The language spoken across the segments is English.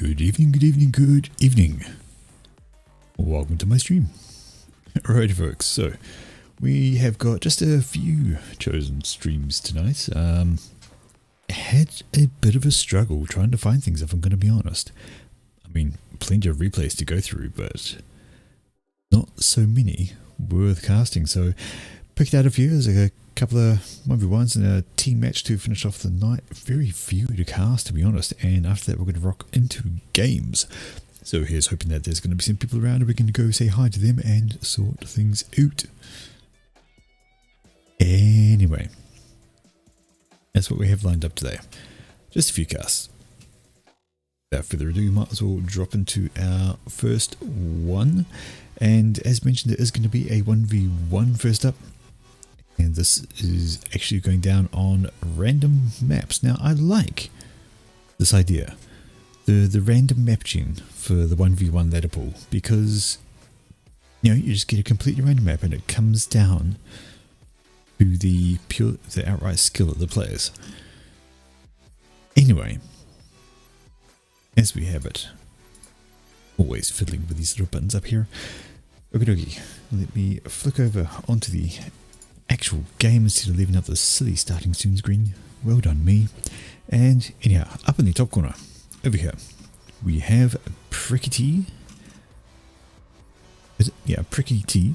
Good evening, good evening, good evening. Welcome to my stream. Alright folks, so we have got just a few chosen streams tonight. Had a bit of a struggle trying to find things, if I'm going to be honest. I mean, plenty of replays to go through, but not so many worth casting. So picked out a few. There's a couple of 1v1s and a team match to finish off the night. Very few to cast, to be honest, and after that we're going to rock into games. So here's hoping that there's going to be some people around and we can go say hi to them and sort things out. Anyway, that's what we have lined up today. Just a few casts. Without further ado, we might as well drop into our first one. And as mentioned, there is going to be a 1v1 first up. And this is actually going down on random maps. Now, I like this idea. The random map gen for the 1v1 ladder pool. Because, you know, you just get a completely random map and it comes down to the outright skill of the players. Anyway, as we have it, always fiddling with these little buttons up here. Okie dokie, let me flick over onto the actual game instead of leaving up the silly starting soon screen. Well done me. And anyhow, up in the top corner, over here, we have Pricky T. Is it? Yeah, Pricky T.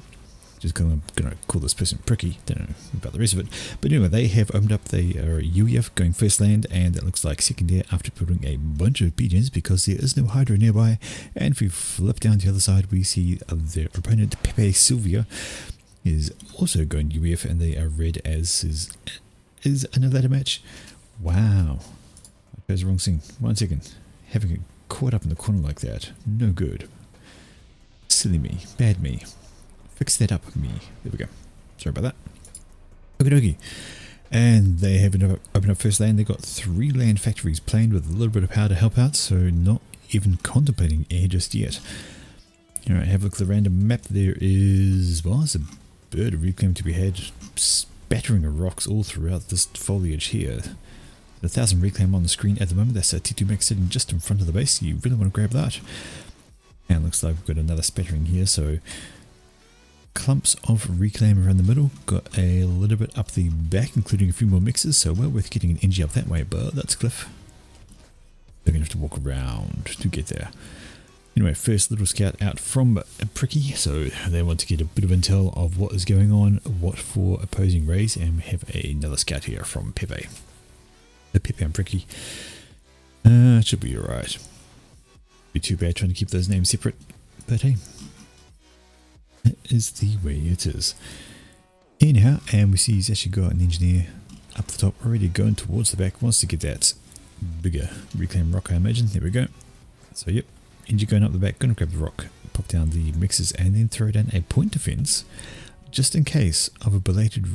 Just gonna call this person Pricky. Don't know about the rest of it. But anyway, they have opened up. They are UEF going first land, and it looks like second air after building a bunch of BGens because there is no Hydro nearby. And if we flip down to the other side, we see their opponent Pepe Sylvia is also going UEF, and they are red, as is another ladder match. Wow, that was the wrong thing. 1 second, having it caught up in the corner like that, no good. Silly me, bad me. Fix that up, me. There we go. Sorry about that. Okie dokie. And they have opened up first land. They got 3 land factories planned with a little bit of power to help out, so not even contemplating air just yet. Alright, have a look at the random map. There is, well, there's a bird of reclaim to be had, spattering of rocks all throughout this foliage here. 1,000 reclaim on the screen at the moment. That's a T2 Max sitting just in front of the base. You really want to grab that. And it looks like we've got another spattering here, so clumps of reclaim around the middle. Got a little bit up the back, including a few more mixes, so well worth getting an NG up that way, but that's Cliff. They're going to have to walk around to get there. Anyway, first little scout out from Pricky, so they want to get a bit of intel of what is going on, what for opposing rays, and we have another scout here from Pepe. The Pepe and Pricky. Should be alright. Be too bad trying to keep those names separate, but hey, that is the way it is. Anyhow, and we see he's actually got an engineer up the top already going towards the back, wants to get that bigger reclaim rock, I imagine. There we go. So yep, engineer going up the back, going to grab the rock, pop down the mixes, and then throw down a point defense just in case of a belated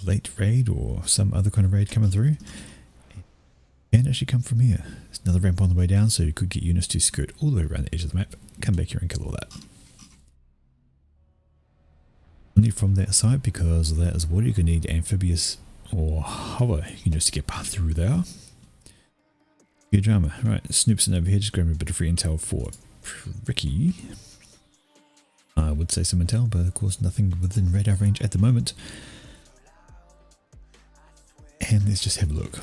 late raid or some other kind of raid coming through. And actually come from here. There's another ramp on the way down, so you could get units to skirt all the way around the edge of the map, come back here and kill all that. Only from that side, because that is what you're going to need amphibious or hover units to get past through there. Good drama. Right, Snoopson over here, just grabbing a bit of free intel for Ricky. I would say some intel, but of course nothing within radar range at the moment. And let's just have a look.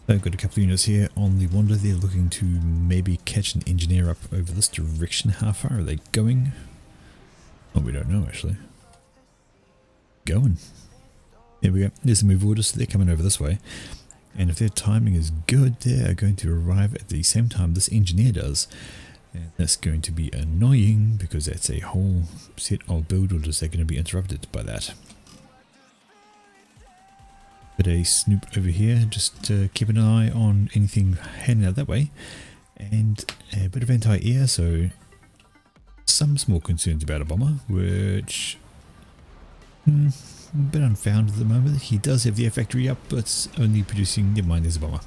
They've got a couple of units here on the wander. They're looking to maybe catch an engineer up over this direction. How far are they going? Oh, we don't know actually. Going. There we go. There's the move orders. So they're coming over this way. And if their timing is good, they are going to arrive at the same time this engineer does. And that's going to be annoying because that's a whole set of build orders that are going to be interrupted by that. But a snoop over here, just keep an eye on anything heading out that way. And a bit of anti-air, so some small concerns about a bomber, which a bit unfounded at the moment. He does have the air factory up, but only producing, never mind, there's a bomber.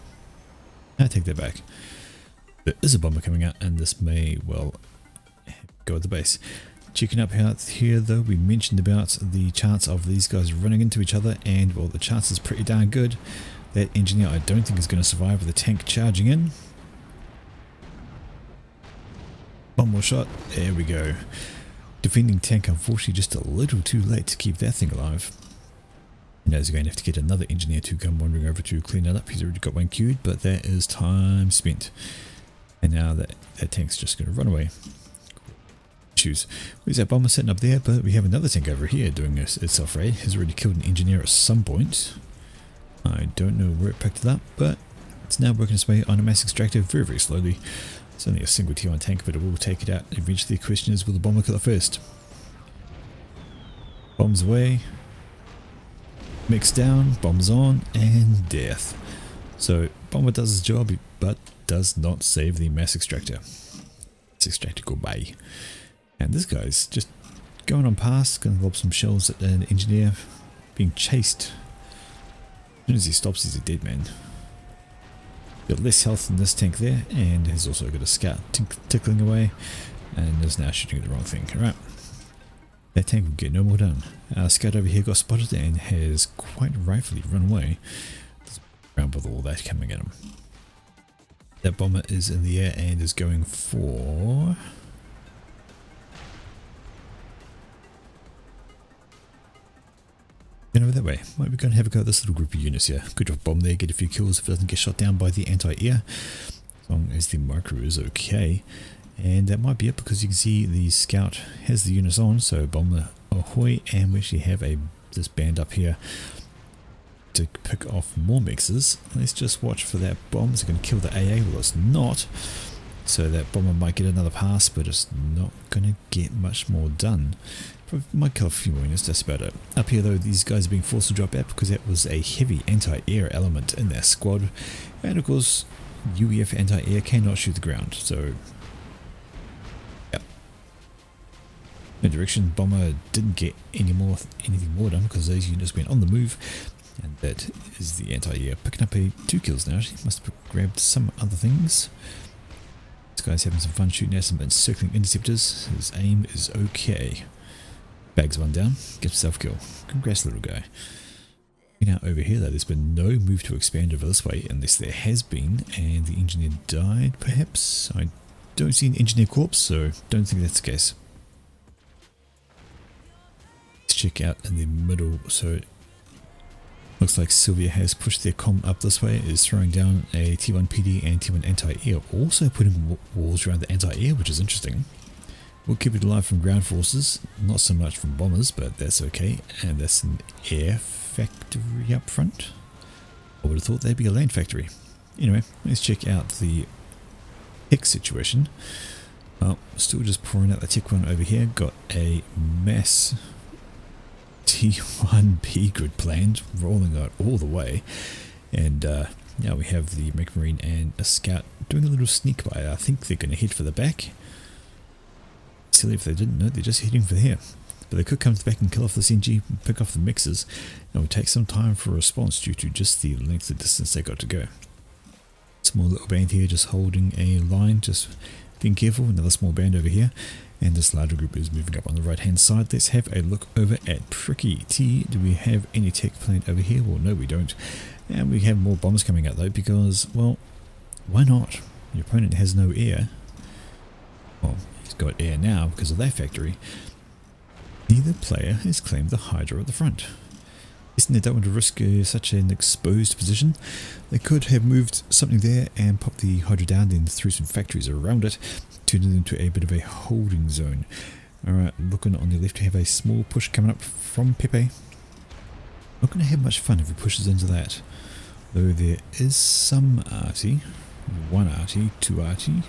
I take that back. There is a bomber coming out, and this may, well, go at the base. Checking up out here though, we mentioned about the chance of these guys running into each other, and well, the chance is pretty darn good. That engineer I don't think is going to survive with the tank charging in. One more shot. There we go. Defending tank, unfortunately, just a little too late to keep that thing alive. He knows he's going to have to get another engineer to come wandering over to clean it up. He's already got one queued, but that is time spent. And now that tank's just going to run away. Issues. There's that bomber sitting up there, but we have another tank over here doing its self-raid. Has already killed an engineer at some point. I don't know where it picked it up, but it's now working its way on a mass extractor very, very slowly. It's only a single T1 tank, but it will take it out. Eventually the question is, will the bomber kill it first? Bombs away. Mix down, bombs on, and death. So bomber does his job, but does not save the mass extractor. Mass extractor goodbye. And this guy's just going on past, going to lob some shells at an engineer, being chased. As soon as he stops, he's a dead man. Got less health than this tank there, and has also got a scout tickling away, and is now shooting at the wrong thing. Alright, that tank will get no more done. Our scout over here got spotted and has quite rightfully run away. Around with all that coming at him. That bomber is in the air and is going for... Going over that way. Might be going to have a go at this little group of units here. Good job bomb there, get a few kills if it doesn't get shot down by the anti-air. As long as the micro is okay. And that might be it because you can see the scout has the units on, so bomber ahoy, and we actually have this band up here to pick off more mixes. Let's just watch for that bomb. Is it going to kill the AA? Well, it's not. So that bomber might get another pass, but it's not going to get much more done. Might kill a few more units, that's about it. Up here though, these guys are being forced to drop out because that was a heavy anti-air element in their squad. And of course, UEF anti-air cannot shoot the ground, so... Yep. No direction, bomber didn't get anything more done because those units went on the move. And that is the anti-air. Picking up 2 kills now, he must have grabbed some other things. This guy's having some fun shooting at some encircling interceptors. His aim is okay. Bags one down, gets self-kill. Congrats, little guy. Now over here though, there's been no move to expand over this way unless there has been, and the engineer died perhaps. I don't see an engineer corpse, so don't think that's the case. Let's check out in the middle. So looks like Sylvia has pushed their comm up this way, is throwing down a T1 PD and T1 anti-air, also putting walls around the anti-air, which is interesting. We'll keep it alive from ground forces, not so much from bombers, but that's okay. And that's an air factory up front. I would have thought they'd be a land factory. Anyway, let's check out the tech situation. Well, still just pouring out the tech one over here. Got a mass T1B grid planned, rolling out all the way. And now we have the Make Marine and a scout doing a little sneak by. I think they're going to head for the back. Silly if they didn't know, they're just heading for here. But they could come back and kill off this NG, pick off the mixers, and it would take some time for a response due to just the length of distance they got to go. Small little band here just holding a line, just being careful. Another small band over here, and this larger group is moving up on the right hand side. Let's have a look over at Pricky T. Do we have any tech planned over here? Well, no we don't. And we have more bombs coming out though, because, well, why not? Your opponent has no air. Well, he's got air now because of that factory. Neither player has claimed the Hydra at the front. Isn't they don't want to risk such an exposed position? They could have moved something there and popped the Hydra down, then threw some factories around it, turning it into a bit of a holding zone. Alright, looking on the left, we have a small push coming up from Pepe. Not going to have much fun if he pushes into that. Though there is some arty. One arty, two arty.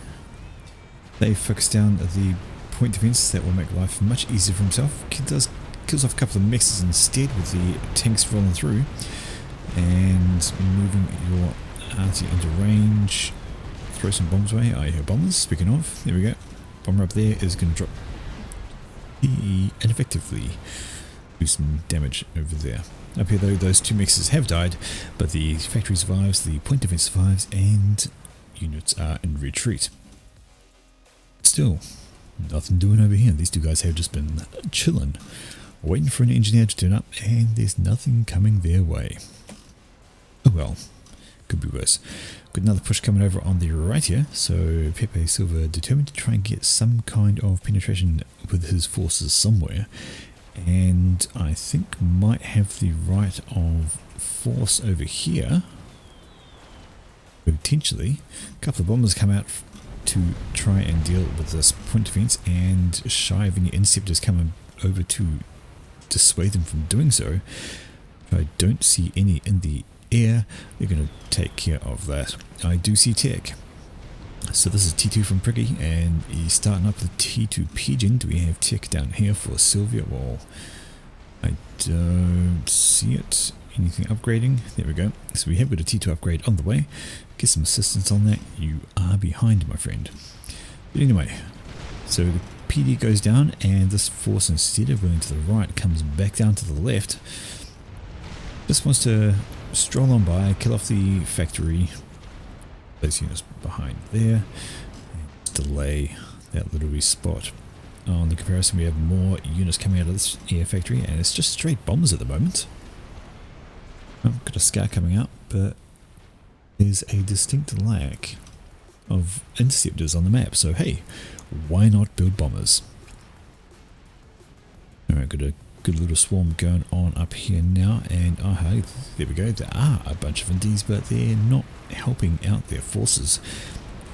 They focus down the point defense. That will make life much easier for himself. Kills off a couple of mixes instead with the tanks rolling through. And moving your arty into range. Throw some bombs away. I hear bombers. Speaking of, there we go. Bomber up there is going to drop ineffectively. Do some damage over there. Up here though, those two mixes have died, but the factory survives, the point defense survives, and units are in retreat. Still, nothing doing over here. These two guys have just been chilling, waiting for an engineer to turn up, and there's nothing coming their way. Oh well. Could be worse. Got another push coming over on the right here. So Pepe Silva determined to try and get some kind of penetration with his forces somewhere. And I think might have the right of force over here. Potentially. A couple of bombers come out to try and deal with this point defense, and shy of any interceptors coming over to dissuade them from doing so. I don't see any in the air. They're going to take care of that. I do see tech. So this is T2 from Pricky, and he's starting up with T2 Pigeon. Do we have tech down here for Sylvia? Well, I don't see it. Anything upgrading? There we go. So we have got a T2 upgrade on the way. Get some assistance on that. You are behind, my friend. But anyway, so the PD goes down, and this force, instead of going to the right, comes back down to the left. Just wants to stroll on by, kill off the factory, place units behind there, and delay that little wee spot. On the comparison, we have more units coming out of this air factory, and it's just straight bombers at the moment. I've got a scar coming out, but there's a distinct lack of interceptors on the map, so hey, why not build bombers? Alright, got a good little swarm going on up here now, and hey, there we go. There are a bunch of Indies, but they're not helping out their forces.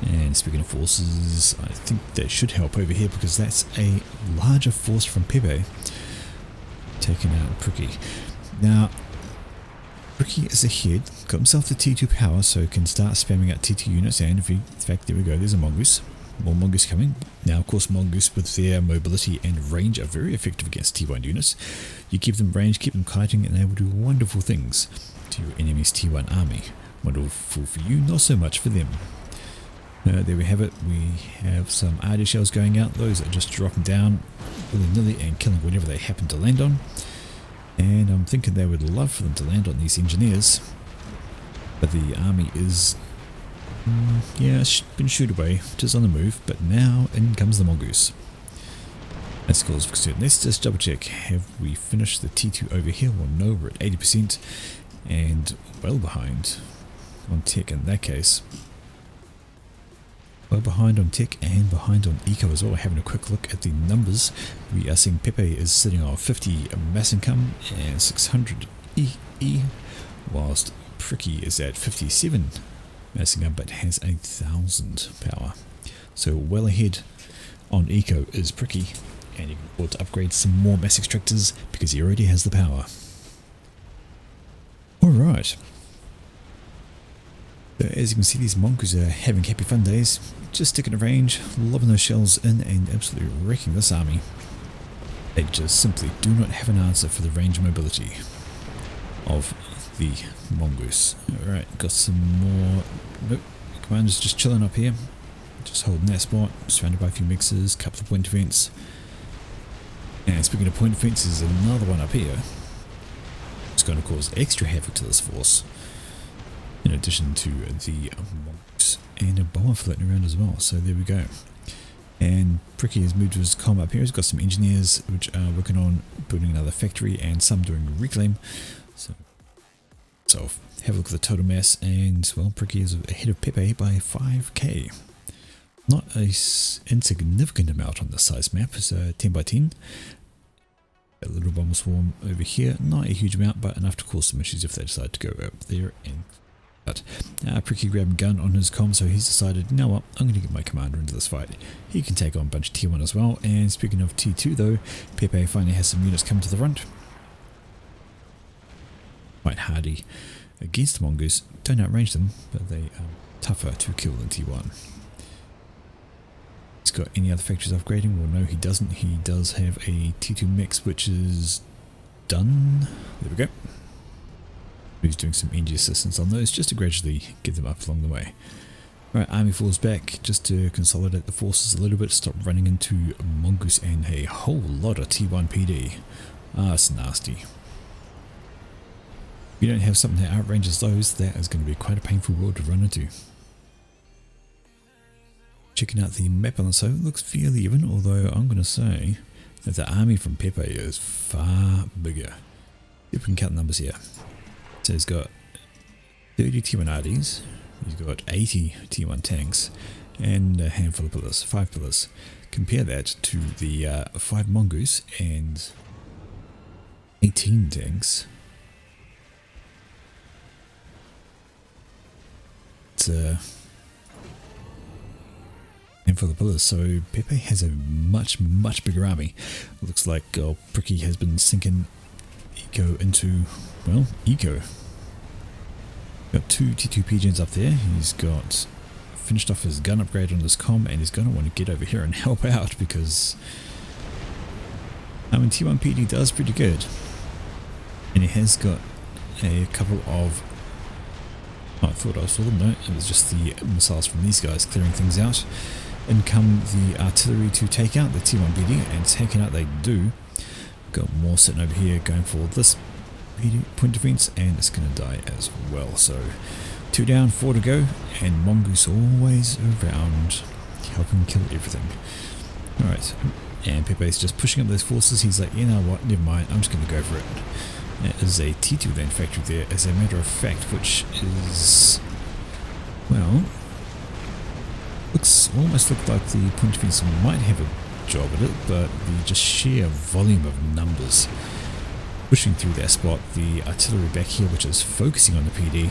And speaking of forces, I think they should help over here, because that's a larger force from Pepe taking out Pricky. Now, Pricky is ahead, got himself the T2 power, so can start spamming out T2 units, and in fact, there we go, there's a Mongoose. More Mongoose coming. Now, of course, Mongoose with their mobility and range are very effective against T1 units. You give them range, keep them kiting, and they will do wonderful things to your enemy's T1 army. Wonderful for you, not so much for them. There we have it. We have some RD shells going out. Those are just dropping down willy-nilly and killing whatever they happen to land on. And I'm thinking they would love for them to land on these engineers. But the army is... yeah, it's been shooed away, just on the move, but now in comes the Mongoose. That's cause for concern. Let's just double check. Have we finished the T2 over here? Well, no, we're at 80% and well behind on tech in that case. Well behind on tech and behind on eco as well. Having a quick look at the numbers, we are seeing Pepe is sitting on 50 mass income and 600 EE, whilst Pricky is at 57 mass income but has 1,000 power. So well ahead on eco is Pricky, and you can afford to upgrade some more mass extractors because he already has the power. Alright. So as you can see, these Mongoose are having happy fun days, just sticking to range, lobbing those shells in and absolutely wrecking this army. They just simply do not have an answer for the range mobility of the Mongoose. Alright, got some more... Nope, Commander's just chilling up here, just holding that spot, surrounded by a few mixers, couple of point defense. And speaking of point defense, there's another one up here. It's going to cause extra havoc to this force, in addition to the Mongoose and a bomber floating around as well. So there we go. And Pricky has moved to his comm up here. He's got some engineers which are working on building another factory and some doing reclaim. So have a look at the total mass, and well, Pricky is ahead of Pepe by 5k. Not a insignificant amount on this size map. It's 10 by 10. A little bomber swarm over here. Not a huge amount, but enough to cause some issues if they decide to go up there and... But Pricky grabbed a gun on his comm, so he's decided, you know what, I'm going to get my commander into this fight. He can take on a bunch of T1 as well. And speaking of T2 though, Pepe finally has some units coming to the front. Quite hardy against the Mongoose. Don't outrange them, but they are tougher to kill than T1. He's got any other factories upgrading? Well, no, he doesn't. He does have a T2 mix, which is done. There we go. He's doing some energy assistance on those just to gradually get them up along the way. Alright, army falls back just to consolidate the forces a little bit, stop running into Mongoose and a whole lot of T1 PD. That's nasty. If you don't have something that outranges those, that is going to be quite a painful world to run into. Checking out the map on the side, it looks fairly even, although I'm going to say that the army from Pepe is far bigger. If we can count the numbers here. So he's got 30 T1 RDs, he's got 80 T1 tanks, and a handful of pillars, 5 pillars. Compare that to the 5 mongoose and 18 tanks. It's a handful of pillars, so Pepe has a much bigger army. Looks like Pricky has been sinking eco into, well, eco. Got 2 T2 pigeons up there. He's got finished off his gun upgrade on this comm, and he's going to want to get over here and help out because I mean T1 PD does pretty good, and he has got a couple of, oh, I thought I saw them, no, it was just the missiles from these guys clearing things out. In come the artillery to take out the T1 PD, and taking out they do. Got more sitting over here going for this PD point defense, and it's going to die as well. So 2 down, 4 to go, and Mongoose always around helping kill everything. Alright, and Pepe's just pushing up those forces. He's like, you know what, never mind, I'm just going to go for it. That is a T2 then factory there, as a matter of fact, which is, well, almost look like the point defense might have a job at it, but the just sheer volume of numbers pushing through that spot, the artillery back here which is focusing on the PD,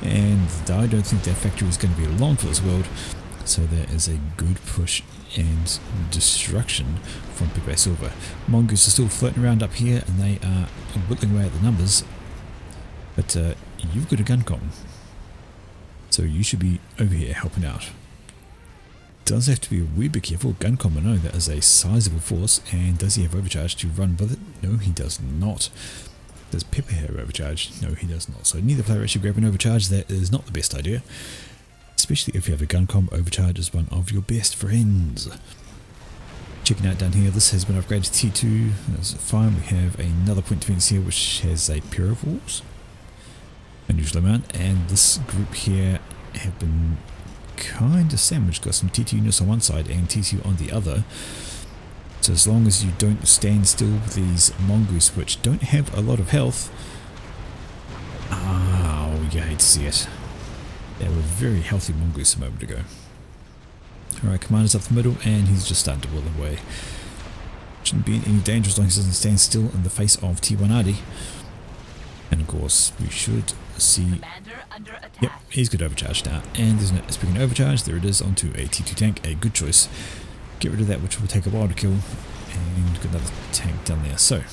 and I don't think that factory is going to be long for this world, so there is a good push and destruction from Pepe Silva. Mongoose are still floating around up here, and they are whittling away at the numbers, but you've got a gun comm, so you should be over here helping out. Does have to be a wee bit careful. Gun comm, I know that is a sizable force, and does he have overcharge to run with it? No, he does not. Does Pepe have overcharge? No, he does not. So neither player actually grab an overcharge. That is not the best idea, especially if you have a gun comm. Overcharge is one of your best friends. Checking out down here, this has been upgraded to T2. That's fine. We have another point defense here which has a pair of walls, unusual amount, and this group here have been kind of sandwiched. Got some T2 units on one side and T2 on the other, so as long as you don't stand still with these mongoose which don't have a lot of health, oh, you hate to see it. They were very healthy mongoose a moment ago. Alright, commander's up the middle, and he's just starting to whirl away. Shouldn't be in any danger as long as he doesn't stand still in the face of T1 RD. And of course we should see, yep, he's got overcharge now, and there's no, speaking of overcharge, there it is onto a T2 tank, a good choice. Get rid of that which will take a while to kill, and got another tank down there. So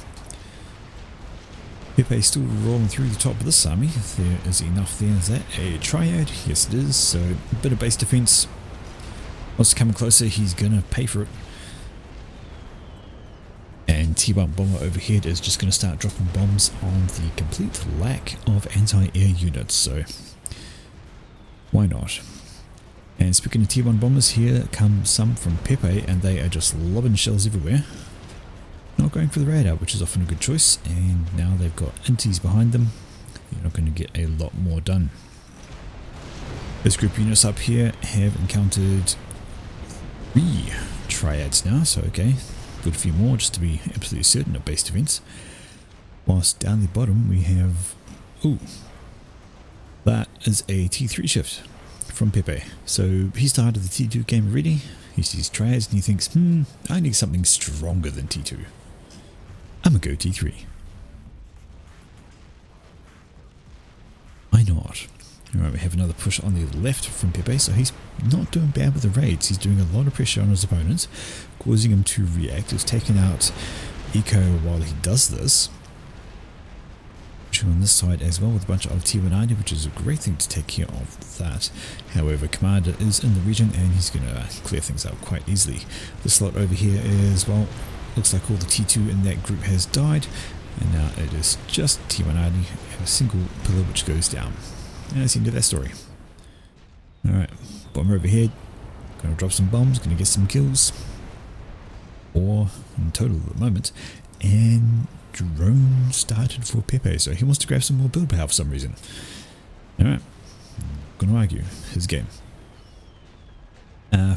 Pepe still rolling through the top of this army. There is enough there. Is that a triad? Yes it is, so a bit of base defense. Once coming closer, he's gonna pay for it. And T1 bomber overhead is just going to start dropping bombs on the complete lack of anti-air units, so why not? And speaking of T1 bombers, here come some from Pepe, and they are just lobbing shells everywhere. Not going for the radar, which is often a good choice, and now they've got inties behind them. You're not going to get a lot more done. This group of units up here have encountered 3 triads now, so okay. Good a few more just to be absolutely certain of base defense. Whilst down the bottom we have, ooh, that is a T3 shift from Pepe. So he started the T2 game already. He sees triads and he thinks, I need something stronger than T2. I'm gonna go T3. Why not? Alright, we have another push on the left from Pepe, so he's not doing bad with the raids. He's doing a lot of pressure on his opponents, causing him to react. He's taking out Eco while he does this. Pushing on this side as well with a bunch of T190, which is a great thing to take care of that. However, Commander is in the region and he's going to clear things out quite easily. The slot over here is, well, looks like all the T2 in that group has died, and now it is just T190 and a single pillar which goes down. And that's the end of that story. Alright, bomber overhead, gonna drop some bombs, gonna get some kills. 4 in total at the moment. And drone started for Pepe, so he wants to grab some more build power for some reason. Alright, gonna argue, his game.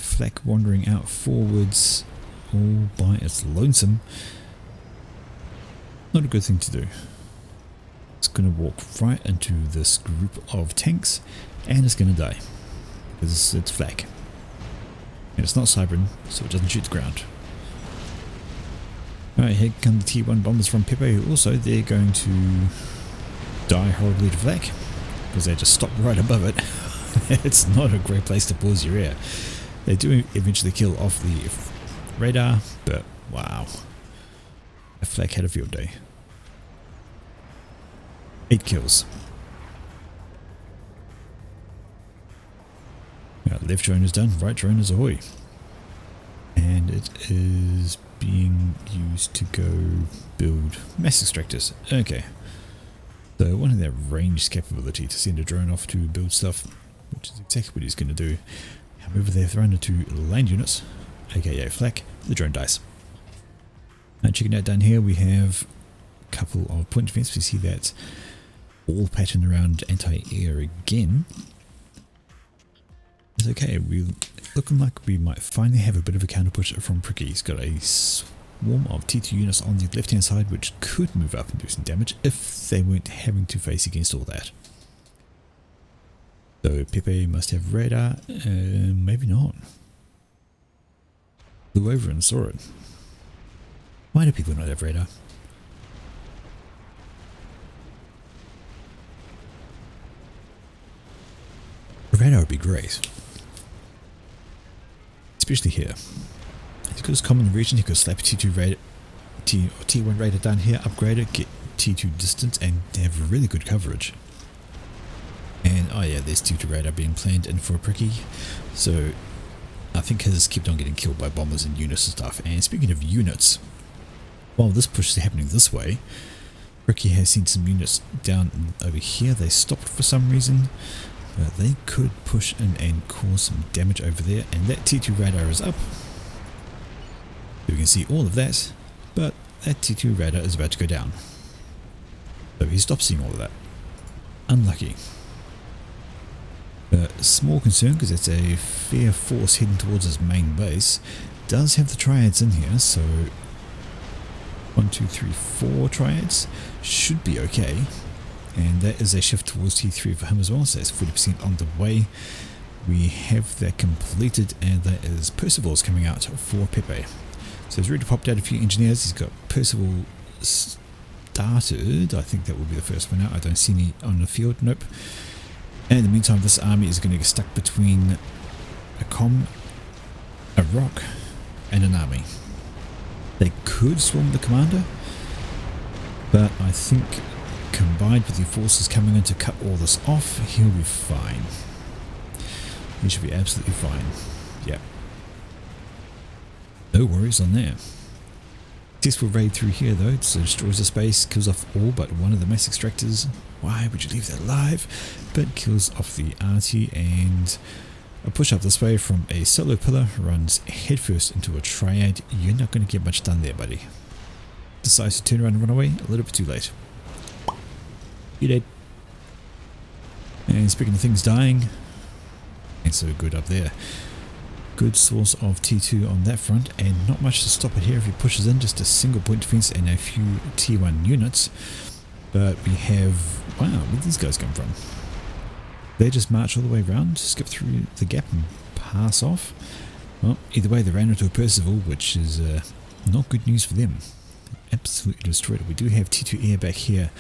Flak wandering out forwards all by its lonesome. Not a good thing to do. It's going to walk right into this group of tanks and it's going to die because it's flak. And it's not Cybran, so it doesn't shoot the ground. Alright, here come the T1 bombers from Pepe, who also they're going to die horribly to flak because they just stop right above it. It's not a great place to pause your air. They do eventually kill off the radar, but wow. A flak had a field day. 8 kills. Left drone is done, right drone is ahoy. And it is being used to go build mass extractors. Okay. So one of their range capability to send a drone off to build stuff, which is exactly what he's going to do. However, they're thrown into land units, aka flak, the drone dies. Now checking out down here, we have a couple of point defense. We see that all pattern around anti-air again. It's okay, we're looking like we might finally have a bit of a counter push from Pricky. He's got a swarm of T2 units on the left hand side which could move up and do some damage if they weren't having to face against all that. So Pepe must have radar, maybe not. Flew over and saw it. Why do people not have radar? Radar would be great. Especially here. He's got his common region, he could slap T2 radar, T1 radar down here, upgrade it, get T2 distance and have really good coverage. And oh yeah, there's T2 radar being planned in for a Pricky. So I think his kept on getting killed by bombers and units and stuff. And speaking of units, while this push is happening this way, Pricky has seen some units down over here. They stopped for some reason. They could push in and cause some damage over there, and that T2 radar is up. You can see all of that, but that T2 radar is about to go down. So he stopped seeing all of that. Unlucky. Small concern because it's a fair force heading towards his main base. Does have the triads in here, so 1, 2, 3, 4 triads should be okay. And that is a shift towards T3 for him as well, so that's 40% on the way. We have that completed, and that is Percival's coming out for Pepe. So he's already popped out a few engineers. He's got Percival started. I think that will be the first one out. I don't see any on the field. Nope. And in the meantime, this army is going to get stuck between a rock, and an army. They could swarm the commander, but I think combined with the forces coming in to cut all this off, he'll be fine. He should be absolutely fine. Yeah. No worries on there. Successful raid through here though, so destroys the space, kills off all but one of the mass extractors. Why would you leave that alive? But kills off the RT, and a push up this way from a solo pillar runs headfirst into a triad. You're not going to get much done there, buddy. Decides to turn around and run away a little bit too late. You're dead. And speaking of things dying, ain't so good up there. Good source of T2 on that front, and not much to stop it here if he pushes in. Just a single point defense and a few T1 units. But we have... wow, where did these guys come from? They just march all the way around, skip through the gap and pass off. Well, either way, they ran into a Percival, which is not good news for them. Absolutely destroyed it. We do have T2 air back here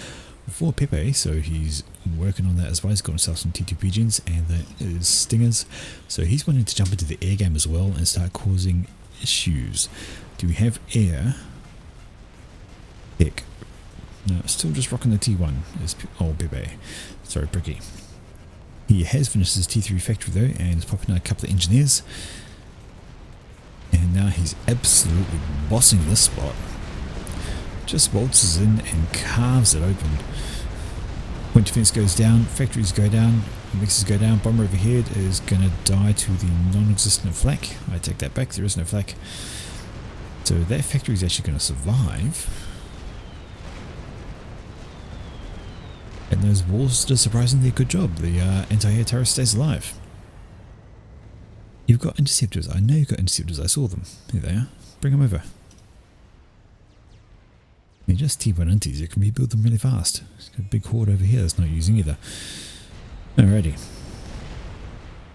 for Pepe, so he's working on that as well. He's got himself some T2 pigeons, and that is stingers, so he's wanting to jump into the air game as well and start causing issues. Do we have air? Heck, no, still just rocking the T1 is Pepe, sorry, Pricky. He has finished his T3 factory though, and is popping out a couple of engineers, and now he's absolutely bossing this spot. Just waltzes in and carves it open. Point defense goes down, factories go down, mixes go down, bomber overhead is going to die to the non-existent flak. I take that back, there is no flak. So that factory is actually going to survive. And those walls did a surprisingly good job. The anti-air turret stays alive. You've got interceptors. I know you've got interceptors. I saw them. Here they are. Bring them over. They're just T1 inties, you can rebuild them really fast. It's got a big horde over here that's not using either. Alrighty.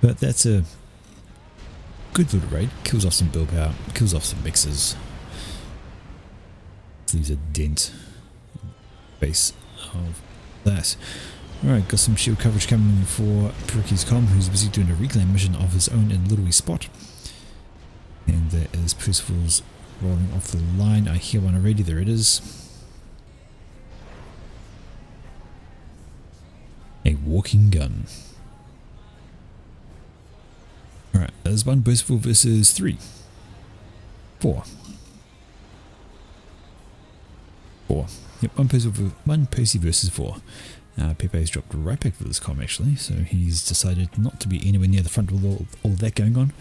But that's a good little raid. Kills off some build power, kills off some mixers. Leaves a dent base of that. Alright, got some shield coverage coming for Pericky's Com, who's busy doing a reclaim mission of his own in Little Wee Spot. And there is Percival's rolling off the line. I hear one already, there it is. A walking gun. Alright, there's one Percival versus 3. 4. Yep, one Percy versus 4. Pepe's dropped right back for this com actually, so he's decided not to be anywhere near the front with all that going on.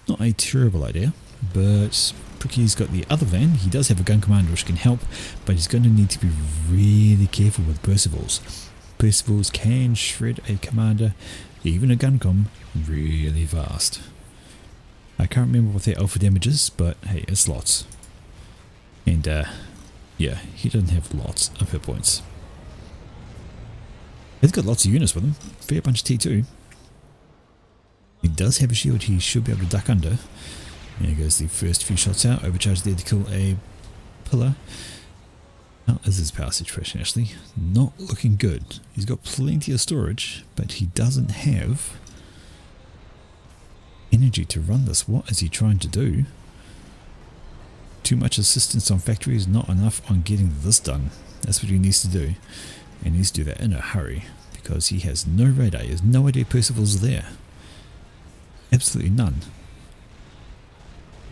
Not a terrible idea, but Pricky's got the other van. He does have a gun commander which can help, but he's going to need to be really careful with Percivals. Percivals can shred a commander, even a gun com, really fast. I can't remember what their alpha damage is, but hey, it's lots. And yeah, he doesn't have lots of hit points. He's got lots of units with him. Fair bunch of T2. He does have a shield he should be able to duck under. There goes the first few shots out. Overcharge there to kill a pillar. How is his power situation actually? Not looking good. He's got plenty of storage, but he doesn't have energy to run this. What is he trying to do? Too much assistance on factories, not enough on getting this done. That's what he needs to do. And he needs to do that in a hurry, because he has no radar. He has no idea Percival's there. Absolutely none.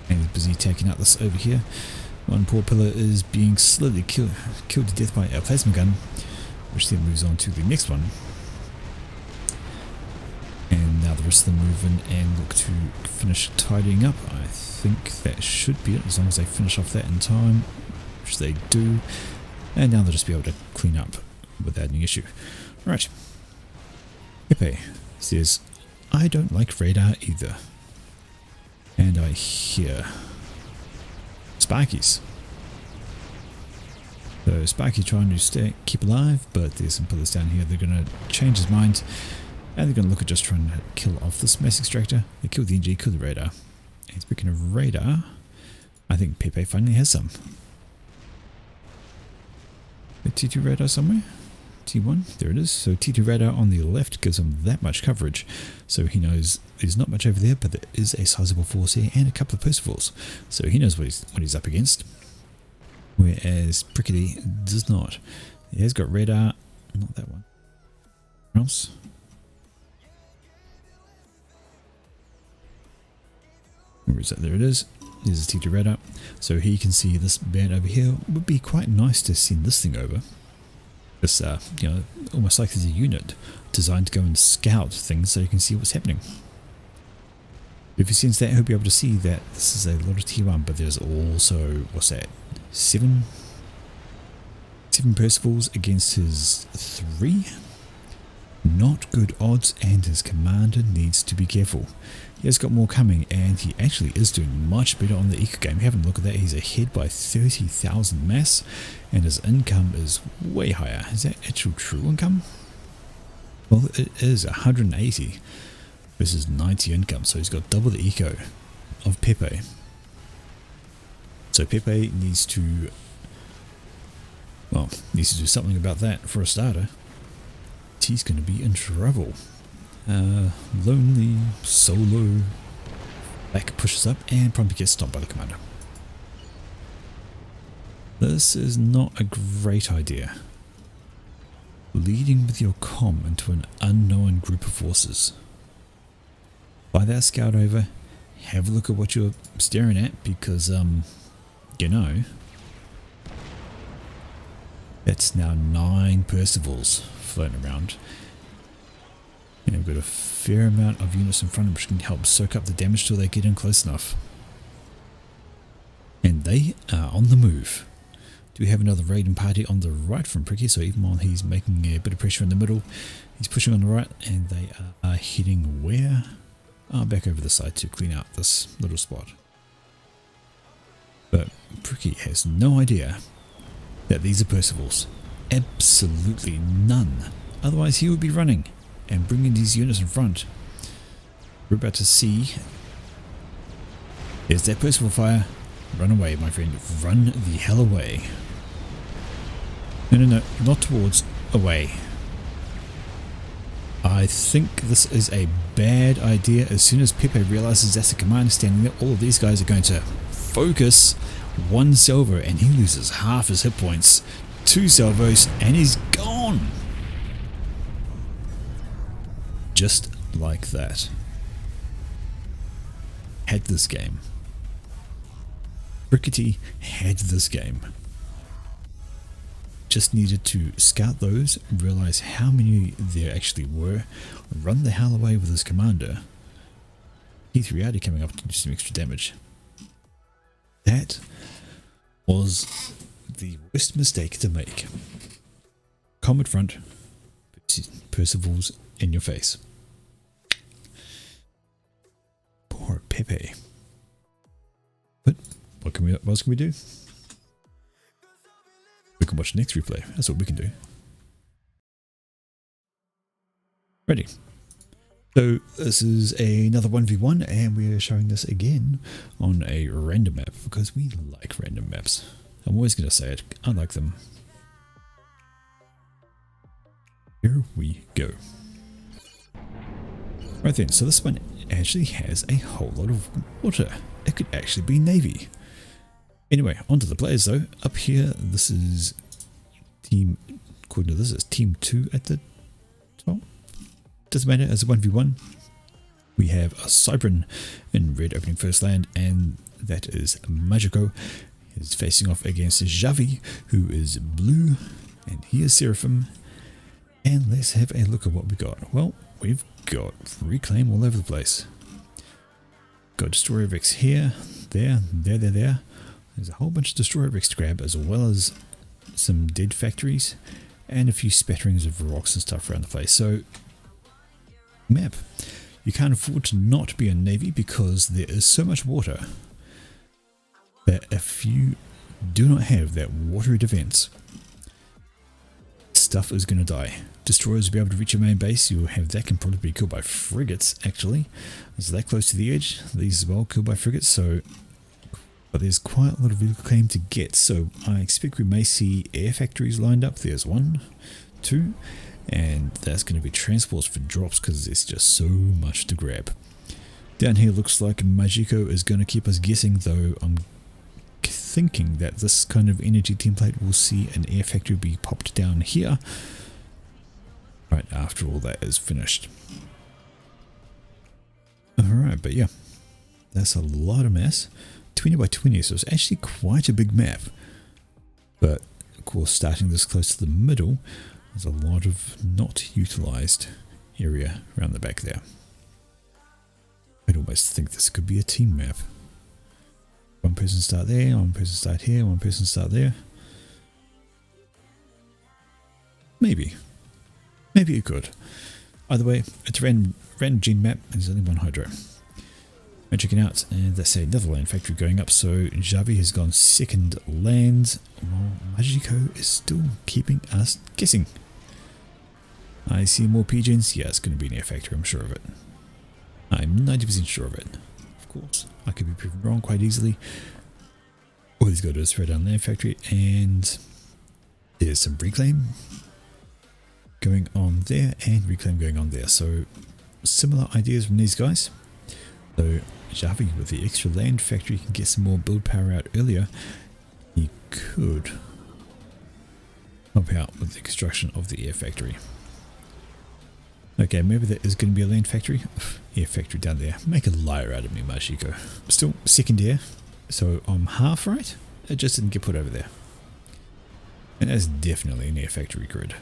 And he's busy taking out this over here. One poor pillar is being slowly killed to death by a plasma gun, which then moves on to the next one. And now the rest of them move in and look to finish tidying up. I think that should be it, as long as they finish off that in time, which they do. And now they'll just be able to clean up without any issue. Right. Pepe says, I don't like radar either. And I hear Sparkies. So Sparky trying to keep alive, but there's some pillars down here. They're going to change his mind, and they're going to look at just trying to kill off this mass extractor. They kill the NG, kill the radar. And speaking of radar, I think Pepe finally has some. A T2 radar somewhere? T1, there it is. So T2 radar on the left gives him that much coverage. So he knows there's not much over there, but there is a sizable force here and a couple of Percivals. So he knows what he's up against. Whereas Prickety does not. He has got radar, not that one. Where else? Where is that? There it is. There's a T2 radar. So he can see this band over here. Would be quite nice to send this thing over. This, you know, almost like there's a unit designed to go and scout things so you can see what's happening. If he sends that, he'll be able to see that this is a lot of T1, but there's also, what's that, 7 Percivals against his 3? Not good odds, and his commander needs to be careful. He has got more coming, and he actually is doing much better on the eco game. Have a look at that. He's ahead by 30,000 mass, and his income is way higher. Is that actual true income? Well, it is 180 versus 90 income, so he's got double the eco of Pepe. So Pepe needs to, well, needs to do something about that for a starter. He's going to be in trouble. Lonely, solo, back pushes up and probably gets stopped by the commander. This is not a great idea. Leading with your comm into an unknown group of forces. Fly that scout over, have a look at what you're staring at, because, you know, that's now 9 Percivals floating around. And we've got a fair amount of units in front of them which can help soak up the damage till they get in close enough. And they are on the move. Do we have another raiding party on the right from Pricky? So even while he's making a bit of pressure in the middle, he's pushing on the right, and they are heading where? Back over the side to clean out this little spot. But Pricky has no idea that these are Percival's. Absolutely none. Otherwise he would be running and bringing these units in front. We're about to see. There's that Percival fire. Run away, my friend. Run the hell away. No, not towards. Away. I think this is a bad idea. As soon as Pepe realizes that's the commander standing there, all of these guys are going to focus one salvo and he loses half his hit points. 2 salvos and he's gone. Just like that. Had this game. Rickety had this game. Just needed to scout those, realize how many there actually were, run the hell away with his commander. Keith Riardi coming up to do some extra damage. That was the worst mistake to make. Comet front, Percival's in your face. Poor Pepe. But what else can we do? We can watch the next replay. That's what we can do. Ready. So this is another 1v1 and we are showing this again on a random map because we like random maps. I'm always going to say it. I like them. Here we go. Right then, so this one actually has a whole lot of water. It could actually be Navy. Anyway, onto the players though. Up here, this is team, according to this, is team 2 at the top. Doesn't matter, as a 1v1. We have a Cybran in red opening first land, and that is Majiko. He's facing off against Javi, who is blue, and he is Seraphim. And let's have a look at what we got. Well, we've got Reclaim all over the place. Got Destroyer Rex here, there. There's a whole bunch of Destroyer Rex to grab, as well as some dead factories and a few spatterings of rocks and stuff around the place. So, map. You can't afford to not be a Navy because there is so much water that if you do not have that watery defense, stuff is going to die. Destroyers will be able to reach your main base. You'll have that can probably be killed by frigates, actually. It's that close to the edge. These as well killed by frigates, so... But there's quite a lot of vehicle claim to get, so I expect we may see air factories lined up. There's 1, 2, and that's going to be transports for drops because there's just so much to grab. Down here looks like Majiko is going to keep us guessing, though I'm thinking that this kind of energy template will see an air factory be popped down here right after all that is finished. Alright, but yeah, that's a lot of mass. 20 by 20, so it's actually quite a big map. But of course, starting this close to the middle, there's a lot of not utilized area around the back there. I'd almost think this could be a team map. One person start there, one person start here, one person start there. Maybe it could. Either way, it's a random gene map and there's only one hydro. And checking out, and that's another land factory going up, so Javi has gone second land, while Majiko is still keeping us guessing. I see more pigeons. Yeah, it's going to be an air factory, I'm sure of it. I'm 90% sure of it. Of course, I could be proven wrong quite easily. All he's got to do is throw down land factory, and there's some reclaim going on there, and reclaim going on there. So, similar ideas from these guys. So Javi with the extra land factory can get some more build power out earlier. He could help out with the construction of the air factory. Okay, maybe there is going to be a land factory. Air factory down there. Make a liar out of me, Majiko. Still second air, so I'm half right. It just didn't get put over there. And that's definitely an air factory grid.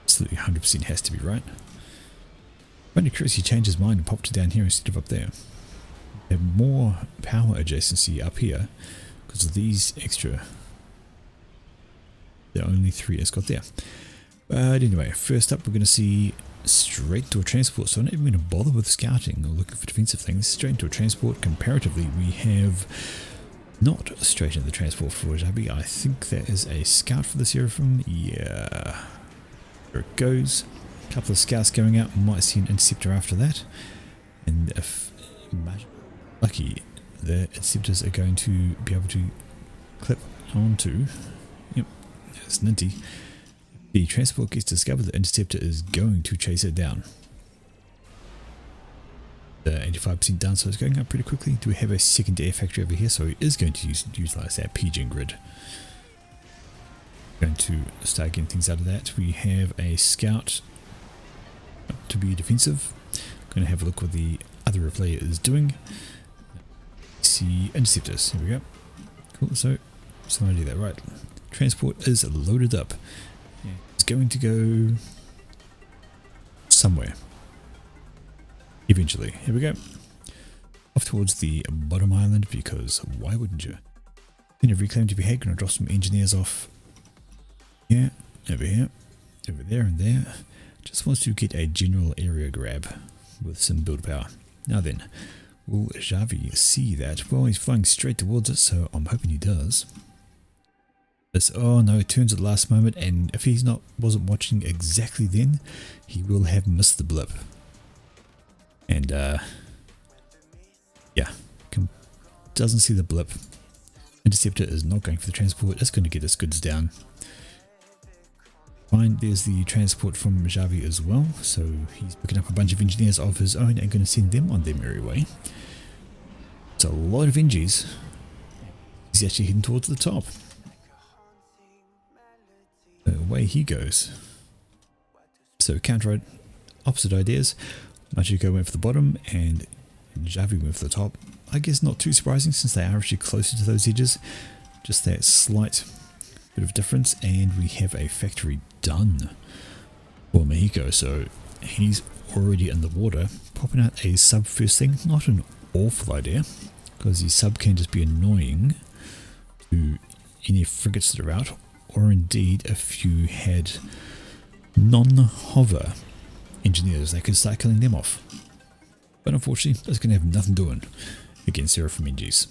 Absolutely 100% has to be right. I'm curious he changed his mind and popped it down here instead of up there. They have more power adjacency up here because of these extra. There are only 3 it's got there. But anyway, first up we're going to see straight to a transport. So I'm not even going to bother with scouting or looking for defensive things. Straight into a transport. Comparatively, we have not straight into the transport for Javi. I think that is a scout for the Seraphim. Yeah. There it goes. A couple of scouts going out. Might see an interceptor after that. And if lucky, the interceptors are going to be able to clip onto. Yep, there's Ninty. The transport gets discovered, the interceptor is going to chase it down. The 85% down, so it's going up pretty quickly. Do we have a second air factory over here? So he is going to utilize that pigeon grid. Going to start getting things out of that. We have a scout to be defensive. Going to have a look what the other player is doing. See interceptors. Here we go. Cool. So I do that right. Transport is loaded up. Yeah, it's going to go somewhere. Eventually. Here we go. Off towards the bottom island, because why wouldn't you? Then of reclaim to be had. Gonna drop some engineers off here, over there and there. Just wants to get a general area grab with some build power. Now then, will Javi see that? Well, he's flying straight towards it, so I'm hoping he does. This, oh no, it turns at the last moment, and if he's wasn't watching exactly then, he will have missed the blip. And yeah, doesn't see the blip. Interceptor is not going for the transport. It's going to get his goods down. Fine, there's the transport from Javi as well. So he's picking up a bunch of engineers of his own and going to send them on their merry way. It's a lot of NGs. He's actually heading towards the top. So away he goes. So counter opposite ideas. Machiko went for the bottom and Javi went for the top. I guess not too surprising since they are actually closer to those edges. Just that slight bit of difference, and we have a factory done for Mahiko. So he's already in the water. Popping out a sub first thing, not an awful idea, because the sub can just be annoying to any frigates that are out, or indeed if you had non-hover engineers, they could start killing them off. But unfortunately, that's going to have nothing doing against Seraphim NGs.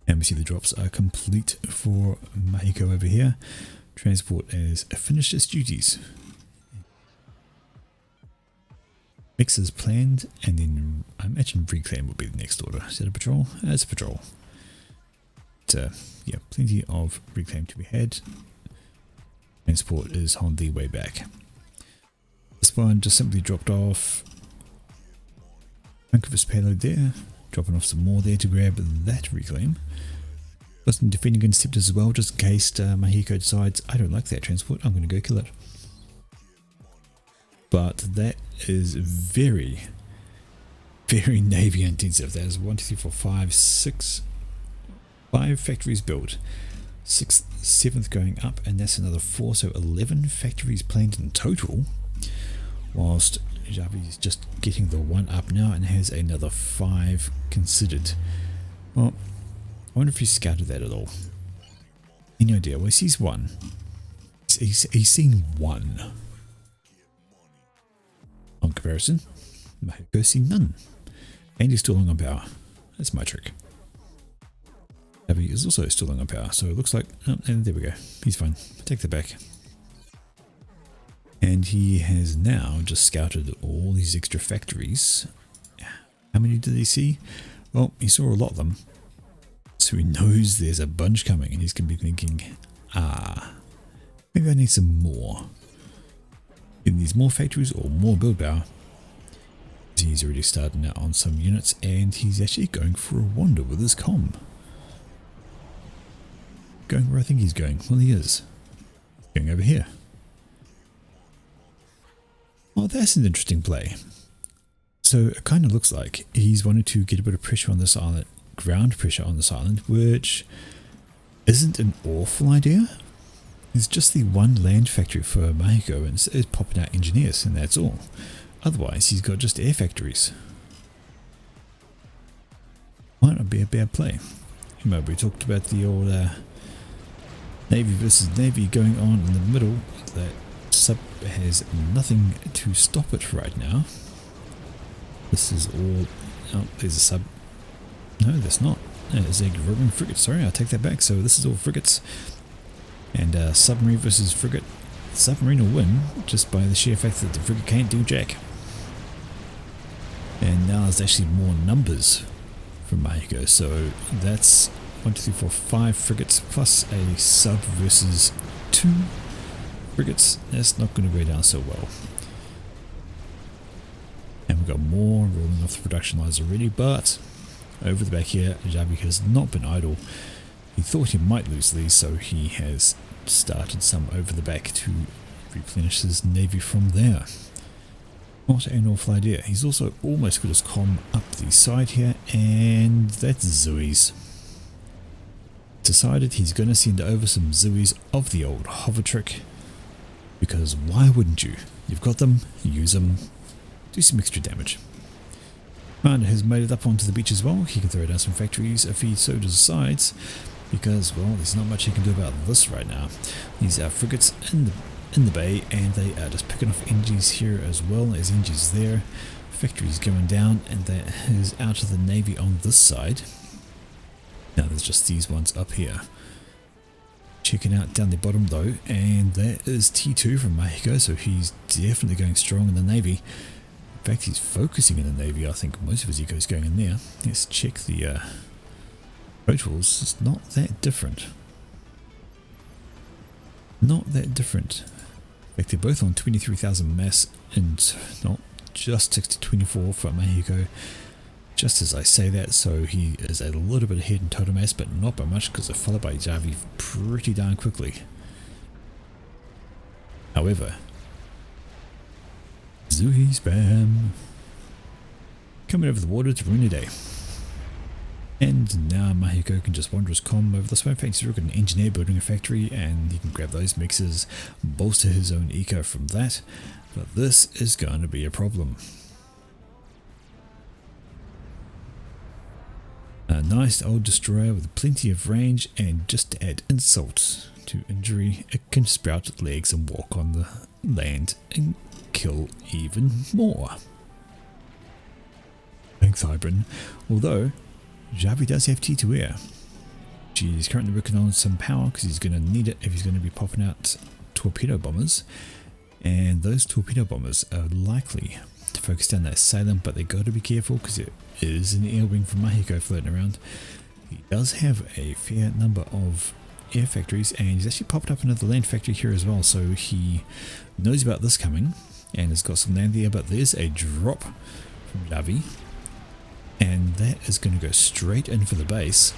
And we see the drops are complete for Mahiko over here. Transport has finished its duties. Mix is planned, and then I imagine reclaim will be the next order. Is that a patrol? It's a patrol. But, yeah, plenty of reclaim to be had. Transport is on the way back. This one just simply dropped off chunk of his payload there, dropping off some more there to grab that reclaim. Got some defending interceptors as well, just in case Mahiko decides, I don't like that transport, I'm going to go kill it. But that is very, very Navy intensive. That is 1, 2, 3, 4, 5, 6, 5 factories built. 6th, 7th going up, and that's another 4, so 11 factories planned in total. Whilst Javi is just getting the 1 up now and has another 5 considered. Well, I wonder if he scouted that at all. Any idea? Well, he sees 1. He's seen 1. On comparison, Mahiko seen none. And he's still long on power. That's my trick. Javi is also still long on power, so it looks like... Oh, and there we go. He's fine. Take that back. And he has now just scouted all these extra factories. How many did he see? Well, he saw a lot of them. So he knows there's a bunch coming, and he's going to be thinking, maybe I need some more. Either these more factories or more build power. He's already starting out on some units, and he's actually going for a wander with his comm. Going where I think he's going. Well, he is. Going over here. Oh, that's an interesting play. So it kind of looks like he's wanted to get a bit of pressure on this island, ground pressure on this island, which isn't an awful idea. It's just the 1 land factory for Mahiko, and it's popping out engineers, and that's all. Otherwise, he's got just air factories. Might not be a bad play. Remember, we talked about the old Navy versus Navy going on in the middle. That sub has nothing to stop it right now. This is all... Oh, there's a sub. No, there's not. is a Growing frigate. Sorry, I take that back. So this is all frigates. And submarine versus frigate. Submarine will win just by the sheer fact that the frigate can't do jack. And now there's actually more numbers from Mahiko. So that's 1, 2, 3, 4, 5 frigates plus a sub versus 2 frigates. That's not going to go down so well. And we've got more rolling off the production lines already, but over the back here, Javi has not been idle. He thought he might lose these, so he has started some over the back to replenish his navy from there. Not an awful idea. He's also almost got his comm up the side here, and that's Zoe's. Decided he's going to send over some Zoe's of the old hover trick, because why wouldn't you? You've got them, use them, do some extra damage. Commander has made it up onto the beach as well. He can throw down some factories if he so decides, because, well, there's not much he can do about this right now. These are frigates in the bay, and they are just picking off NGs here as well as NGs there. Factories going down, and that is out of the navy on this side. Now there's just these ones up here. Checking out down the bottom though, and that is T2 from Mahiko, so he's definitely going strong in the navy. In fact, he's focusing in the navy. I think most of his eco is going in there. Let's check the totals. It's not that different. Not that different. In fact, they're both on 23,000 mass, and not just 6-24 for Mahiko. Just as I say that, so he is a little bit ahead in total mass, but not by much, because they're followed by Javi pretty darn quickly. However, Zooey Spam coming over the water to ruin the day. And now Mahiko can just wander his comm over this way. In fact, he's got an engineer building a factory, and he can grab those mixers, bolster his own eco from that. But this is going to be a problem. A nice old destroyer with plenty of range, and just to add insult to injury, it can sprout legs and walk on the land and kill even more. Thanks, Hybrid. Although Javi does have T2 air. She's currently working on some power because he's going to need it if he's going to be popping out torpedo bombers, and those torpedo bombers are likely to focus down that Salem, but they got to be careful because it is an air wing from Mahiko floating around. He does have a fair number of air factories, and he's actually popped up another land factory here as well, so he knows about this coming and has got some land there. But there's a drop from Javi, and that is going to go straight in for the base.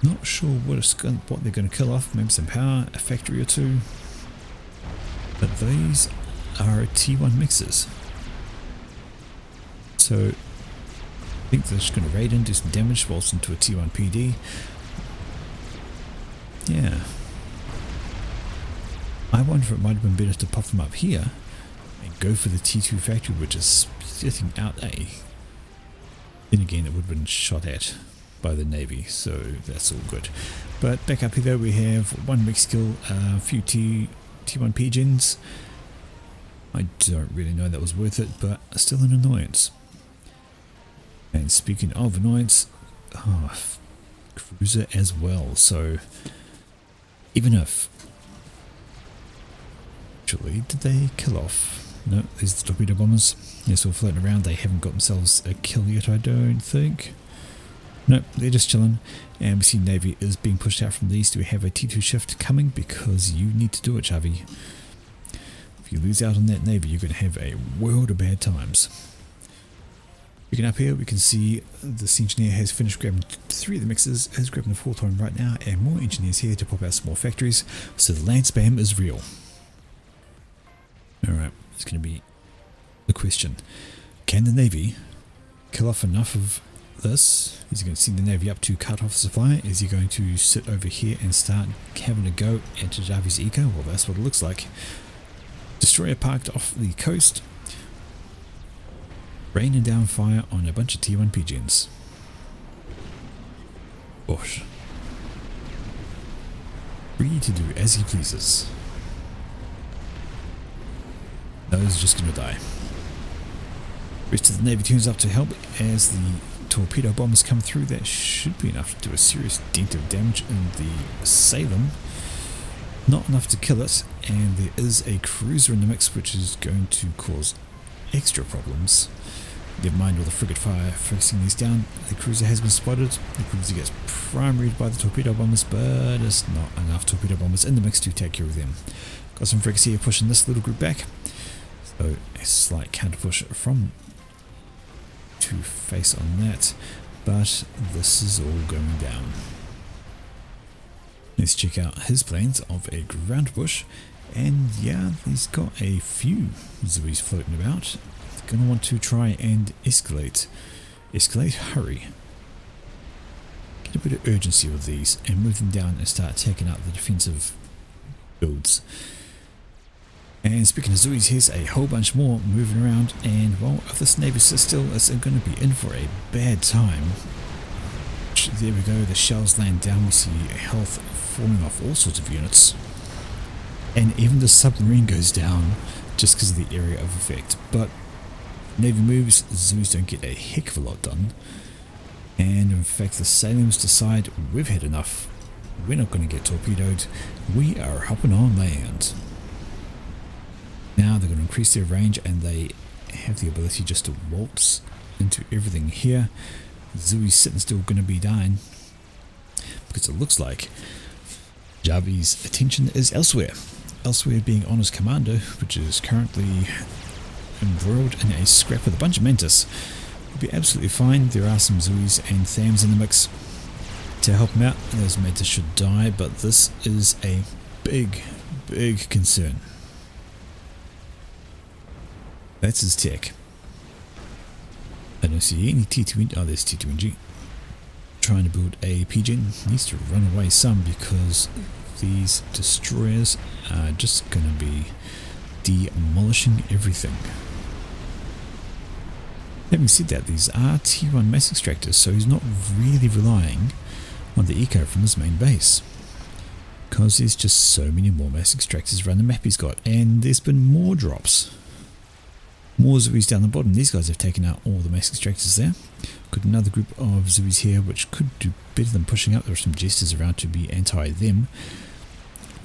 Not sure what they're going to kill off. Maybe some power, a factory or two, but these are T1 mixers. So I think they're just going to raid in, do some damage, waltz into a T1 PD. Yeah. I wonder if it might have been better to pop them up here and go for the T2 factory, which is sitting out A. Then again, it would have been shot at by the Navy, so that's all good. But back up here though, we have one mix skill, a few T1 pigeons. I don't really know that was worth it, but still an annoyance. And speaking of annoyance, cruiser as well. So even if, actually, did they kill off? No, there's the torpedo bombers. They're still floating around. They haven't got themselves a kill yet, I don't think. Nope, they're just chilling. And we see Navy is being pushed out from these. Do we have a T2 shift coming? Because you need to do it, Javi. If you lose out on that Navy, you're going to have a world of bad times. Looking up here, we can see this engineer has finished grabbing 3 of the mixers, is grabbing the 4th one right now, and more engineers here to pop out some more factories. So the land spam is real. Alright, it's going to be the question. Can the Navy kill off enough of this? Is he going to send the Navy up to cut off the supply? Is he going to sit over here and start having a go at Javi's eco? Well, that's what it looks like. Destroyer parked off the coast, raining down fire on a bunch of T1 pigeons. Bosh. Free to do as he pleases. Those are just going to die. Rest of the Navy tunes up to help as the torpedo bombers come through, that should be enough to do a serious dent of damage in the Salem. Not enough to kill it, and there is a cruiser in the mix which is going to cause extra problems. Never mind all the frigate fire focusing these down. The cruiser has been spotted. The cruiser gets primaried by the torpedo bombers, but it's not enough torpedo bombers in the mix to take care of them. Got some frigates here pushing this little group back. So a slight counter push from to face on that, but this is all going down. Let's check out his plans of a ground push, and yeah, he's got a few Zoes floating about. Gonna want to try and escalate, hurry. Get a bit of urgency with these and move them down and start taking out the defensive builds. And speaking of Zoes, here's a whole bunch more moving around, and well, if this Navy sits still, it's going to be in for a bad time. There we go, the shells land down, we see health falling off all sorts of units. And even the submarine goes down just because of the area of effect. But Navy moves, Zoes don't get a heck of a lot done. And in fact the Salems decide we've had enough. We're not going to get torpedoed. We are hopping on land. Now they're going to increase their range, and they have the ability just to waltz into everything here. Zoe's sitting still going to be dying, because it looks like Javi's attention is elsewhere. Elsewhere being on his commander, which is currently embroiled in a scrap with a bunch of Mantis. He'll be absolutely fine. There are some Zoes and Thams in the mix to help him out. Those Mantis should die, but this is a big concern. That's his tech. I don't see any T2NG. Oh, there's T2NG. Trying to build a pigeon. Needs to run away some because these destroyers are just going to be demolishing everything. Having said that, these are T1 mass extractors, so he's not really relying on the eco from his main base, because there's just so many more mass extractors around the map he's got, and there's been more drops. More Zoes down the bottom. These guys have taken out all the mass extractors there. Got another group of Zoes here which could do better than pushing up. There are some Jesters around to be anti-them.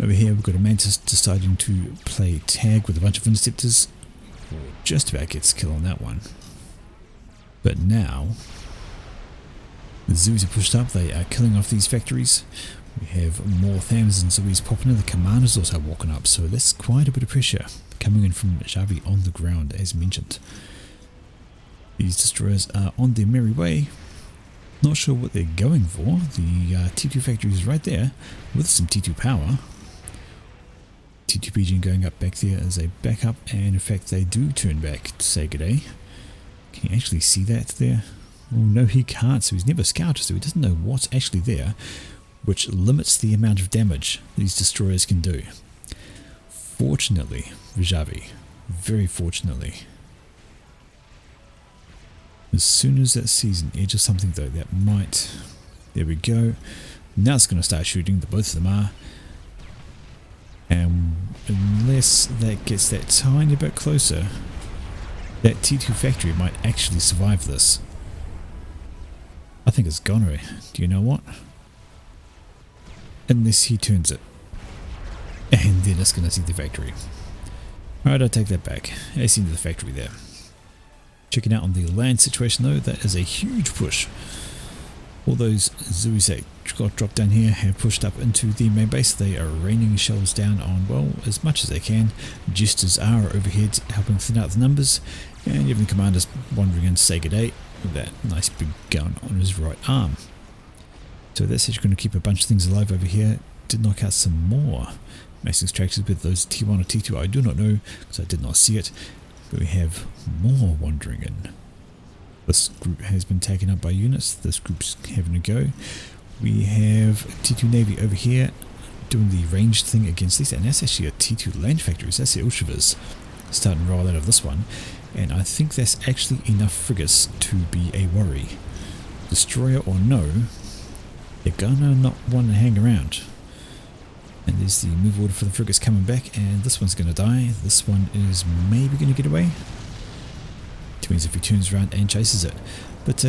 Over here we've got a Mantis deciding to play tag with a bunch of Interceptors. Just about gets a kill on that one. But now the Zoes are pushed up. They are killing off these factories. We have more Thams and Zoes popping in. The commander's also walking up, so that's quite a bit of pressure coming in from Javi on the ground, as mentioned. These destroyers are on their merry way. Not sure what they're going for. The T2 factory is right there with some T2 power. T2 PG going up back there as a backup, and in fact they do turn back to say g'day. Can you actually see that there? Oh no, he can't, so he's never scouted, so he doesn't know what's actually there, which limits the amount of damage these destroyers can do. Fortunately for Javi, very fortunately. As soon as that sees an edge of something though, that might... There we go. Now it's going to start shooting, both of them are. And unless that gets that tiny bit closer, that T2 factory might actually survive this. I think it's gonna. Do you know what? Unless he turns it. And then it's going to see the factory. Alright, I'll take that back. It's into the factory there. Checking out on the land situation though, that is a huge push. All those Zoes that got dropped down here have pushed up into the main base. They are raining shells down on, well, as much as they can. Jesters are overhead helping thin out the numbers, and even the commander's wandering in to say g'day with that nice big gun on his right arm. So that's actually going to keep a bunch of things alive over here. Did knock out some more mass extractors with those T1 or T2, I do not know because I did not see it, but we have more wandering in. This group has been taken up by units. This group's having a go. We have T2 Navy over here doing the ranged thing against these, and that's actually a T2 land factories. That's the Ultravers starting to roll out of this one, and I think that's actually enough frigates to be a worry. Destroyer or no, they're gonna not want to hang around. And there's the move order for the frigates coming back, and this one's going to die. This one is maybe going to get away. Which means if he turns around and chases it. But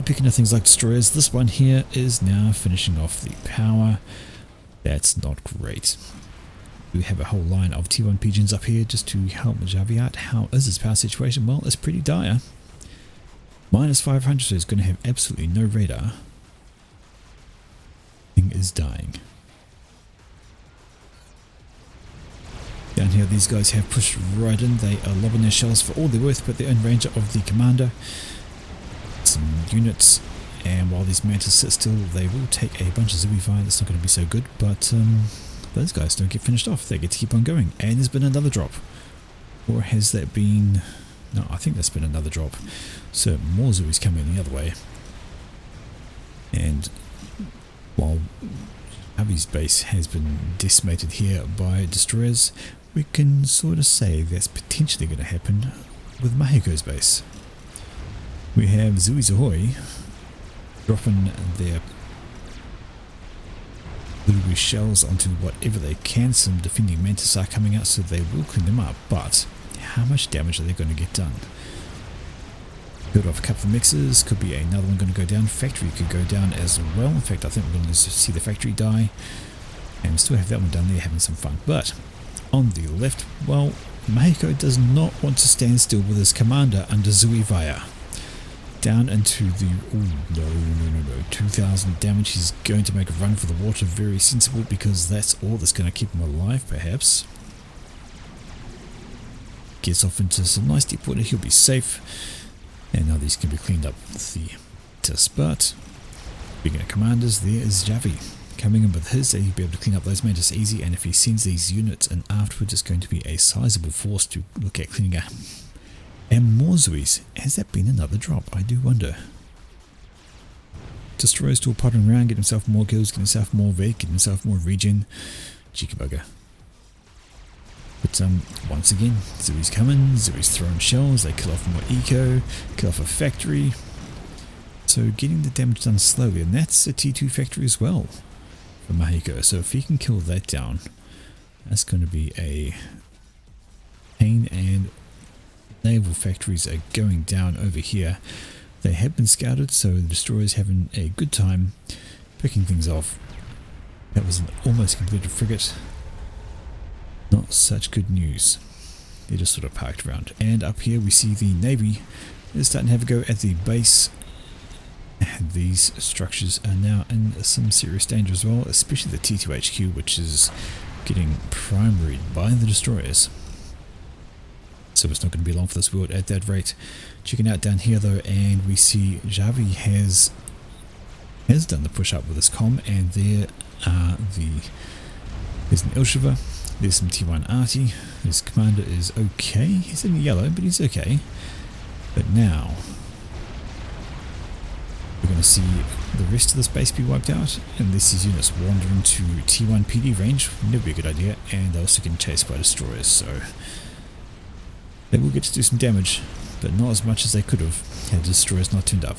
picking up things like destroyers. This one here is now finishing off the power. That's not great. We have a whole line of T1 pigeons up here just to help Javi out. How is his power situation? Well, it's pretty dire. Minus 500, so he's going to have absolutely no radar. Thing is dying. Down here, these guys have pushed right in. They are lobbing their shells for all they're worth, but they're in range of the commander. Some units, and while these mantis sit still, they will take a bunch of Zui fire. That's not going to be so good, but those guys don't get finished off. They get to keep on going. And there's been another drop. Or has that been... No, I think that's been another drop. So more Zuis coming the other way. And while Javi's base has been decimated here by destroyers, we can sort of say that's potentially going to happen with Mahiko's base. We have Zui Ahoy dropping their little shells onto whatever they can. Some defending mantis are coming out, so they will clean them up, but how much damage are they going to get done? Build off a couple of mixers, could be another one going to go down. Factory could go down as well. In fact, I think we're going to see the factory die, and we still have that one down there having some fun. But on the left, well, Mahiko does not want to stand still with his commander under Zui Vaya. Down into the, oh no, 2000 damage. He's going to make a run for the water. Very sensible, because that's all that's going to keep him alive, perhaps. Gets off into some nice deep water. He'll be safe. And now these can be cleaned up with the Tispert. Speaking of commanders, there is Javi coming in with his. He'll be able to clean up those mantis easy, and if he sends these units in afterwards, it's going to be a sizable force to look at cleaning up. And more Zuis. Has that been another drop? I do wonder. Destroyer's still pottering around, getting himself more kills, getting himself more Vec, getting himself more regen. Cheeky bugger. But once again, Zui's coming, Zui's throwing shells, they kill off more eco, kill off a factory. So getting the damage done slowly, and that's a T2 factory as well for Mahiko. So if he can kill that down, that's going to be a pain. And naval factories are going down over here. They have been scouted, so the destroyer's having a good time picking things off. That was an almost completed frigate. Not such good news. They just sort of parked around. And up here we see the Navy is starting to have a go at the base. And these structures are now in some serious danger as well, especially the T2HQ, which is getting primaried by the destroyers. So it's not going to be long for this world at that rate. Checking out down here though, and we see Javi has done the push up with his comm, and there are there's an Ilsheva, there's some T1 Arty. His commander is okay. He's in yellow, but he's okay. But now we're going to see the rest of the space be wiped out, unless these units wander into T1 PD range. Never be a good idea, and they're also getting chased by destroyers, so they will get to do some damage, but not as much as they could have had the destroyers not turned up.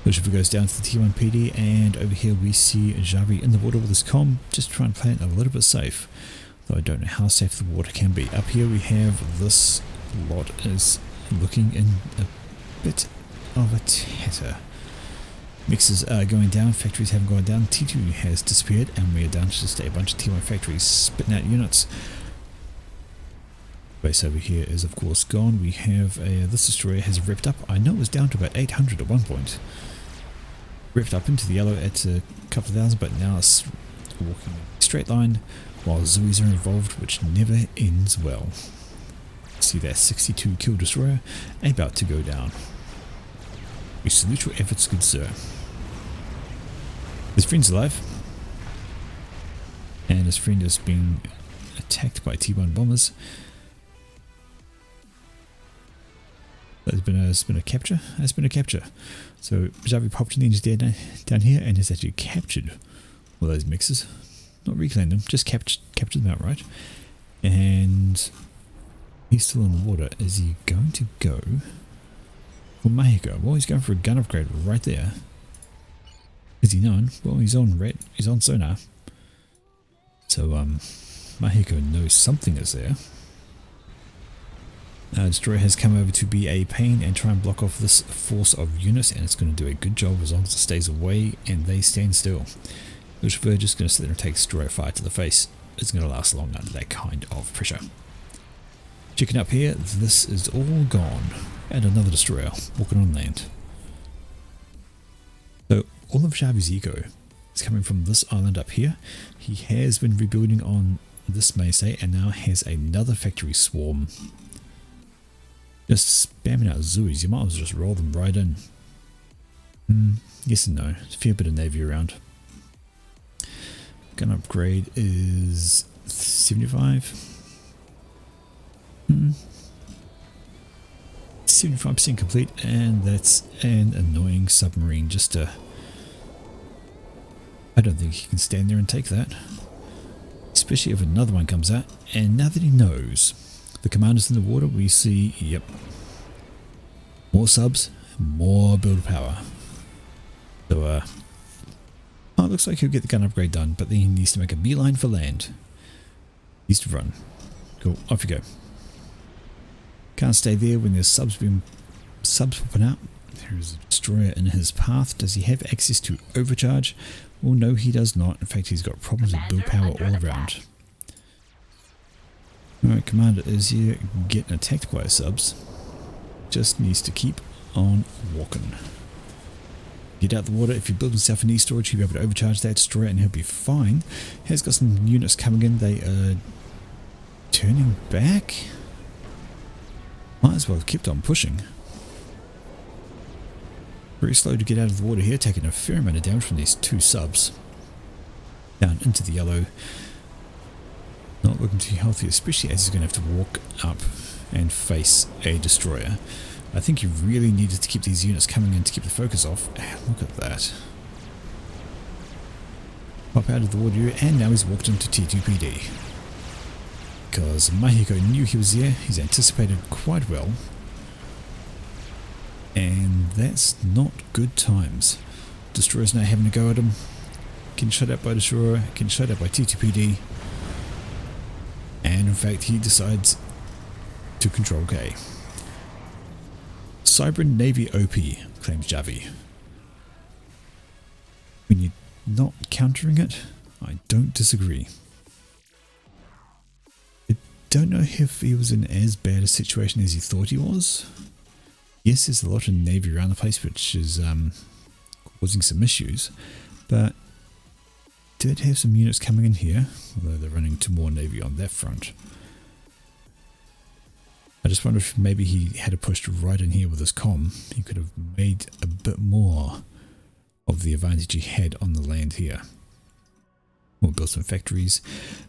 Ilsheva goes down to the T1 PD, and over here we see Javi in the water with his comm, just trying to play it a little bit safe, though I don't know how safe the water can be. Up here we have this lot is looking in a bit of a tatter. Mixers are going down, factories haven't gone down, T2 has disappeared, and we are down to just a bunch of T1 factories spitting out units. Base over here is of course gone. We have this destroyer has ripped up. I know it was down to about 800 at one point. Ripped up into the yellow at a couple of thousand, but now it's walking a straight line while Zuis are involved, which never ends well. See that 62 kill destroyer about to go down. We salute your efforts, good sir. His friend's alive, and his friend is being attacked by T1 bombers. There's been a capture. There's been a capture. So Javi popped in the engineer down here and has actually captured all those mixers. Not reclaimed them, just captured them outright. And he's still in the water. Is he going to go for Mahiko? Well, he's going for a gun upgrade right there. Is he known? Well, he's on red. He's on sonar. So Mahiko knows something is there. Destroyer has come over to be a pain and try and block off this force of units, and it's going to do a good job as long as it stays away and they stand still. Lucifer just going to sit there and take Destroyer fire to the face. It's going to last long under that kind of pressure. Checking up here, this is all gone. And another Destroyer walking on land. So all of Xavi's eco is coming from this island up here. He has been rebuilding on this mainstay and now has another factory swarm. Just spamming out Zoos, you might as well just roll them right in. Yes and no, there's a fair bit of navy around. Gun upgrade is 75. 75% complete, and that's an annoying submarine just to... I don't think he can stand there and take that. Especially if another one comes out, and now that he knows the commander's in the water, we see, yep, more subs, more build power. So, oh, it looks like he'll get the gun upgrade done, but then he needs to make a beeline for land. He needs to run. Cool, off you go. Can't stay there when there's subs popping out. There's a destroyer in his path. Does he have access to overcharge? Well, no, he does not. In fact, he's got problems with build power all around. Alright, Commander is here getting attacked by subs. Just needs to keep on walking. Get out the water. If you build himself an e-storage, he'll be able to overcharge that destroyer and he'll be fine. Has got some units coming in. They are turning back. Might as well have kept on pushing. Very slow to get out of the water here, taking a fair amount of damage from these two subs. Down into the yellow. Not looking too healthy, especially as he's going to have to walk up and face a destroyer. I think he really needed to keep these units coming in to keep the focus off. Look at that. Pop out of the water here, and now he's walked into T2PD. Because Mahiko knew he was there, he's anticipated quite well. And that's not good times. Destroyer's now having to go at him. Getting shut out by Destroyer, getting shut out by T2PD. And in fact he decides to control K. Cybran Navy OP, claims Xavi. When you're not countering it, I don't disagree. Don't know if he was in as bad a situation as he thought he was. Yes, there's a lot of navy around the place which is causing some issues, but did have some units coming in here, although they're running to more navy on that front. I just wonder if maybe he had pushed right in here with his comm. He could have made a bit more of the advantage he had on the land here. We'll build some factories,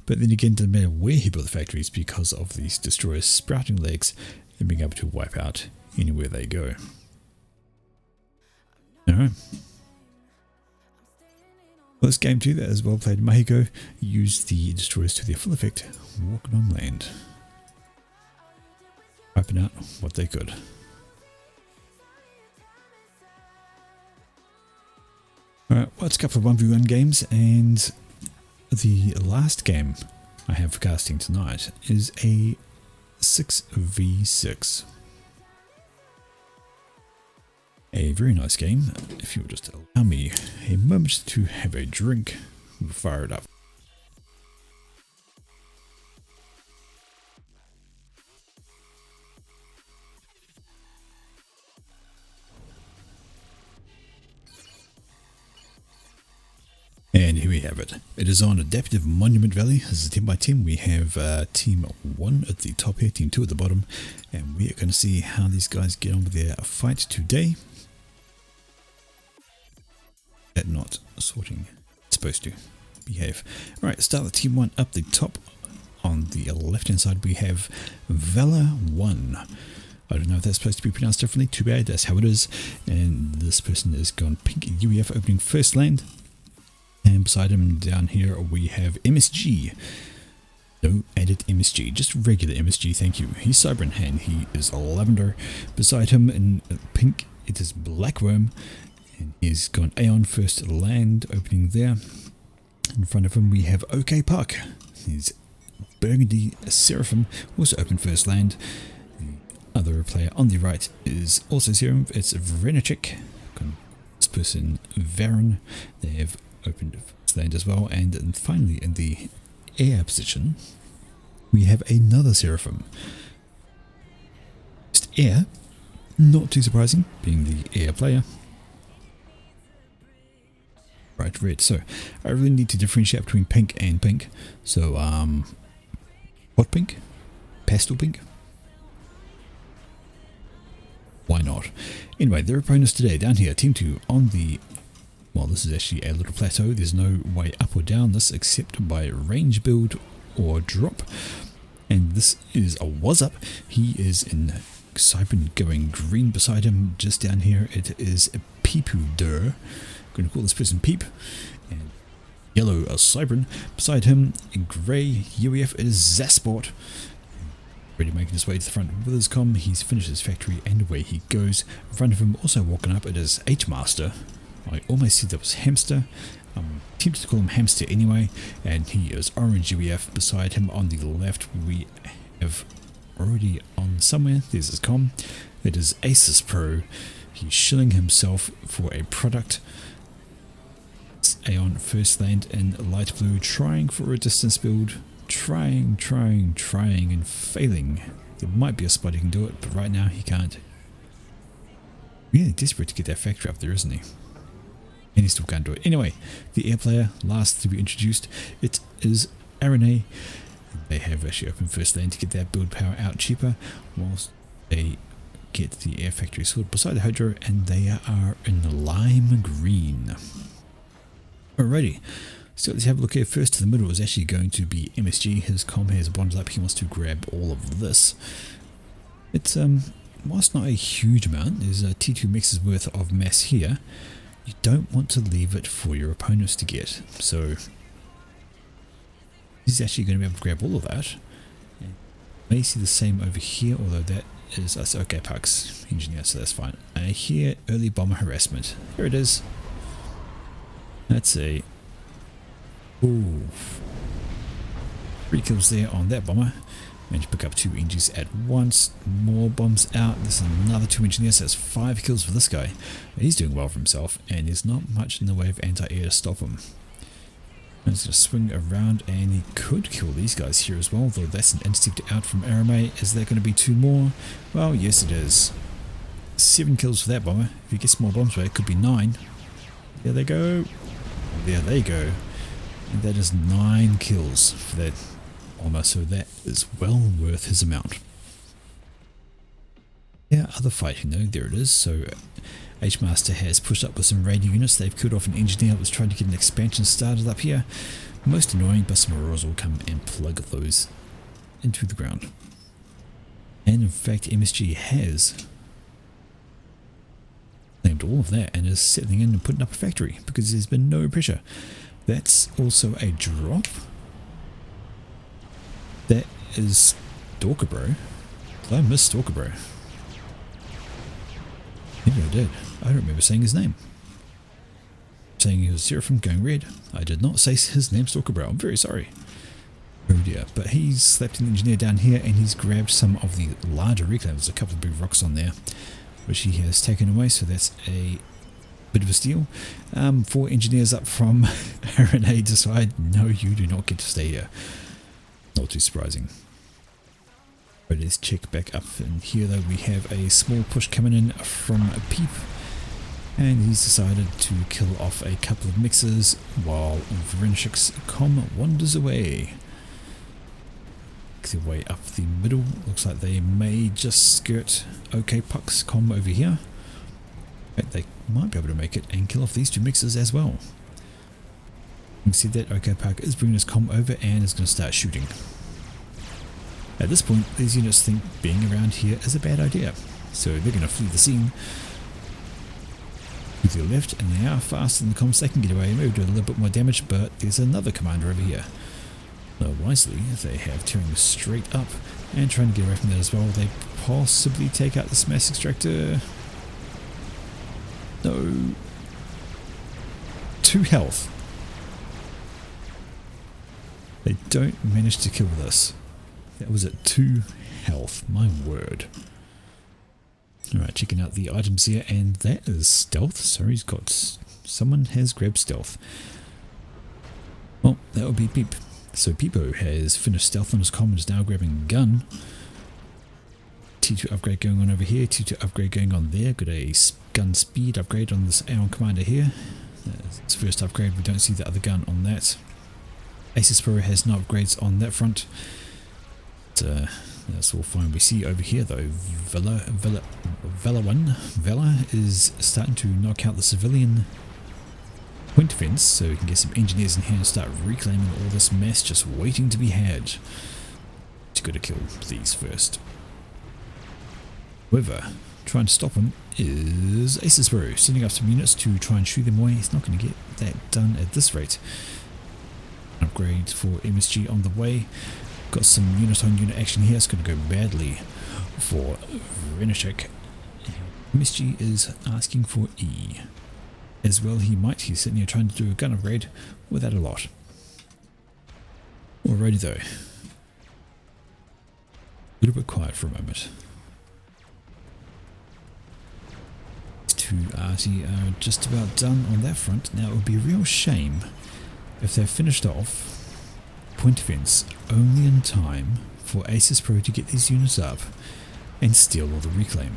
but then again, it doesn't matter where he built the factories because of these destroyers sprouting legs and being able to wipe out anywhere they go. Alright. Well, this game too, that is well played. Mahiko used the destroyers to their full effect, walking on land. Wiping out what they could. Alright, well, it's a couple of 1v1 games, and the last game I have for casting tonight is a 6v6. A very nice game. If you will just allow me a moment to have a drink, we'll fire it up. And here we have it. It is on Adaptive Monument Valley. This is a 10 by 10. We have Team 1 at the top here, Team 2 at the bottom. And we are going to see how these guys get on with their fight today. That not sorting. It's supposed to behave. Alright, start with Team 1 up the top. On the left hand side we have Valor 1. I don't know if that's supposed to be pronounced differently. Too bad, that's how it is. And this person has gone pink UEF opening first land. And beside him down here we have MSG. No added MSG, just regular MSG, thank you. He's Cybran and he is lavender. Beside him in pink it is Blackworm. And he's gone Aeon first land opening there. In front of him we have OK Puck. He's Burgundy Seraphim, also open first land. The Other player on the right is also Serum. It's Vrenachik. This person, Varen. They have opened land as well. And then finally, in the air position, we have another Seraphim. Just air. Not too surprising, being the air player. Right, red. So, I really need to differentiate between pink and pink. So, hot pink? Pastel pink? Why not? Anyway, their opponents today, down here, Team 2 on the... Well, this is actually a little plateau. There's no way up or down this except by range build or drop. And this is a Wazup. He is in Cybran going green beside him. Just down here, it is a Peepu Dur. I'm going to call this person Peep. And yellow, a Cybran. Beside him, in grey, UEF, it is Zasport. Already making his way to the front with his comm. He's finished his factory and away he goes. In front of him, also walking up, it is H-Master. I almost said that was Hamster. I'm tempted to call him Hamster anyway. And he is Orange UEF. Beside him on the left, we have already on somewhere. There's his comm. It is Asus Pro. He's shilling himself for a product. It's Aeon first land in light blue, trying for a distance build. Trying and failing. There might be a spot he can do it, but right now he can't. Really desperate to get that factory up there, isn't he? And he still can't do it. Anyway, the air player, last to be introduced, it is RNA. They have actually opened first lane to get that build power out cheaper, whilst they get the air factory sorted beside the Hydro, and they are in lime green. Alrighty. So let's have a look here. First to the middle is actually going to be MSG. His comm has bonded up. He wants to grab all of this. It's whilst not a huge amount, there's a T2 mixes worth of mass here. You don't want to leave it for your opponents to get. So he's actually going to be able to grab all of that. May see the same over here, although that is us. Okay, Pucks engineer, so that's fine. Here, early bomber harassment. Here it is. That's a... Ooh. 3 kills there on that bomber. Managed to pick up 2 engineers at once. More bombs out. There's another 2 engineers. So that's 5 kills for this guy. He's doing well for himself, and there's not much in the way of anti-air to stop him. He's going to swing around, and he could kill these guys here as well, though that's an intercept out from Aramay. Is there going to be 2 more? Well, yes it is. 7 kills for that bomber. If he gets more bombs away, it could be 9. There they go. There they go. And that is 9 kills for that bomber, so that is well worth his amount. Yeah, other fighting though, there it is. So H-Master has pushed up with some radio units. They've killed off an engineer that was trying to get an expansion started up here. Most annoying, but some Auroras will come and plug those into the ground. And in fact, MSG has claimed all of that and is settling in and putting up a factory because there's been no pressure. That's also a drop. That is Stalker Bro. Did I miss Stalker Bro? Maybe I did. I don't remember saying his name. Saying he was Seraphim going red. I did not say his name Stalker Bro. I'm very sorry. Oh dear. But he's slapped an engineer down here and he's grabbed some of the larger reclaims. There's a couple of big rocks on there, which he has taken away. So that's a bit of a steal. 4 engineers up from RNA decide, no, you do not get to stay here. Not too surprising. But let's check back up in here though. We have a small push coming in from a Peep, and he's decided to kill off a couple of mixers while Vrenachik's comm wanders away. Their way up the middle. Looks like they may just skirt OK Puck's comm over here. In fact, they might be able to make it and kill off these 2 mixers as well. You can see that OK Puck is bringing his comm over and is going to start shooting. At this point, these units think being around here is a bad idea, so they're going to flee the scene to the left, and they are faster than the comms. They can get away, maybe do a little bit more damage, but there's another commander over here. Well, wisely, they have tearing straight up and trying to get away from that as well. They possibly take out this mass extractor. No. 2 health. They don't manage to kill this. That was at 2 health, my word. Alright, checking out the items here, and that is stealth. So he's got... someone has grabbed stealth. Well, that would be Peep. So Peepo has finished stealth on his comm and is now grabbing gun. T2 upgrade going on over here, T2 upgrade going on there. Got a gun speed upgrade on this Aeon Commander here. It's first upgrade, we don't see the other gun on that. Aces Pro has no upgrades on that front. But, that's all fine. We see over here though, Vela is starting to knock out the civilian point defense, so we can get some engineers in here and start reclaiming all this mess just waiting to be had. Just got to kill these first. However, trying to stop him is Aces Pro, sending up some units to try and shoo them away. He's not going to get that done at this rate. Upgrade for MSG on the way. Got some unit on unit action here. It's going to go badly for Renishek. MSG is asking for E. As well he might. He's sitting here trying to do a gun upgrade without a lot. Alrighty though. A little bit quiet for a moment. These two arty are just about done on that front. Now it would be a real shame if they're finished off point defense only in time for Aces Pro to get these units up and steal all the reclaim.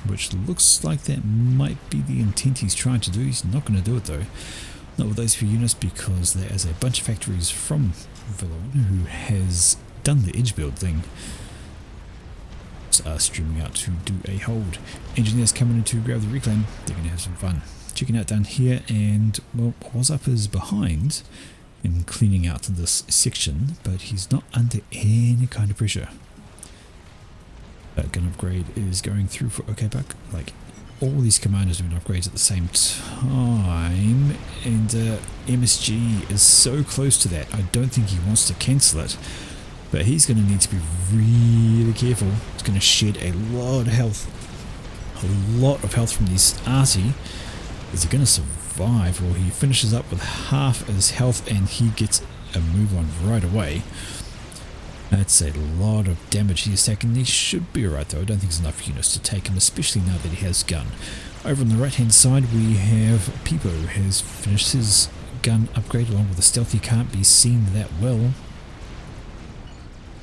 Which looks like that might be the intent he's trying to do. He's not going to do it though. Not with those few units, because there is a bunch of factories from Valoran who has done the edge build thing. Are streaming out to do a hold. Engineers coming in to grab the reclaim. They're going to have some fun. Checking out down here, and well, Wazup is behind in cleaning out this section, but he's not under any kind of pressure. That gun upgrade is going through for OKPuck. Like, all these commanders doing upgrades at the same time, and MSG is so close to that. I don't think he wants to cancel it, but he's going to need to be really careful. It's going to shed a lot of health. A lot of health from these arty. Is he going to survive? Well, he finishes up with half his health and he gets a move on right away. That's a lot of damage he's taken. He should be alright though. I don't think there's enough units to take him, especially now that he has gun. Over on the right hand side we have Peepo has finished his gun upgrade along with the stealth. He can't be seen that well,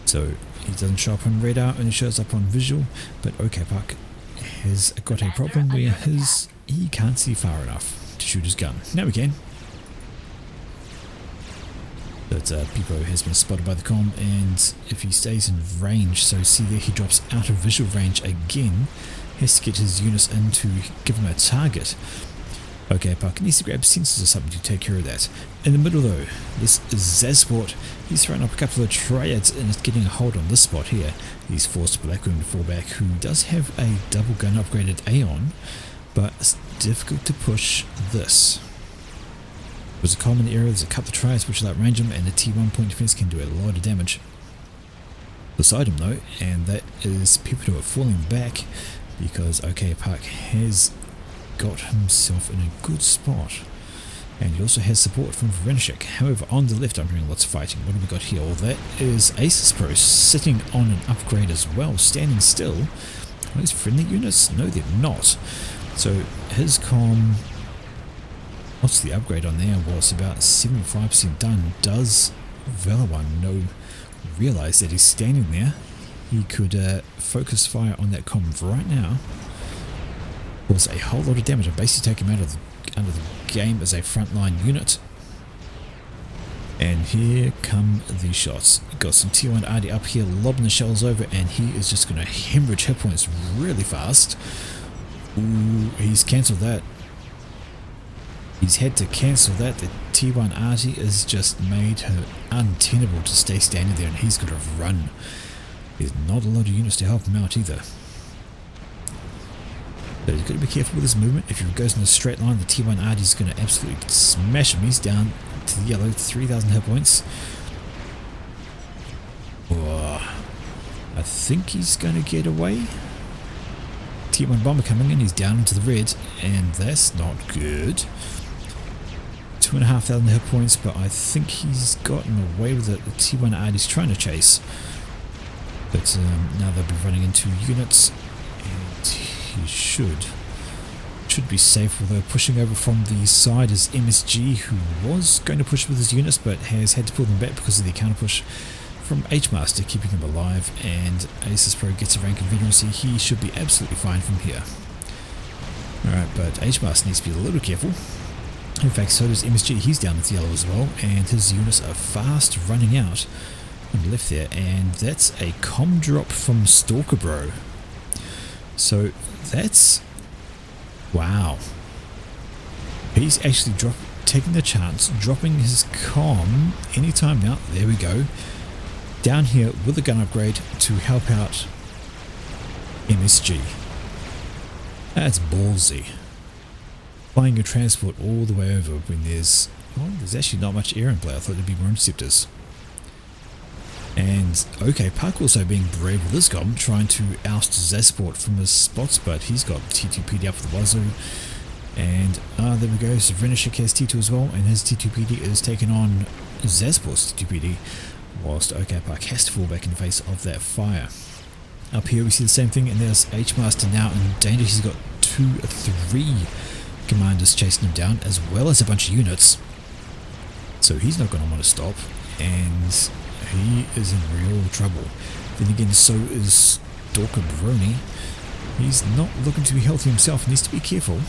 so he doesn't show up on radar, only shows up on visual. But OKPuck has got a problem where he can't see far enough to shoot his gun. Now we can. But Peepo has been spotted by the comm, and if he stays in range, so see there he drops out of visual range again, has to get his units in to give him a target. OKPuck needs to grab sensors or something to take care of that. In the middle though, this is Zazport. He's thrown up a couple of triads and is getting a hold on this spot here. He's forced Blackroom to fall back, who does have a double gun upgraded Aeon, but it's difficult to push this. There's a common area, there's a couple of triads which will outrange him, and the T1 point defense can do a lot of damage beside him though, and that is people who are falling back because OKPuck has got himself in a good spot, and he also has support from Renishek. However, on the left I'm hearing lots of fighting. What have we got here? Well, that is Aces Pro sitting on an upgrade as well, standing still. Are these friendly units? No, they're not. So his comm, what's the upgrade on there? Well, it's about 75% done. Does Velawan realize that he's standing there? He could focus fire on that comm right now. Cause a whole lot of damage and basically take him out of the game as a frontline unit. And here come the shots. Got some T1 arty up here lobbing the shells over, and he is just going to hemorrhage hit points really fast. Ooh, he's cancelled that. He's had to cancel that. The T1 arty has just made her untenable to stay standing there, and he's got to run. There's not a lot of units to help him out either. But he's got to be careful with his movement. If he goes in a straight line, the T1 arty is going to absolutely smash him. He's down to the yellow, 3,000 hit points. Oh, I think he's going to get away. T1 bomber coming in, he's down into the red, and that's not good. 2,500 hit points, but I think he's gotten away with it. The T1 arty's trying to chase. But now they'll be running into units, and he should be safe, although pushing over from the side is MSG, who was going to push with his units but has had to pull them back because of the counter push from H-Master, keeping him alive, and Aces Pro gets a rank of veterancy. He should be absolutely fine from here. Alright, but H-Master needs to be a little careful. In fact, so does MSG. He's down with yellow as well, and his units are fast running out on the left there, and that's a comm drop from Stalker Bro. So that's... wow. He's actually taking the chance, dropping his comm anytime now. There we go. Down here with a gun upgrade to help out MSG. That's ballsy. Flying your transport all the way over when there's actually not much air in play. I thought there'd be more interceptors. And OK Puck also being brave with his comm, trying to oust Zasport from his spots, but he's got T2PD up with the Wazoo. And there we go, so Vrenishik has T2 as well, and his T2PD is taken on Zasport's T2PD, whilst OK Puck has to fall back in the face of that fire. Up here we see the same thing, and there's H-Master now in danger. He's got 2 or 3 commanders chasing him down, as well as a bunch of units. So he's not going to want to stop, and he is in real trouble. Then again, so is Stalker Brony. He's not looking to be healthy himself, needs to be careful.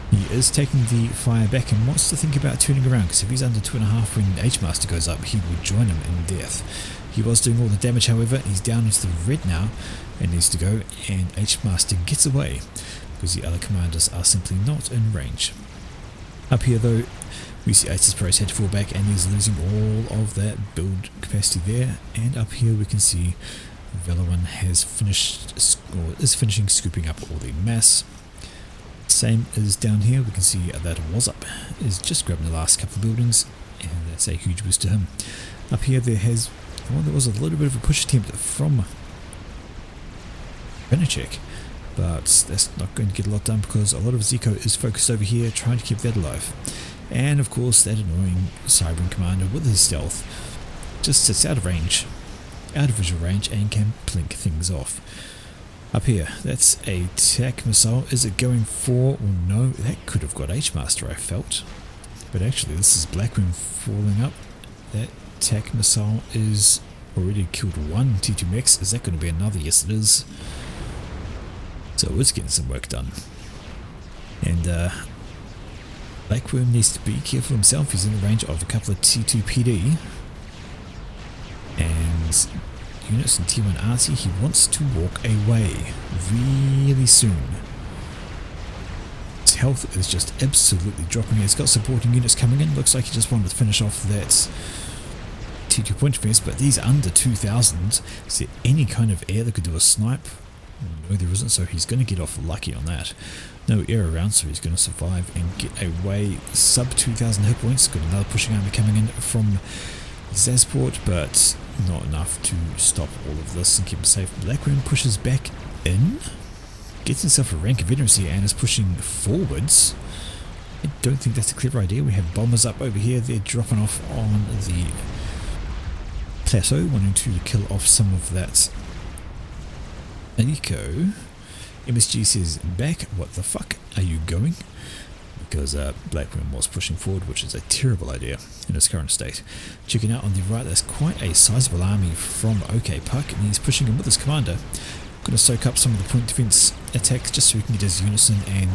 He is taking the fire back and wants to think about turning around, because if he's under 2.5 when H-Master goes up, he will join him in death. He was doing all the damage, however. He's down into the red now and needs to go, and H-Master gets away because the other commanders are simply not in range. Up here though, we see Aces Pro's had to fall back, and he's losing all of that build capacity there. And up here we can see Velowan has finished, or is finishing scooping up all the mass. Same as down here, we can see that Wazup is just grabbing the last couple of buildings, and that's a huge boost to him. Up here there was a little bit of a push attempt from Vrenishik, but that's not going to get a lot done because a lot of Zico is focused over here trying to keep that alive. And of course that annoying Cybran commander with his stealth just sits out of range, out of visual range, and can plink things off. Up here, that's a TAC missile. Is it going for, or no? That could have got H-Master, I felt. But actually this is Blackroom falling up. That TAC missile is already killed 1 T2 mechs. Is that going to be another? Yes it is. So it's getting some work done. And Blackworm needs to be careful himself. He's in the range of a couple of T2 PD. And units in T1 RC, he wants to walk away really soon. His health is just absolutely dropping. He's got supporting units coming in. Looks like he just wanted to finish off that T2 point defense, but these under 2,000. Is there any kind of air that could do a snipe? No, there isn't, so he's going to get off lucky on that. No air around, so he's going to survive and get away. Sub 2,000 hit points. Got another pushing army coming in from Zasport, but not enough to stop all of this and keep him safe. Blackroom pushes back in, gets himself a rank of veterancy, and is pushing forwards. I don't think that's a clever idea. We have bombers up over here. They're dropping off on the plateau, wanting to kill off some of that eco. MSG says back. What the fuck are you going? Because Blackroom was pushing forward, which is a terrible idea in its current state. Checking out on the right, there's quite a sizable army from OK Puck, and he's pushing him with his commander. Going to soak up some of the point defense attacks just so he can get his unison and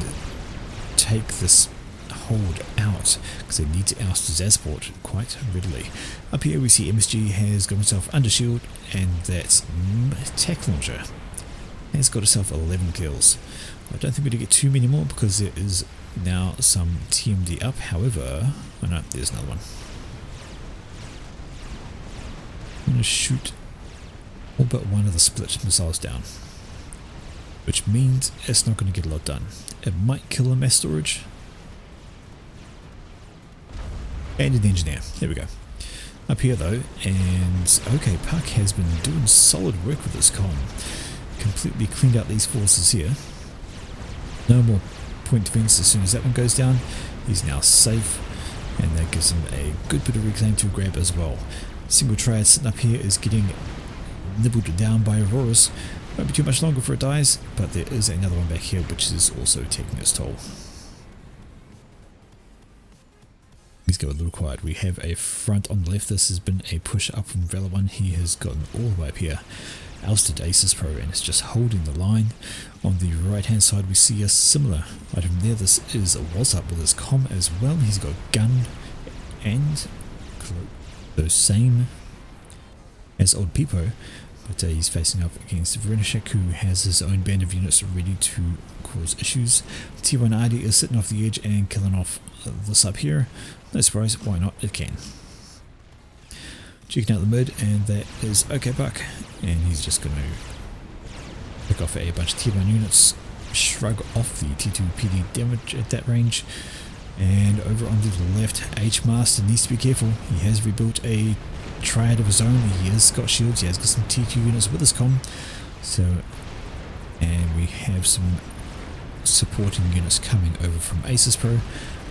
take this hold out, because they need to oust Zasport quite readily. Up here we see MSG has got himself under shield, and that attack launcher has got itself 11 kills. I don't think we're going to get too many more because there is now some TMD up. However, oh no, there's another one. I'm going to shoot all but one of the split missiles down, which means it's not going to get a lot done. It might kill a mass storage and an engineer. There we go. Up here though, and OK Puck has been doing solid work with this comm. Completely cleaned out these forces here. No more point defense. As soon as that one goes down, he's now safe, and that gives him a good bit of reclaim to grab as well. Single Triad sitting up here is getting nibbled down by Auroras. Won't be too much longer before it dies, but there is another one back here which is also taking its toll. Please go a little quiet. We have a front on the left. This has been a push up from Valor 1. He has gotten all the way up here. Ousted Aces Pro and it's just holding the line. On the right hand side we see a similar item there. This is a Wassup with his comm as well. He's got gun and the same as old Pipo, but he's facing up against Vrenishek, who has his own band of units ready to cause issues. T1 Ardy is sitting off the edge and killing off this up here. No surprise, why not? It can. Checking out the mid, and that is OkPuck, and he's just going to pick off a bunch of T1 units, shrug off the T2 PD damage at that range. And over on the left, H-Master needs to be careful. He has rebuilt a triad of his own. He has got shields, he has got some TQ units with his comm. So, and we have some supporting units coming over from Aces Pro.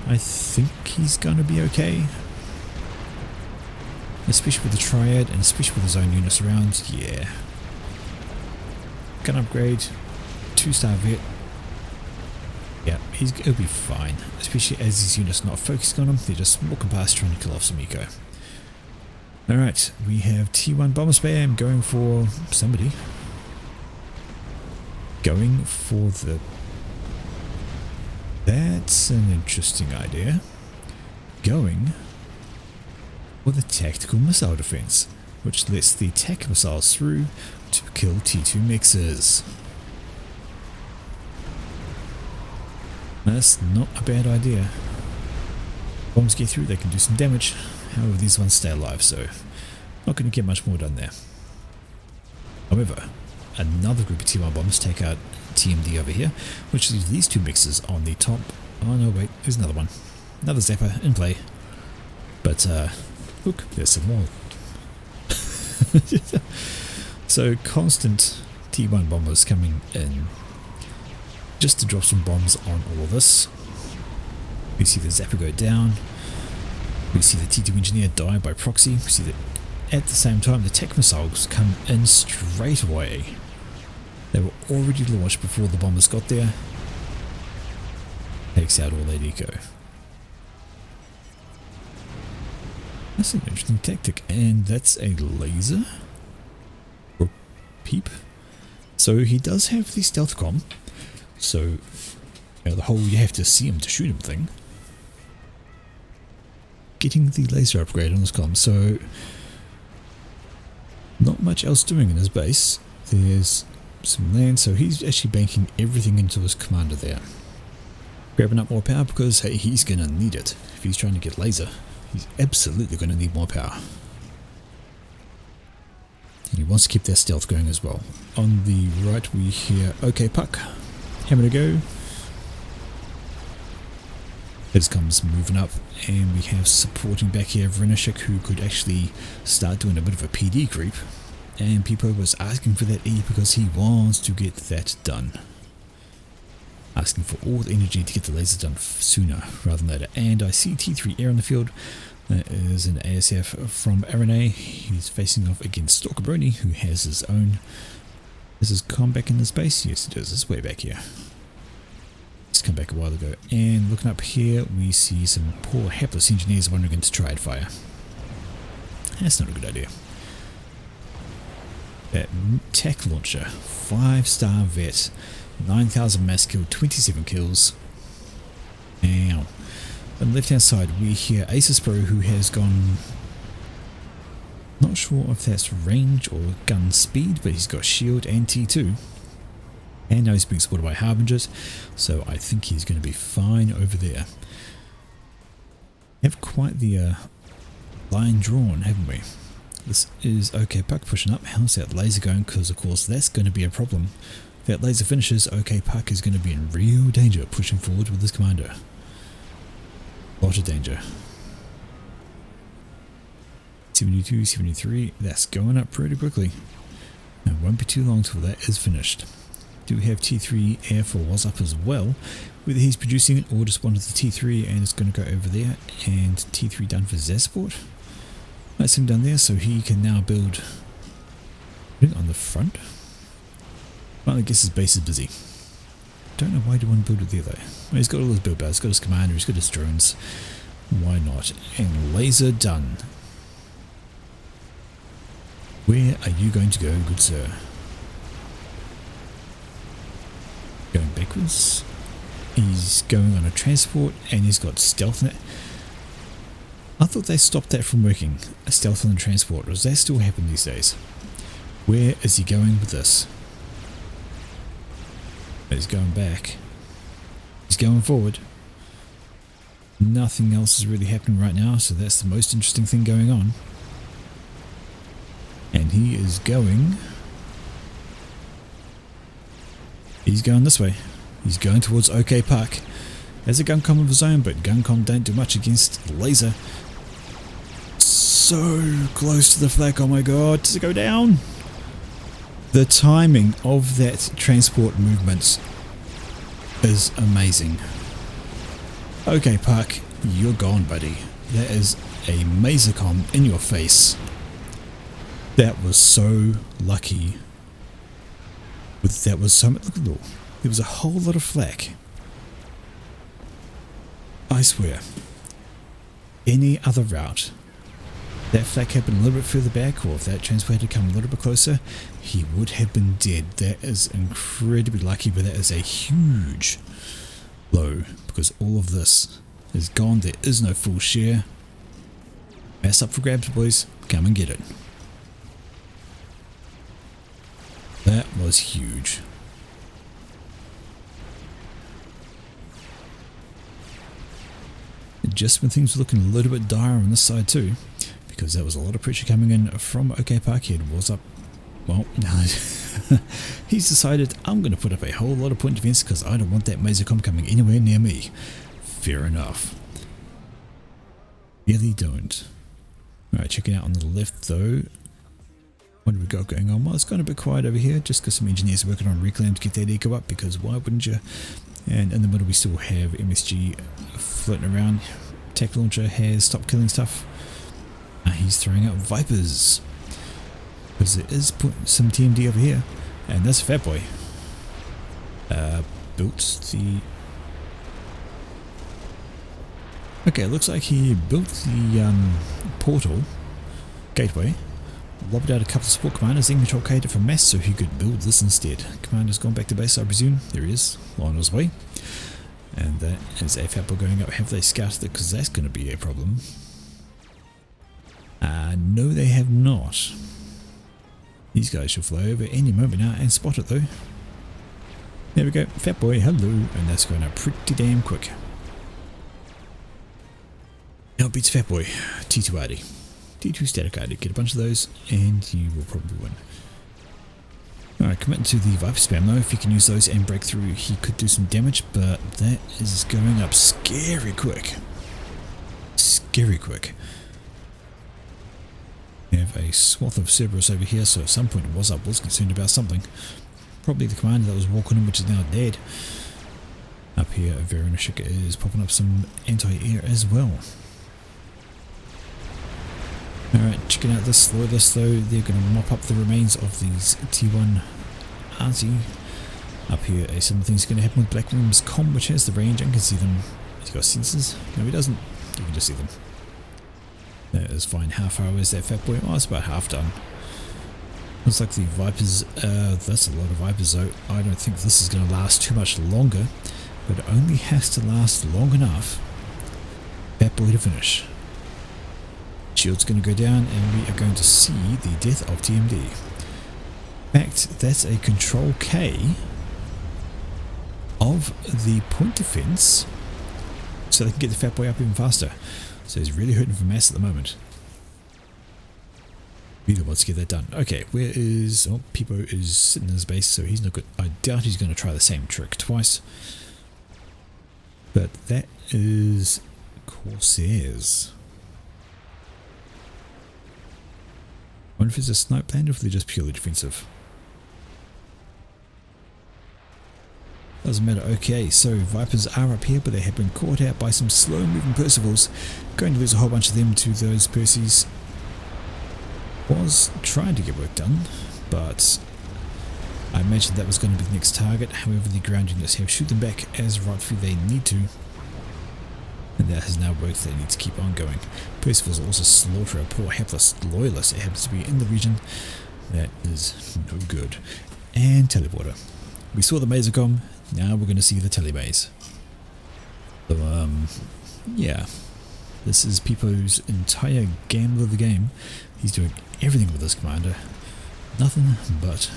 I think he's going to be okay. Especially with the triad and especially with his own units around. Yeah. Gun upgrade. 2-star vet. Yeah, he'll be fine. Especially as these units are not focusing on him. They're just walking past trying to kill off some eco. Alright, we have T1 Bomber Spam going for somebody. Going for the... That's an interesting idea. Going for the tactical missile defense, which lets the attack missiles through to kill T2 mixers. That's not a bad idea. Bombs get through, they can do some damage. However, these ones stay alive, so not going to get much more done there. However, another group of T1 bombs take out TMD over here, which leaves these two mixers on the top. Oh no, wait, there's another one. Another Zapper in play. But, look, there's some more. So, constant T1 bombers coming in just to drop some bombs on all of this. We see the Zapper go down. We see the T2 engineer die by proxy. We see that at the same time the tech missiles come in straight away. They were already launched before the bombers got there. Takes out all that eco. That's an interesting tactic, and that's a laser or peep. So he does have the stealth comm. So you know, the whole you have to see him to shoot him thing. Getting the laser upgrade on his comm, so not much else doing in his base. There's some land, so he's actually banking everything into his commander there. Grabbing up more power because hey, he's going to need it. If he's trying to get laser, he's absolutely going to need more power. And he wants to keep that stealth going as well. On the right we hear OkPuck, hammer to go. His comes moving up, and we have supporting back here Vrenishek, who could actually start doing a bit of a PD creep. And Pipo was asking for that E because he wants to get that done. Asking for all the energy to get the laser done sooner rather than later. And I see T3 Air on the field. That is an ASF from RNA. He's facing off against Stalker Brony, who has his own. Is his comm back in his base? Yes, it is. It's way back here. Just come back a while ago. And looking up here, we see some poor hapless engineers wandering into triad fire. That's not a good idea. That tech launcher, 5-star vet, 9,000 mass kill, 27 kills. Ow. On the left hand side we hear Aces Pro, who has gone, not sure if that's range or gun speed, but he's got shield and T2. And now he's being supported by Harbingers, so I think he's going to be fine over there. We have quite the line drawn, haven't we? This is OkPuck pushing up. How's that laser going? Because of course that's going to be a problem. If that laser finishes, OkPuck is going to be in real danger pushing forward with his commander. Lot of danger. 72, 73, that's going up pretty quickly. It won't be too long till that is finished. Do we have T3 Air for Wassup as well? Whether he's producing it or just one of the T3 and it's going to go over there. And T3 done for Zasport. That's him done there, so he can now build On the front? Well, I guess his base is busy. Don't know why you want to build it there though. Well, he's got all his build bars, he's got his commander, he's got his drones. Why not? And laser done. Where are you going to go, good sir? Going backwards. He's going on a transport and he's got stealth in it. I thought they stopped that from working. A stealth on the transport. Does that still happen these days? Where is he going with this? He's going back. He's going forward. Nothing else is really happening right now, so that's the most interesting thing going on. And he is going... He's going this way. He's going towards OK Park. Has a Guncom of his own, but Guncom don't do much against laser. So close to the flag, oh my god, does it go down? The timing of that transport movement is amazing. OK Park, you're gone, buddy. That is a Masercom in your face. That was so lucky. That was so much. Look at all. There was a whole lot of flak. I swear. Any other route, that flak had been a little bit further back, or if that transport had come a little bit closer, he would have been dead. That is incredibly lucky, but that is a huge blow, because all of this is gone. There is no full share. Mass up for grabs, boys. Come and get it. That was huge. Just when things were looking a little bit dire on this side too, because there was a lot of pressure coming in from OK Parkhead. Was up, well, no. He's decided, I'm going to put up a whole lot of point defense because I don't want that Masercom coming anywhere near me. Fair enough. Really don't. Alright, checking out on the left though. What do we got going on? Well, it's gone a bit quiet over here just because some engineers are working on Reclaim to get that eco up, because why wouldn't you? And in the middle we still have MSG floating around. Tech Launcher has stopped killing stuff. He's throwing out Vipers, because there is some TMD over here. And this fat boy built the... Okay, it looks like he built the portal gateway, lobbed out a couple of support commanders, then control K from mass so he could build this instead. Commander's gone back to base, I presume. There he is, on his way. And that is a fat boy going up. Have they scouted it? Because that's going to be a problem. No, they have not. These guys should fly over any moment now and spot it though. There we go. Fat boy, hello. And that's going up pretty damn quick. Now it beats Fat Boy. T2 RD. T2 static RD. Get a bunch of those and you will probably win. Alright, commit to the Viper spam though. If you can use those and break through, he could do some damage, but that is going up scary quick. Scary quick. We have a swath of Cerberus over here, so at some point was concerned about something. Probably the commander that was walking him, which is now dead. Up here, Veronashika is popping up some anti-air as well. Alright, checking out this loyalist though, they're going to mop up the remains of these T1 RZ. Up here, a similar thing's going to happen with Black Room's com, which has the range and can see them. He's got sensors? No, he doesn't. You can just see them. That is fine. How far away is that fat boy? Oh, it's about half done. Looks like the Vipers, that's a lot of Vipers though. I don't think this is going to last too much longer, but it only has to last long enough. Fat boy to finish. Shield's going to go down and we are going to see the death of TMD. In fact, that's a control K of the point defense so they can get the fat boy up even faster. So he's really hurting for mass at the moment. Really wants to get that done. Okay, where is... Oh, Peepo is sitting in his base, so he's not good. I doubt he's going to try the same trick twice. But that is Corsairs. I wonder if it's a snipe planned or if they're just purely defensive. Doesn't matter. Okay, so Vipers are up here, but they have been caught out by some slow moving Percivals. Going to lose a whole bunch of them to those Percies. Was trying to get work done, but I imagine that was going to be the next target. However, the ground units have shoot them back as rightfully they need to, and that has now worked. They need to keep on going. Percival's also slaughter a poor hapless loyalist that happens to be in the region. That is no good. And teleporter. We saw the Mazecom, now we're going to see the telemaze. So yeah, this is Pipo's entire gamble of the game. He's doing everything with this commander, nothing but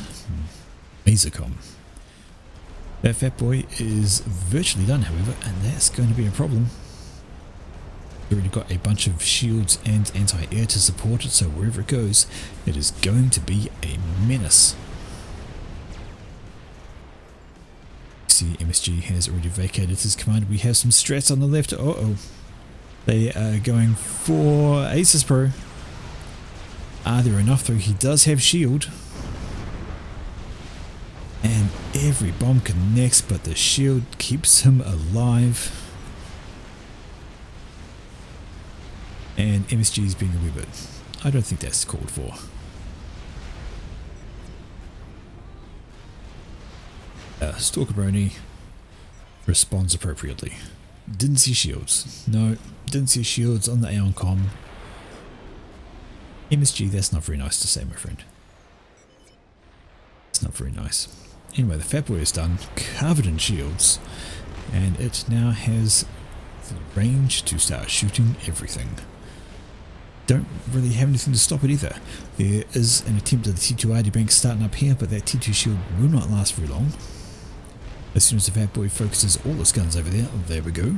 Mazecom. That fat boy is virtually done, however, and that's going to be a problem. We've already got a bunch of shields and anti-air to support it, so wherever it goes, it is going to be a menace. See, MSG has already vacated his command. We have some strats on the left. Uh-oh. They are going for Aces Pro. Are there enough though? He does have shield. And every bomb connects, but the shield keeps him alive. And MSG is being a wee bit. I don't think that's called for. Stalker Brony responds appropriately. Didn't see shields. No, didn't see shields on the Aeon Com. MSG, that's not very nice to say, my friend. It's not very nice. Anyway, the Fat Boy is done, covered in shields, and it now has the range to start shooting everything. Don't really have anything to stop it either. There is an attempt at the T2 ID bank starting up here, but that T2 shield will not last very long. As soon as the Fat Boy focuses all his guns over there we go.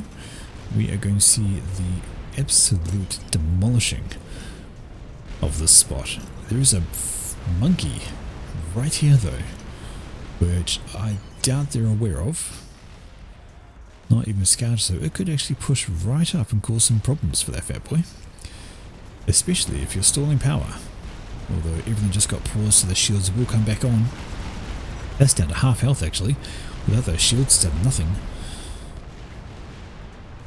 We are going to see the absolute demolishing of this spot. There is a monkey right here though, which I doubt they're aware of. Not even a scout, so it could actually push right up and cause some problems for that Fat Boy. Especially if you're stalling power. Although everything just got paused, so the shields will come back on. That's down to half health actually. Without those shields, it's done nothing.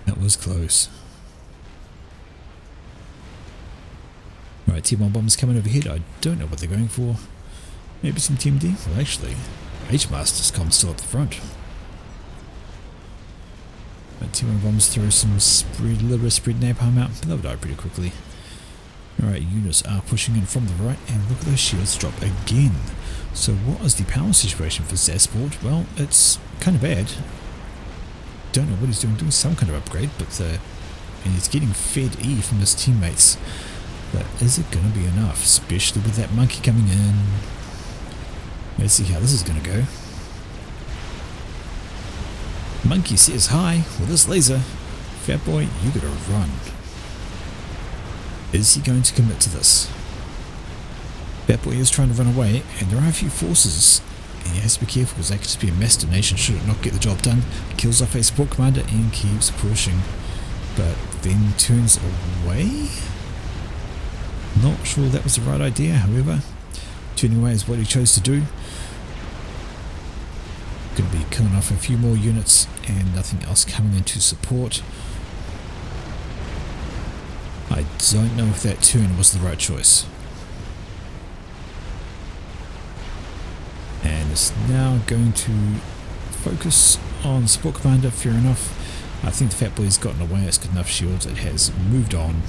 That was close. Right, T1 bombs coming overhead. I don't know what they're going for. Maybe some TMD? Well, actually, H-Master's com still up the front. Right, T1 bombs throw some spread, a little bit of spread napalm out, but they'll die pretty quickly. Alright, units are pushing in from the right, and look at those shields drop again. So what is the power situation for Zasport? Well, it's kind of bad. Don't know what he's doing some kind of upgrade, but and he's getting fed E from his teammates. But is it going to be enough, especially with that monkey coming in? Let's see how this is going to go. Monkey says hi with this laser. Fat Boy, you gotta run. Is he going to commit to this? Fat Boy is trying to run away, and there are a few forces. And he has to be careful because that could just be a mass donation should it not get the job done. Kills off a support commander and keeps pushing. But then turns away? Not sure that was the right idea, however. Turning away is what he chose to do. Going to be killing off a few more units and nothing else coming in to support. I don't know if that turn was the right choice. And it's now going to focus on support commander, fair enough. I think the Fat Boy's gotten away, it's got enough shields, it has moved on.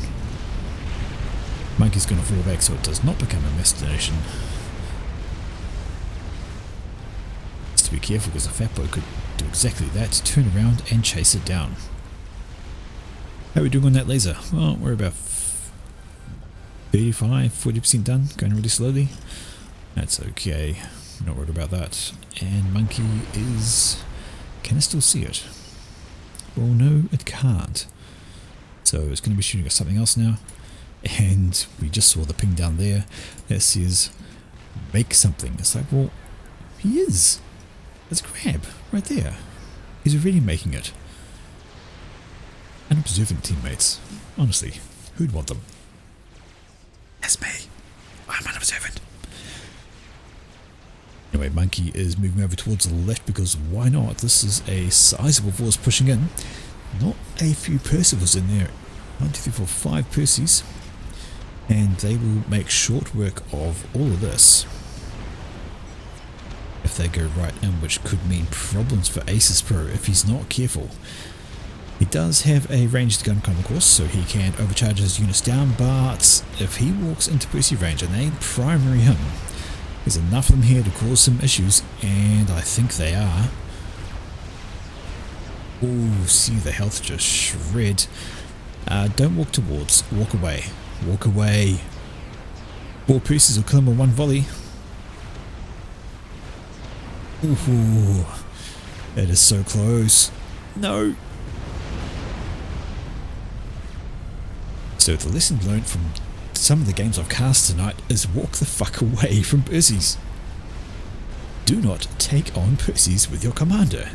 Monkey's going to fall back so it does not become a mass donation. Just to be careful because the Fat Boy could do exactly that, turn around and chase it down. How are we doing on that laser? Well, we're about 35-40% done, going really slowly. That's okay, not worried about that. And Monkey is... can I still see it? Well, no, it can't. So it's going to be shooting at something else now. And we just saw the ping down there that says, make something. It's like, well, he is. That's Grab, right there. He's already making it. Unobservant teammates. Honestly, who'd want them? That's me. I'm unobservant. Anyway, Monkey is moving over towards the left because why not? This is a sizable force pushing in. Not a few Percivals in there. 1, 2, 3, 4, 5 Percys. And they will make short work of all of this. if they go right in, which could mean problems for Aces Pro if he's not careful. He does have a ranged gun gun, of course, so he can overcharge his units down, but if he walks into Percy range and they primary him, there's enough of them here to cause some issues, and I think they are. Oh, see the health just shred. Don't walk towards, walk away. Walk away. 4 pieces will kill him with one volley. Ooh, it is so close. No. So the lesson learned from some of the games I've cast tonight is walk the fuck away from Percy's. Do not take on Percy's with your commander.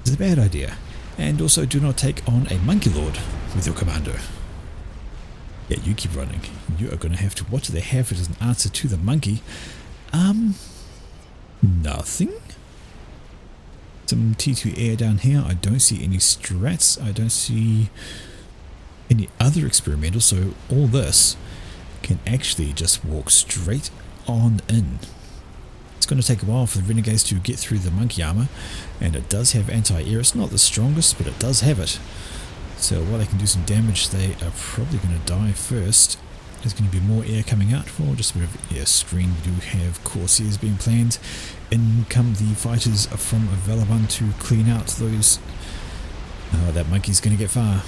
It's a bad idea. And also do not take on a Monkey Lord with your commander. Yeah, you keep running. You are going to have to... What do they have as an answer to the monkey? Nothing? Some T2 air down here. I don't see any strats. I don't see any other experimental, so all this can actually just walk straight on in. It's going to take a while for the Renegades to get through the monkey armor, and it does have anti-air. It's not the strongest, but it does have it. So while they can do some damage, they are probably going to die first. There's going to be more air coming out for just a bit of air screen. We do have Corsairs being planned. In come the fighters from Vallabhun to clean out those. Oh, that monkey's going to get far.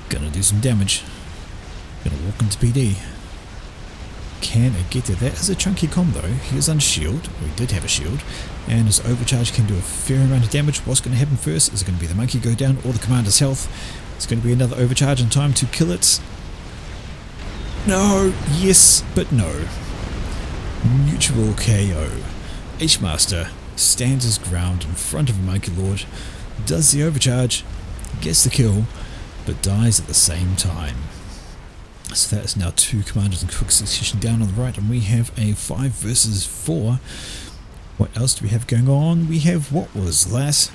Gonna do some damage. Gonna walk into PD. Can it get there? That is a chunky combo. He is unshield. Well, he did have a shield. And his overcharge can do a fair amount of damage. What's going to happen first? Is it going to be the monkey go down or the commander's health? It's going to be another overcharge in time to kill it. No. Yes, but no. Mutual KO. H-Master stands his ground in front of a Monkey Lord. Does the overcharge. Gets the kill. But dies at the same time. So that is now 2 commanders in quick succession down on the right, and we have a 5 versus 4. What else do we have going on? We have what was that?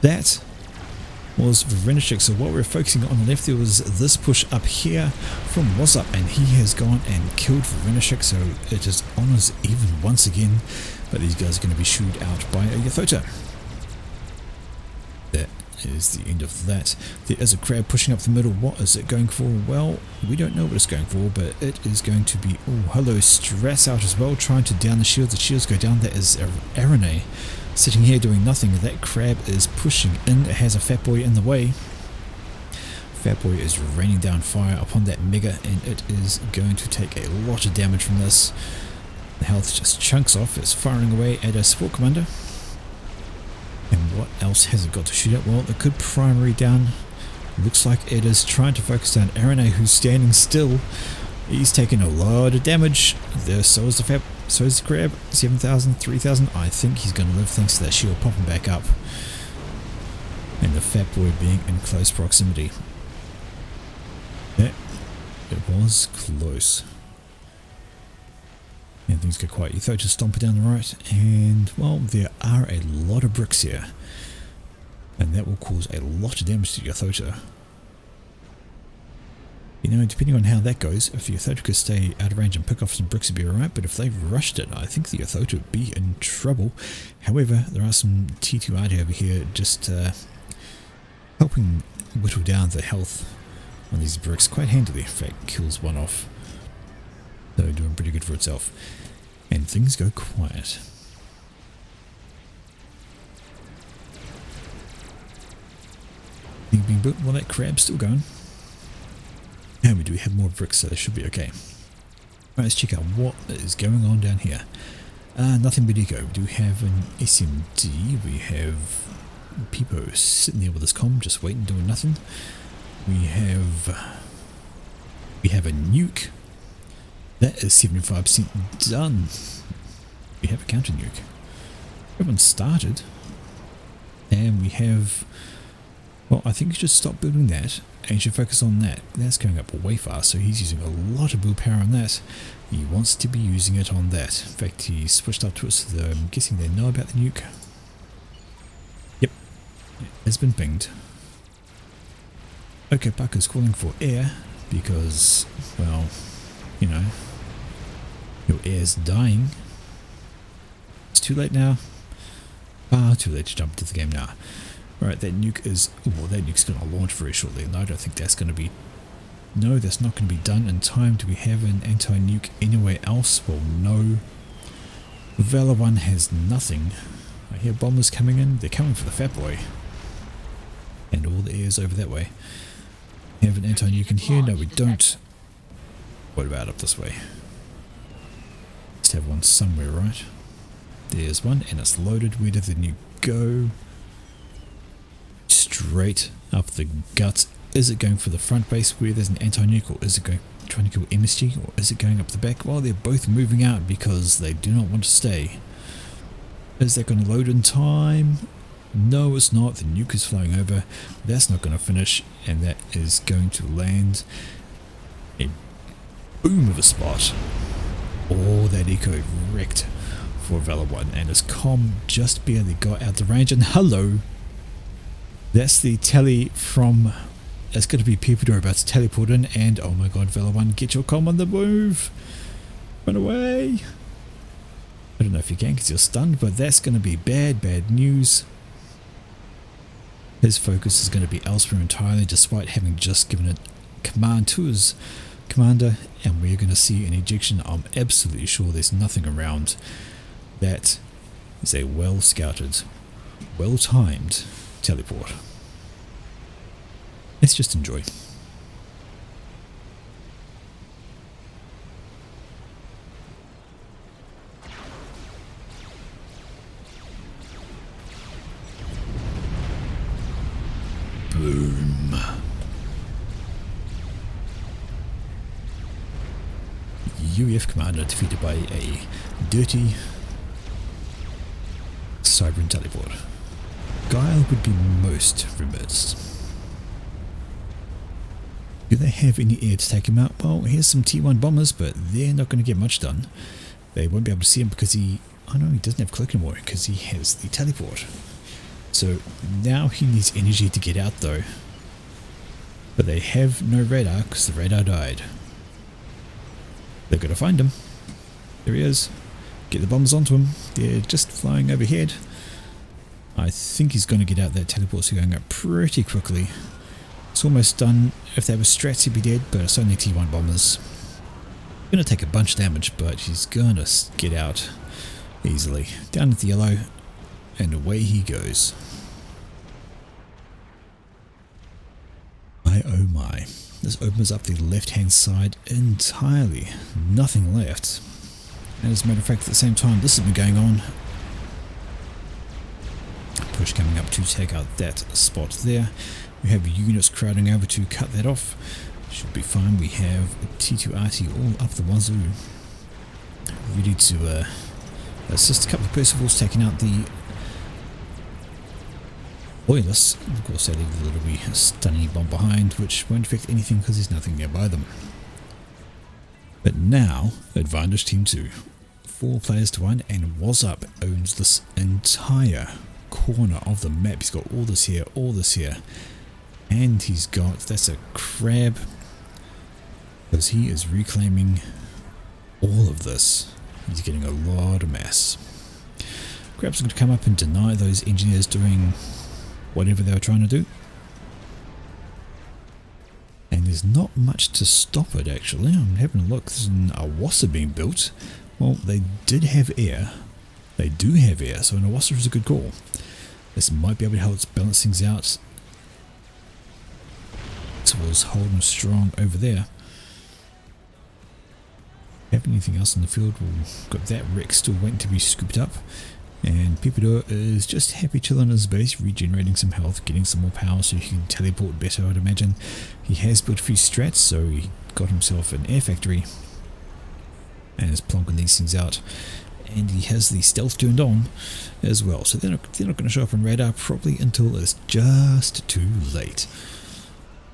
That was Vrenishek. So what we're focusing on the left, there was this push up here from Wazup, and he has gone and killed Vrenishek, so it is honors even once again. But these guys are going to be shooed out by a Ythota. That is the end of that. There is a crab pushing up the middle. What is it going for? Well, we don't know what it's going for, but it is going to be... Oh, hello, Strats out as well, trying to down the shields. The shields go down. That is Arane sitting here doing nothing. That crab is pushing in. It has a Fat Boy in the way. Fat Boy is raining down fire upon that Mega, and it is going to take a lot of damage from this. The health just chunks off. It's firing away at a support commander. And what else has it got to shoot at? Well, it could primary down. Looks like it is trying to focus down Arane, who's standing still. He's taking a lot of damage. So is the crab. 7,000, 3,000. I think he's going to live thanks to that shield popping back up. And the Fat Boy being in close proximity. Yeah, it was close. And things get quiet. Ythota stomping down the right, and well, there are a lot of bricks here, and that will cause a lot of damage to Ythota. You know, depending on how that goes, if the Ythota could stay out of range and pick off some bricks, it'd be alright, but if they rushed it, I think the Ythota would be in trouble. However, there are some T2 over here just helping whittle down the health on these bricks quite handily. In fact, kills one off. So doing pretty good for itself. And things go quiet. Being built. Well, that crab's still going. And we do have more bricks, so they should be okay. Right, let's check out what is going on down here. Nothing but eco. We do have an SMD. We have Peepo sitting there with his comm, just waiting, doing nothing. We have a nuke. That is 75% done. We have a counter nuke. Everyone started. And we have... Well, I think you should stop building that and you should focus on that. That's going up way fast, so he's using a lot of build power on that. He wants to be using it on that. In fact, he switched up to it, so I'm guessing they know about the nuke. Yep, it has been pinged. Okay, Puck is calling for air because, well... you know, your air's dying. It's too late now. Far too late to jump into the game now. Alright, that nuke is... well, that nuke's going to launch very shortly, and I don't think that's going to be... no, that's not going to be done in time. Do we have an anti-nuke anywhere else? Well, no. Valor 1 has nothing. I hear bombers coming in. They're coming for the Fat Boy. And all the air's over that way. We have an anti-nuke in here? No, we don't. What about up this way? Let's have one somewhere, right? There's one, and it's loaded. Where did the nuke go? Straight up the guts. Is it going for the front base where there's an anti-nuke, or is it going trying to kill MSG, or is it going up the back? Well, they're both moving out because they do not want to stay. Is that going to load in time? No, it's not. The nuke is flying over. That's not going to finish, and that is going to land a boom of a spot. Oh, that eco wrecked for Valor 1, and his comm just barely got out the range. And hello, that's the tele from... it's going to be Peepedor about to teleport in, and oh my god, Valor 1, get your comm on the move! Run away! I don't know if you can because you're stunned, but that's going to be bad news. His focus is going to be elsewhere entirely, despite having just given it command to his commander, and we're going to see an ejection. I'm absolutely sure there's nothing around. That is a well scouted, well timed teleport. Let's just enjoy. Boom. UEF commander defeated by a dirty Cybran teleport. Guile would be most remiss. Do they have any air to take him out? Well, here's some T1 bombers, but they're not going to get much done. They won't be able to see him because he... oh no, he doesn't have cloak anymore because he has the teleport. So now he needs energy to get out though. But they have no radar because the radar died. They're going to find him. There he is. Get the bombers onto him. They're just flying overhead. I think he's going to get out. That teleport's going up pretty quickly. It's almost done. If they were strats, he'd be dead, but it's only T1 bombers. Going to take a bunch of damage, but he's going to get out easily. Down at the yellow, and away he goes. Oh my. This opens up the left-hand side entirely. Nothing left. And as a matter of fact, at the same time, this has been going on. Push coming up to take out that spot there. We have units crowding over to cut that off. Should be fine. We have T2RT all up the wazoo. Ready to assist a couple of Percivals taking out the Loyalists. Of course, they leave a little wee stunning bomb behind, which won't affect anything because there's nothing nearby them. But now, advantage team 2. 4 players to 1, and Wazup owns this entire corner of the map. He's got all this here, and he's got, that's a crab, because he is reclaiming all of this. He's getting a lot of mass. Crab's going to come up and deny those engineers doing whatever they were trying to do. And there's not much to stop it actually. I'm having a look. There's an Awassa being built. Well, they did have air. They do have air, so an Awassa is a good call. This might be able to help balance things out. So we'll hold them strong over there. Have anything else in the field? We've got that wreck still waiting to be scooped up. And Peepedor is just happy chilling in his base, regenerating some health, getting some more power so he can teleport better, I'd imagine. He has built a few strats, so he got himself an air factory and is plonking these things out. And he has the stealth turned on as well, so they're not going to show up on radar probably until it's just too late.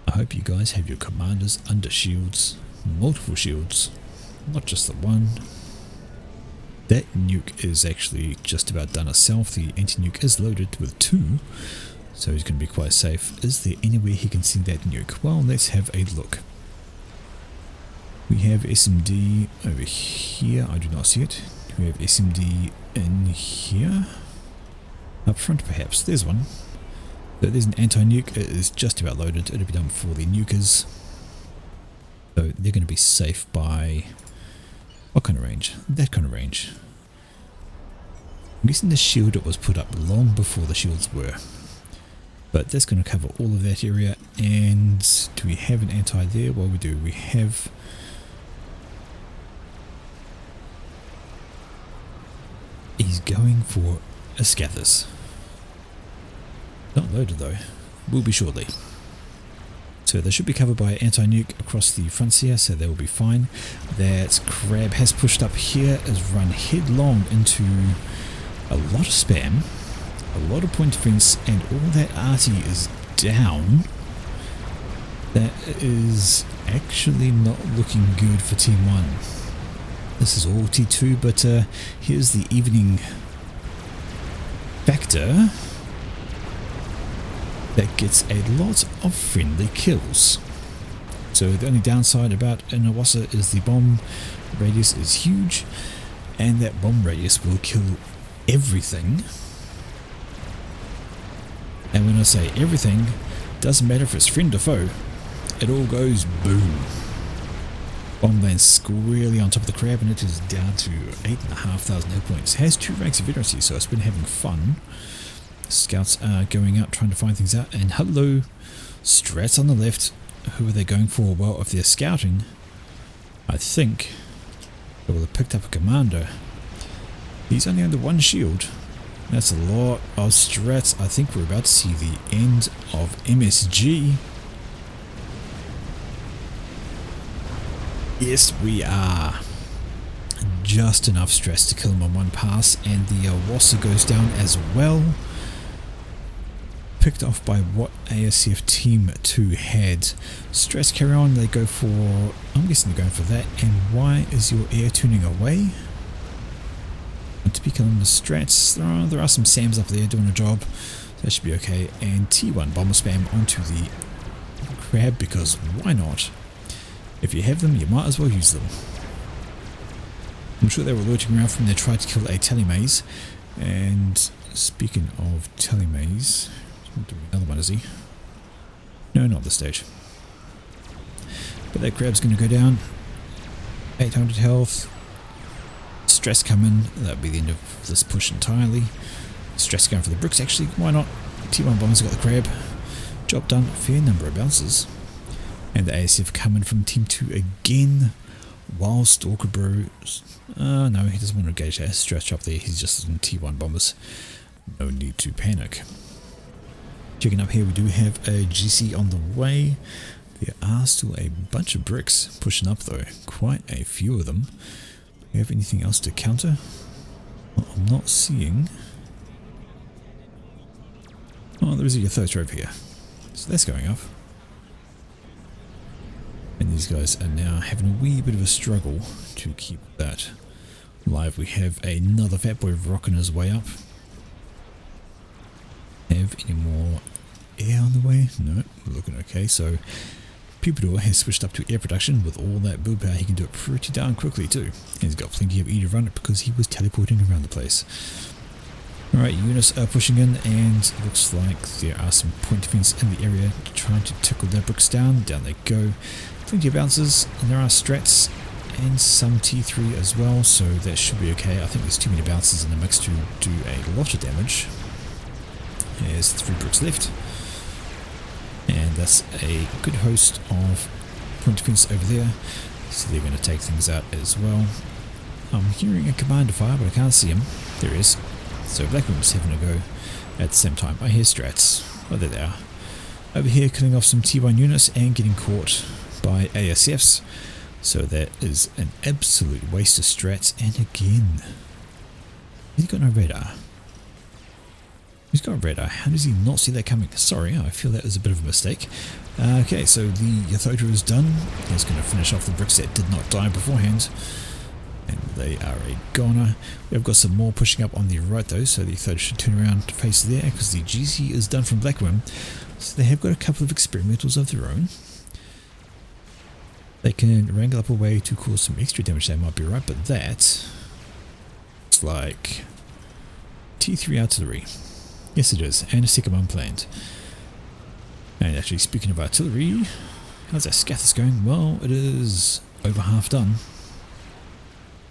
I hope you guys have your commanders under shields, multiple shields, not just the one. That nuke is actually just about done itself. The anti-nuke is loaded with 2, so he's going to be quite safe. Is there anywhere he can see that nuke? Well, let's have a look. We have SMD over here. I do not see it. We have SMD in here. Up front perhaps. There's one. So there's an anti-nuke. It is just about loaded. It'll be done before the nukers. So they're going to be safe by... what kind of range? That kind of range. I'm guessing the shield was put up long before the shields were. But that's going to cover all of that area. And do we have an anti there? Well, we do. We have... he's going for a Scathers. Not loaded though. Will be shortly. So they should be covered by anti-nuke across the fronts here, so they will be fine. That Crab has pushed up here, has run headlong into a lot of spam, a lot of point defense, and all that arty is down. That is actually not looking good for Team 1. This is all T2, but here's the evening factor that gets a lot of friendly kills. So the only downside about Inawasa is the bomb radius is huge, and that bomb radius will kill everything. And when I say everything, doesn't matter if it's friend or foe, it all goes boom. Bomb lands squarely on top of the Crab, and it is down to 8,500 hit points. Has 2 ranks of veterancy, so it's been having fun. Scouts are going out trying to find things out, and hello, strats on the left. Who are they going for? Well, if they're scouting, I think they will have picked up a commander. He's only under 1 shield. That's a lot of strats. I think we're about to see the end of MSG. Yes, we are. Just enough stress to kill him on 1 pass, and the Wassa goes down as well. Picked off by what ASF Team 2 had. Stress carry on, they go for... I'm guessing they're going for that. And why is your air tuning away? And to be killing the strats, there are some SAMs up there doing a job. That should be okay. And T1 bomber spam onto the Crab, because why not? If you have them, you might as well use them. I'm sure they were lurching around from there, tried to kill a telemaze. And speaking of telemaze... another one, is he? No, not this stage. But that Crab's going to go down. 800 health. Stress coming. That'll be the end of this push entirely. Stress going for the bricks, actually. Why not? T1 bombers got the Crab. Job done. Fair number of bounces. And the ASF coming from Team 2 again. While Stalker Bro... no, he doesn't want to engage that stress up there. He's just in T1 bombers. No need to panic. Checking up here, we do have a GC on the way. There are still a bunch of bricks pushing up though. Quite a few of them. Do we have anything else to counter? Well, I'm not seeing. Oh, there is a Yathotra over here. So that's going off. And these guys are now having a wee bit of a struggle to keep that live. We have another fat boy rocking his way up. Have any more air on the way? No, we're looking okay. So Pupitor has switched up to air production. With all that build power, he can do it pretty darn quickly too. And he's got plenty of E to run it because he was teleporting around the place. Alright, units are pushing in, and it looks like there are some point defense in the area trying to tickle their bricks down. Down they go. Plenty of bounces, and there are strats and some T3 as well, so that should be okay. I think there's too many bounces in the mix to do a lot of damage. There's 3 bricks left, and that's a good host of point defense over there, so they're going to take things out as well. I'm hearing a commander fire, but I can't see him. There is. So Blackroom's having a go at the same time. I hear strats. Oh, there they are. Over here, killing off some T1 units and getting caught by ASFs. So that is an absolute waste of strats. And again, he's got no radar. He's got radar. How does he not see that coming? Sorry, I feel that was a bit of a mistake. Okay, so the Yathotra is done. He's going to finish off the bricks that did not die beforehand. And they are a goner. We've got some more pushing up on the right though, so the Yathotra should turn around to face there because the GC is done from Blackworm. So they have got a couple of experimentals of their own. They can wrangle up a way to cause some extra damage, they might be right, but that looks like T3 artillery. Yes it is, and a second one planned. And actually, speaking of artillery, how's that Scathis going? Well, it is over half done.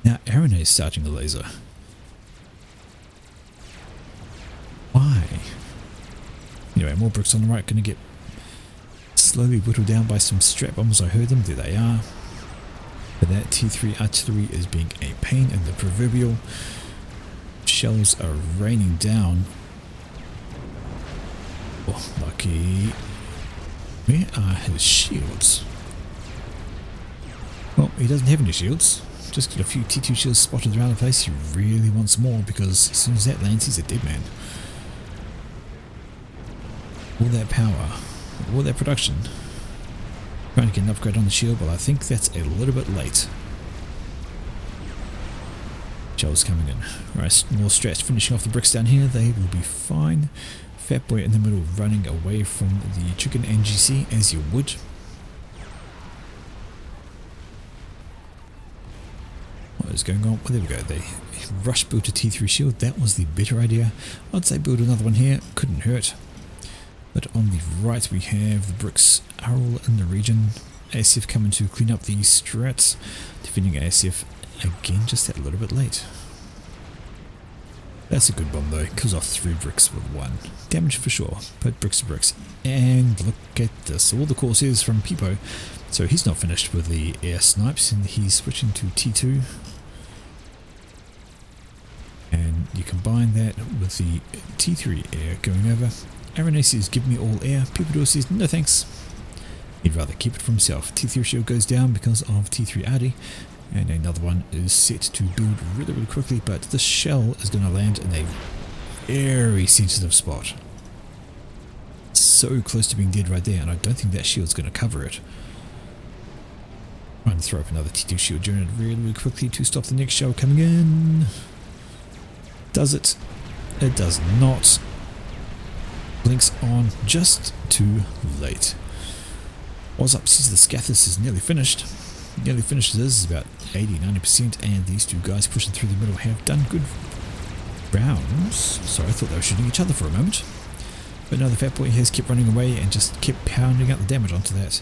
Now Aaron is starting a laser. Why? Anyway, more bricks on the right, going to get slowly whittled down by some strap bombs. I heard them, there they are. But that T3 artillery is being a pain in the proverbial. Shells are raining down. Oh, lucky. Where are his shields? Well, he doesn't have any shields. Just got a few T2 shields spotted around the place. He really wants more because as soon as that lands, he's a dead man. All that power, all that production. Trying to get an upgrade on the shield, but I think that's a little bit late. Joel's coming in. Alright, more strats finishing off the bricks down here. They will be fine. Fat boy in the middle running away from the chicken NGC as you would. What is going on? Well, there we go. They rush built a T3 shield. That was the better idea. I'd say build another one here. Couldn't hurt. But on the right we have the bricks are all in the region. ASF coming to clean up the strats. Defending ASF again just that little bit late. That's a good bomb though. Kills off 3 bricks with 1. Damage for sure, but bricks to bricks. And look at this. All the Corsairs from Peepo. So he's not finished with the air snipes and he's switching to T2. And you combine that with the T3 air going over. Aaron says, give me all air. Peepo says, no thanks. He'd rather keep it for himself. T3 shield goes down because of T3 Arty. And another one is set to build really, really quickly. But this shell is going to land in a very sensitive spot. So close to being dead right there. And I don't think that shield's going to cover it. Trying to throw up another T2 shield generated really, really quickly to stop the next shell coming in. Does it? It does not. Blinks on just too late. What's up? Sees the Scathis is nearly finished. Nearly finished it is about 80-90%, and these two guys pushing through the middle have done good rounds. Sorry, I thought they were shooting each other for a moment. But no, the fat boy has kept running away and just kept pounding out the damage onto that.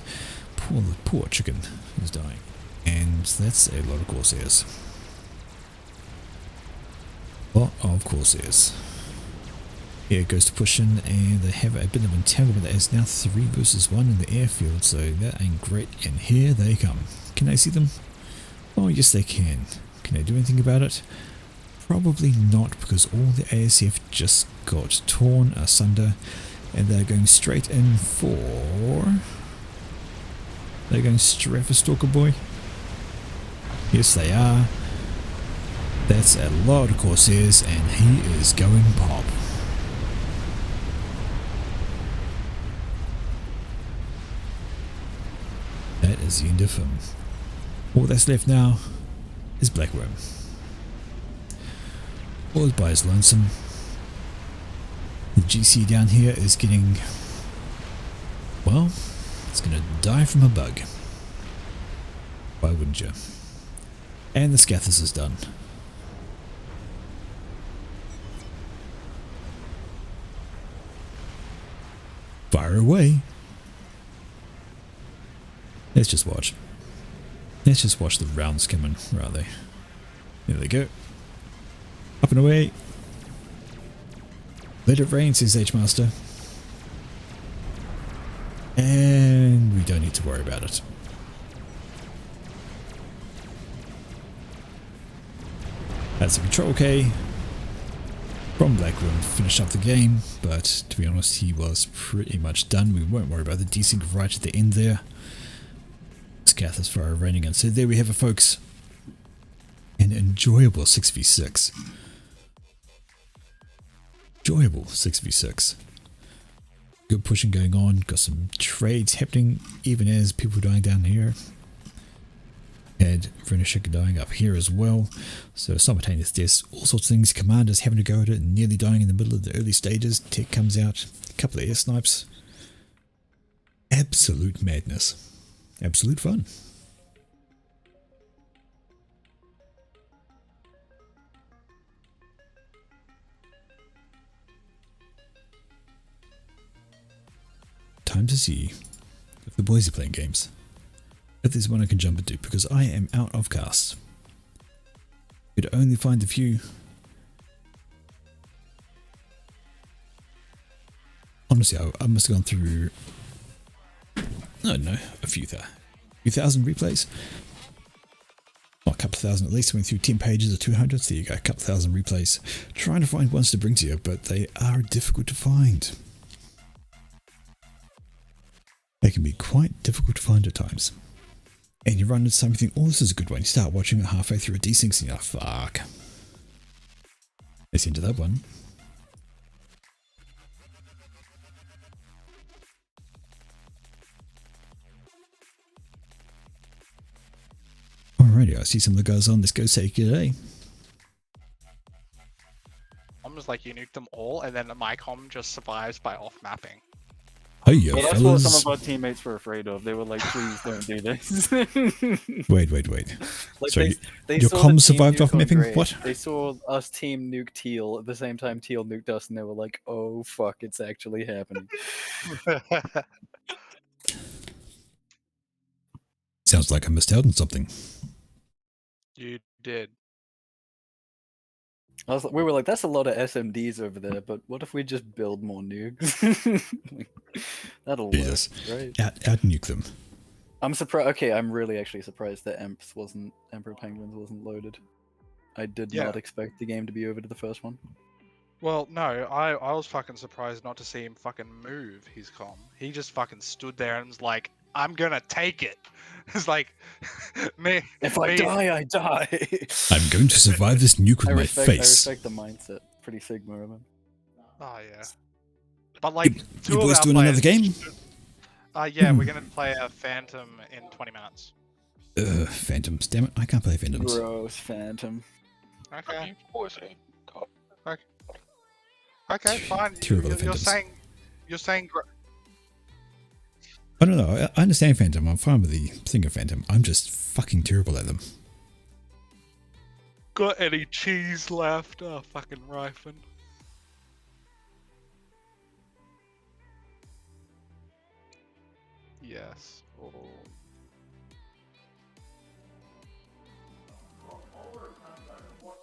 Poor chicken is dying. And that's a lot of Corsairs. Lot of Corsairs. Air goes to push in, and they have a bit of entanglement. That is now 3 versus 1 in the airfield, so that ain't great. And here they come. Can I see them? Oh yes they can. Can they do anything about it? Probably not, because all the ASF just got torn asunder, and they're going straight in for... They're going straight for Stalker Boy. Yes they are. That's a lot of Corsairs, and he is going pop. That is the end of him. All that's left now is Blackworm. All by his lonesome. The GC down here is getting... well, it's going to die from a bug. Why wouldn't you? And the Scathis is done. Fire away. Let's just watch. Let's just watch the rounds coming. Where are they? There they go. Up and away. Let it rain, says H-Master. And we don't need to worry about it. That's a control K from Blackworm to finish up the game, but to be honest, he was pretty much done. We won't worry about the desync right at the end there. Scathis for our raining gun. So there we have it, folks. An enjoyable 6v6. Enjoyable 6v6. Good pushing going on. Got some trades happening even as people dying down here. Had Vrenishik dying up here as well. So simultaneous deaths, all sorts of things. Commanders having to go at it and nearly dying in the middle of the early stages. Tech comes out. A couple of air snipes. Absolute madness. Absolute fun. time to see if the boys are playing games. If there's one I can jump into, because I am out of casts. Could only find a few. Honestly, I must have gone through, a few thousand replays. Well, a couple of thousand at least. Went through 10 pages or 200. So there you go, a couple thousand replays. Trying to find ones to bring to you, but they are difficult to find. They can be quite difficult to find at times. And you run into something, oh, this is a good one. You start watching it halfway through a desync and you're like, fuck. Let's into that one. Alrighty, I see some of the guys on. Let's go say good day. Almost like you nuke them all, and then my comm just survives by off mapping. Oh yeah, Well, that's fellas. what some of our teammates were afraid of. They were like, please don't do this. Wait. Like Sorry, they your saw the comms team survived nuke off on mapping? Grey. What? They saw us team nuke Teal at the same time Teal nuked us, and they were like, oh fuck, it's actually happening. Sounds like I missed out on something. You did. We were like, that's a lot of SMDs over there, but what if we just build more nukes? That'll Jesus. work, right? Out nuke them. I'm surprised. Okay, I'm really actually surprised that Emperor Penguins wasn't loaded. I did Yeah. not expect the game to be over to the first one. Well, no, I was fucking surprised not to see him fucking move his comm. He just fucking stood there and was like, I'm gonna take it. It's like, me. If I die, I die. I'm going to survive this nuke with I my respect face. the mindset. Pretty Sigma of him. Oh yeah. But like, You two boys of our doing another players- game? Yeah, we're gonna play a Phantom in 20 minutes. Phantoms. Damn it, I can't play Phantoms. Gross Phantom. Okay. Okay, fine. Terrible You're Phantoms. saying. I don't know, I understand Phantom. I'm fine with the thing of Phantom. I'm just fucking terrible at them. Got any cheese left? Oh, fucking Ryphen. Yes. Oh.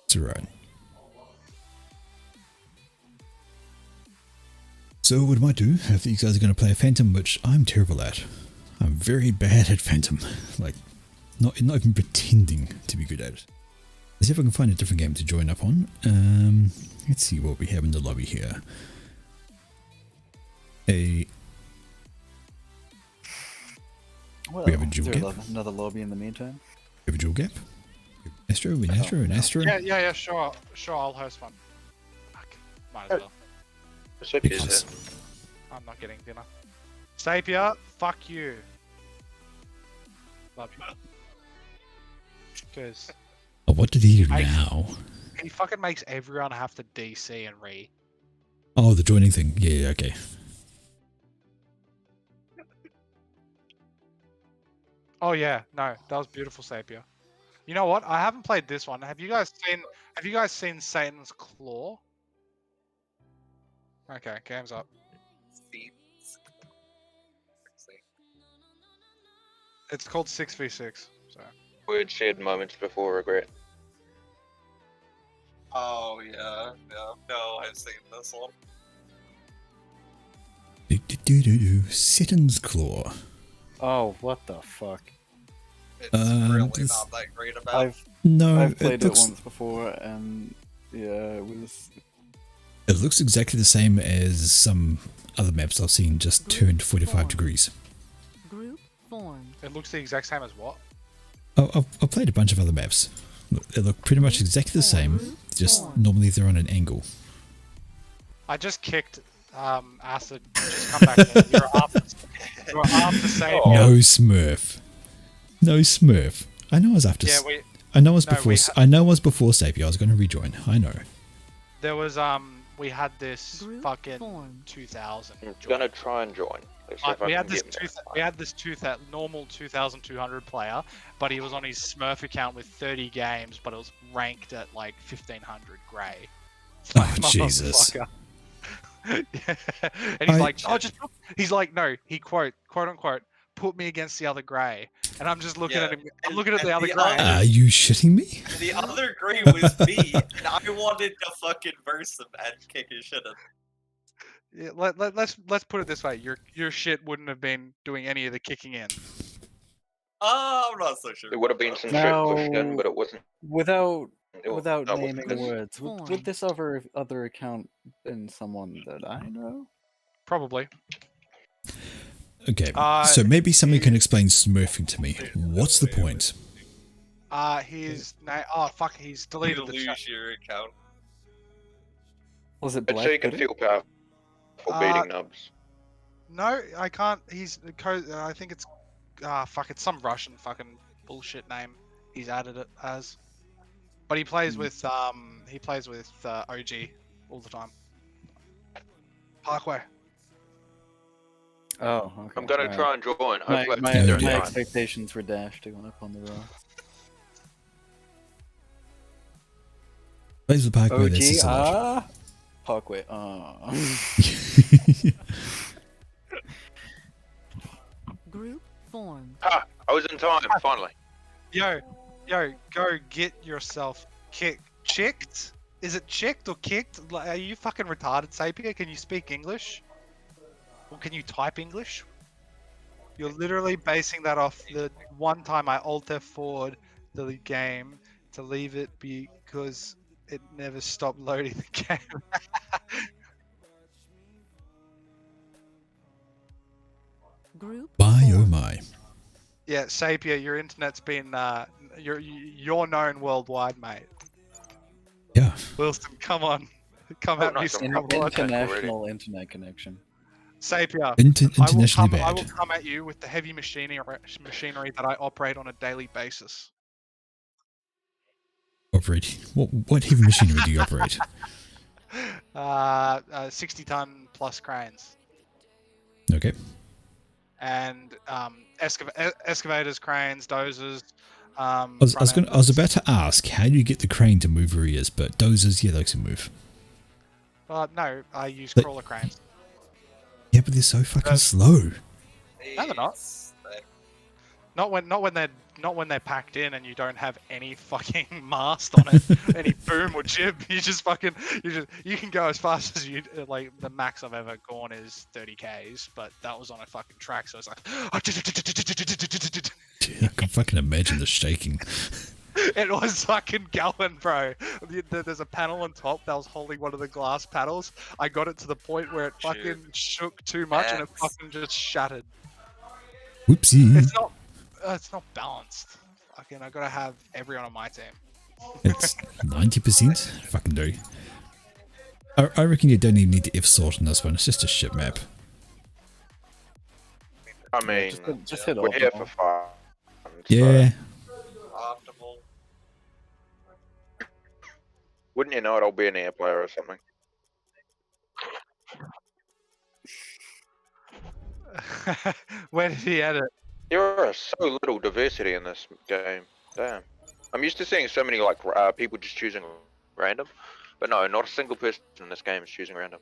It's alright. So what do I do if these guys are going to play a Phantom, which I'm terrible at? I'm very bad at Phantom. Like, not even pretending to be good at it. Let's see if I can find a different game to join up on. Let's see what we have in the lobby here. Well, We have a dual is there gap. another lobby in the meantime? We have a dual gap. Astro, Astro. Yeah, sure, I'll host one. Fuck, might as well. Because I'm not getting dinner. Sapia, fuck you. Love you. Because what did he do I- now? he fucking makes everyone have to DC and re. Oh, the joining thing. Yeah, okay. Oh yeah, no, that was beautiful, Sapia. You know what? I haven't played this one. Have you guys seen Satan's Claw? Okay, game's up. It's called 6v6. So Weird shared moments before regret. Oh yeah, no, I've seen this one. Satan's Claw. Oh, what the fuck! It's really really not that great about. I've played it looks, once before, and yeah, it was. It looks exactly the same as some other maps I've seen, just turned 45 degrees. Group formed. it looks the exact same as what? I've played a bunch of other maps. They look pretty much exactly the same, just normally they're on an angle. I just kicked Acid. Just come back. Here. You're after Sapia. No Smurf. No Smurf. I know I was after. Yeah, I know I was no, before. we I know I was before Sapia. I was going to rejoin. I know. there was we had this Group fucking formed. 2000. I'm gonna try and join. Let's see if I We had can this get there. normal 2,200 player, but he was on his Smurf account with 30 games, but it was ranked at like 1,500 grey. It's Oh, like, Jesus. motherfucker. And he's I- like, oh, he's like, no, he quote unquote, put me against the other grey. And I'm just looking Yeah, at him. I'm and- looking at and the other the grey. other- Are you shitting me? The other grey was me, and I wanted to fucking verse him and kick his shit in. Yeah, let's put it this way: your shit wouldn't have been doing any of the kicking in. I'm not so sure. There would have about been that. some shit pushed in, No. but it wasn't. Without It wa- without that wasn't naming this. words, Form. would this other account been someone that I know? Probably. Okay, Uh, so maybe somebody he- can explain smurfing to me. What's the point? His name. Oh fuck, he's You deleted the chat. lose your account. Was it It's Black so you can Pudding? feel powerful beating nubs. No, I can't. I think it's. Fuck, it's some Russian fucking bullshit name. He's added it as. But he plays with OG all the time. Parkway. Oh, okay. I'm gonna alright. try and join. My, Hopefully, I my, can do Yeah, it my yeah. fine. expectations were dashed going up on the rock. Plays the Parkway, that's OG, just a lot. Parkway, Group formed. Ha! I was in time, finally. Yo, go get yourself chicked. Is it chicked or kicked? Like, are you fucking retarded, Sapia? Can you speak English? Or can you type English? You're literally basing that off the one time I Alt F4'd the game to leave it because it never stopped loading the game. Group My oh formed. my. Yeah, Sapia, your internet's been you're known worldwide, mate. Yeah. Wilson, come on, come Oh, at me, nice. In, Scrub Lord. international internet connection. Sapia. Internationally I will bad. come at you with the heavy machinery that I operate on a daily basis. Operate. What heavy machinery do you operate? 60-ton plus cranes Okay. and excavators, cranes, dozers. I was about to ask, how do you get the crane to move where he is? But dozers, yeah, those can move. No, I use But- crawler cranes. Yeah, but they're so fucking slow. No, they're not. Not when they're packed in and you don't have any fucking mast on it, any boom or jib. You can go as fast as you like. The max I've ever gone is 30 k's, but that was on a fucking track, so it's like. I can fucking imagine the shaking. It was fucking going, bro. There's a panel on top that was holding one of the glass panels. I got it to the point where it fucking shook too much and it Yes. fucking just shattered. Whoopsie. It's not balanced. Fucking, I gotta have everyone on my team. It's 90%. Fucking do. I reckon you don't even need to F-sort on this one. It's just a shit map. I mean, Just hit we're here optimal. for fun. so Yeah. Optimal. Wouldn't you know it? I'll be an air player or something. Where did he edit? There are so little diversity in this game. Damn. I'm used to seeing so many like people just choosing random, but no, not a single person in this game is choosing random.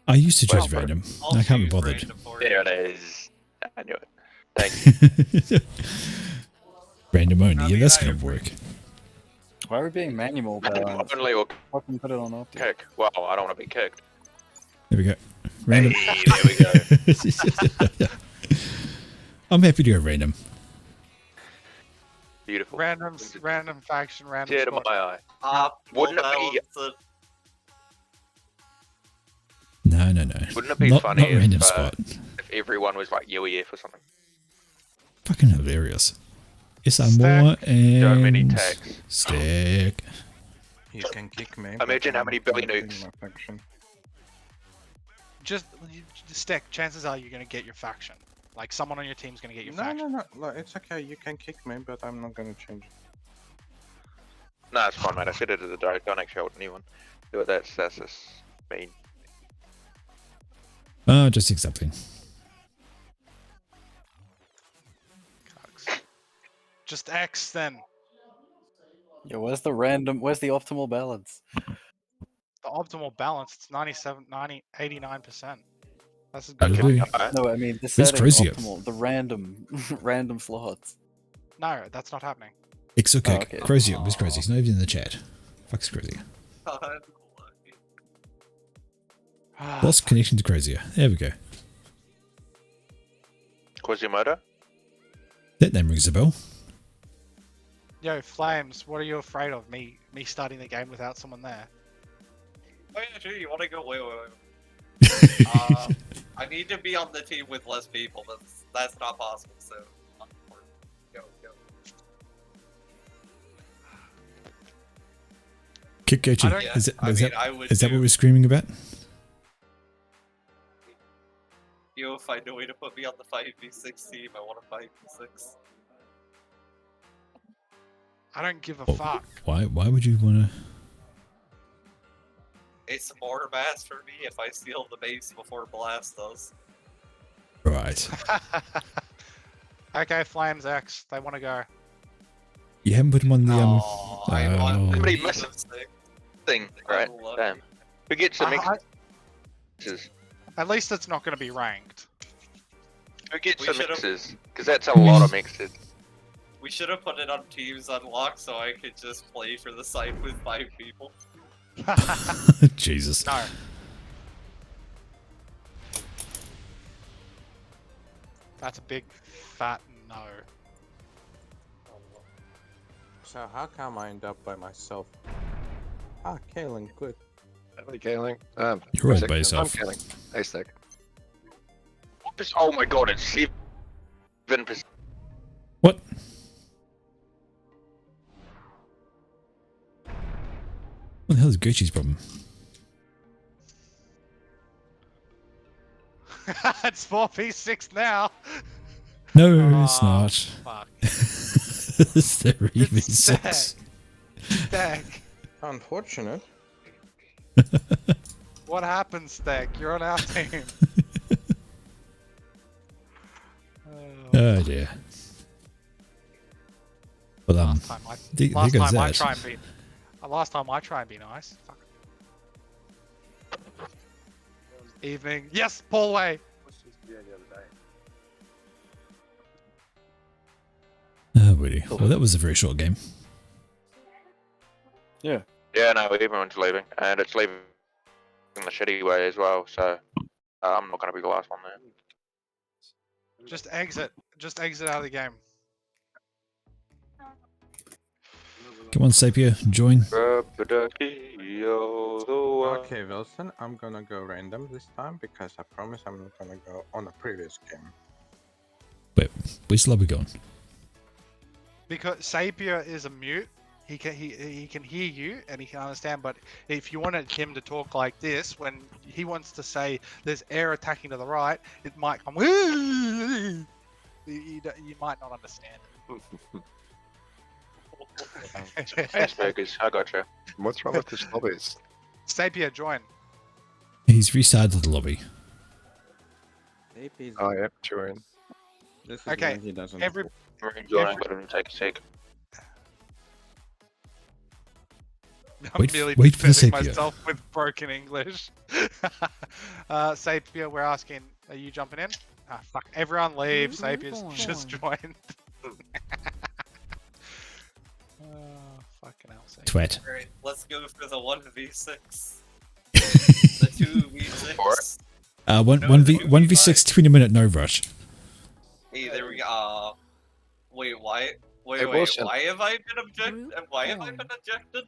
I used to choose Well, random. I'll I can't be choose bothered. random for you. There it is. I knew it. Thank you. Random only. I Yeah, mean, that's I gonna agree. work. Why are we being manual balanced? Only or Fucking put it on optic. kick. Well, I don't want to be kicked. There we go. Random. Hey, there we go. I'm happy to go random. Beautiful. Random faction, random Tear to squad. my eye. Optimal Wouldn't it be- balance. No. Wouldn't it be not, funny not random if, spot. if everyone was like UEF or something? Fucking hilarious. SR Stack. more and So many tags. stack. You can kick me. Imagine how many Billy nukes. Just stick. Chances are you're gonna get your faction. Like someone on your team's gonna get your No, faction. no. Like, it's okay. You can kick me, but I'm not gonna change it. No, it's fine, mate. I said it at the door. Don't actually hold anyone. Do it. That's just mean. Oh, just accepting. Just X then. Yeah, where's the optimal balance? the optimal balance. It's 97, 90, 89%. That's a That'll good do. one. Alright. No, I mean the Where's setting Crazier? optimal, the random, random slots. No, that's not happening. It's okay. okay. Crazy. It was crazy. He's not even in the chat. Fuck's crazy. Lost connection to Crazier. There we go. Quasimodo? That name rings a bell. Yo, Flames, what are you afraid of? Me starting the game without someone there? Oh yeah, sure. You want to go? Wait. I need to be on the team with less people. That's not possible. So, go. Kikochi. don't- Yeah, Is I is mean, that, I would is that do- what we're screaming about? You find a way to put me on the 5v6 team. I want a 5v6. I don't give a Oh. fuck. Why would you want to? It's more mass for me if I steal the base before Blast does. Right. Okay, Flames X, they want to go. You haven't put him on the Oh, I want oh. Somebody the missed lipstick. Thing, right? love Damn. Who gets the I- mixes? At least it's not going to be ranked. Who gets We the should've- mixes? Because that's a lot of mixes. We should have put it on Teams Unlock so I could just play for the side with 5 people. Jesus. No. That's a big fat no. So how come I end up by myself? Ah, Kalen, good. Hey, Kaling. You're all sick. by yourself. I'm Kaling. Hey, sick. Oh my god, it's 7%. What? What the hell is Gucci's problem? It's 4v6 now. No, it's Oh, not. Fuck. It's the EV6. Stag. Unfortunate. What happened, Stag? You're on our team. Oh dear. Well, Last time I, there last goes time I that. try and be. Last time I try and be nice. Fuck. Evening. Yes, Paul Way. Oh, really? Well, that was a very short game. Yeah, no, everyone's leaving. And it's leaving in the shitty way as well, so I'm not going to be the last one there. Just exit. Just exit out of the game. Come on, Sapia, join. Okay, Wilson, I'm gonna go random this time because I promise I'm not gonna go on a previous game. Wait, where's Lobby going? Because Sapir is a mute. He can hear you and he can understand. But if you wanted him to talk like this, when he wants to say there's air attacking to the right, it might come. You might not understand Thanks, Burgers. I gotcha. What's wrong with this lobbies? Sapia, join. He's restarted the lobby. Oh, yeah, join. This is Okay, when he doesn't. Every I'm enjoying it and take a sec. I'm Wait- merely wait for the defending Sapia. myself with broken English. Sapia, we're asking, are you jumping in? Ah, fuck. Everyone leave. Group Sapia's form. just joined. Fucking hell, Sapia. Twat. Alright, let's go for the 1v6. The 2v6. One No, one the v one v six 20-minute no rush. Hey, there we go. Wait, why? Wait, Hey, wait. Wilson. Why have I been objected? Group Why have I form. been ejected?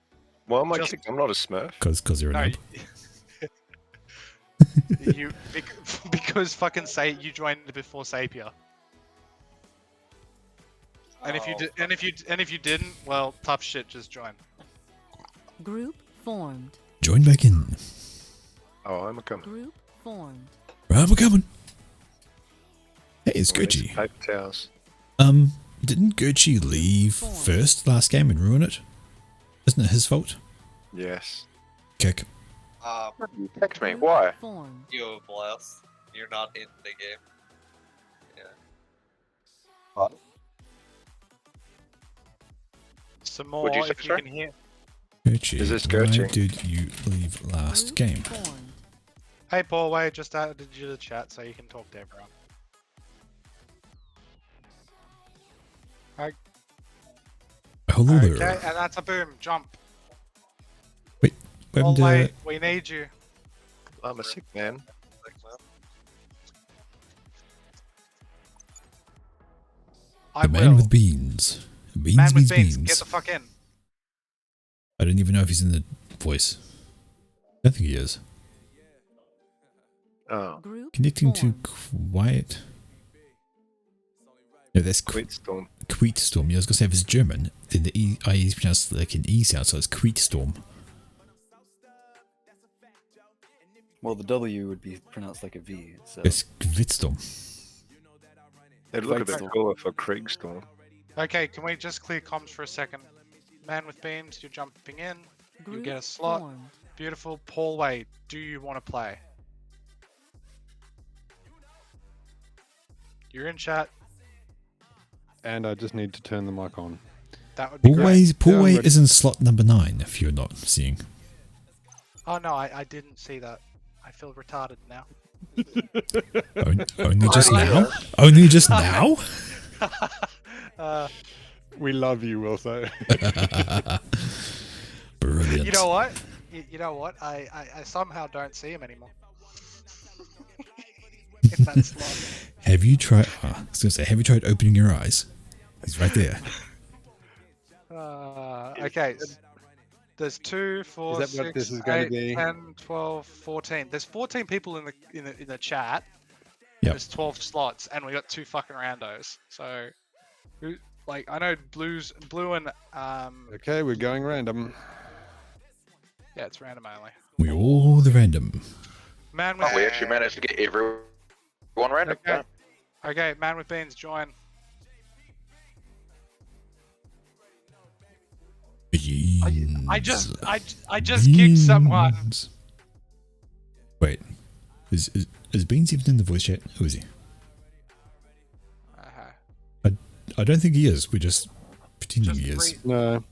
Why am I Just- kicked? I'm not a smurf. Because you're a No, noob. you because fucking say you joined before Sapia. And if you Oh, did, and if you didn't, well, tough shit. Just join. Group formed. Join back in. Oh, I'm a coming. Group formed. Right, we're coming. Hey, it's Oh, we need some Gucci. Paper towels. Didn't Gucci leave first last game and ruin it? Isn't it his fault? Yes. Kick. You text me, Group why? Formed. You bless. You're not in the game. Some more What'd you say, if you sir? can hear. Gertrude, Is this why Gertrude? did you leave last Group game? formed. Hey, Paul, wait, just added you to the chat so you can talk to everyone. Hello Okay, there. and that's a boom. Jump. What Paul, happened to wait, we need you. I'm a sick man. I the man will. with beans? Beans, Man with beans, beans, beans. get the fuck in. I don't even know if he's in the voice. I don't think he is. Oh, Group Connecting to formed. quiet. No, that's Queetstorm. Queetstorm. Yeah, I was gonna say if it's German, then the I is pronounced like an E sound, so it's Queetstorm. Well, the W would be pronounced like a V. So It's Queetstorm. It'd look a bit Queetstorm. cooler for Kriegstorm. Okay, can we just clear comms for a second? Man with beams, you're jumping in. You get a Group slot. formed. Beautiful. Paul, wait, do you want to play? You're in chat. And I just need to turn the mic on. That would be great. Paul Yeah, I'm Way ready. is in slot number 9, if you're not seeing. Oh no, I didn't see that. I feel retarded now. Only just Alright. now? Only just now? We love you, Wilso. Brilliant. You know what? You know what? I somehow don't see him anymore. In that slot. Have you tried? I was gonna say, have you tried opening your eyes? He's right there. Okay. There's 2, 4, Is that what 6, this is gonna 8, be? 10, 12, 14. There's 14 people in the chat. Yep. There's 12 slots, and we got 2 fucking randos. So, like, I know blue and Okay, we're going random. yeah, it's random only. We all the random. Man with Oh, we actually managed to get everyone random. Okay. Okay, man with beans, join. I just kicked someone. Beans. Wait, is Beans even in the voice chat? Who is he? I don't think he is. We're just pretending he is. No,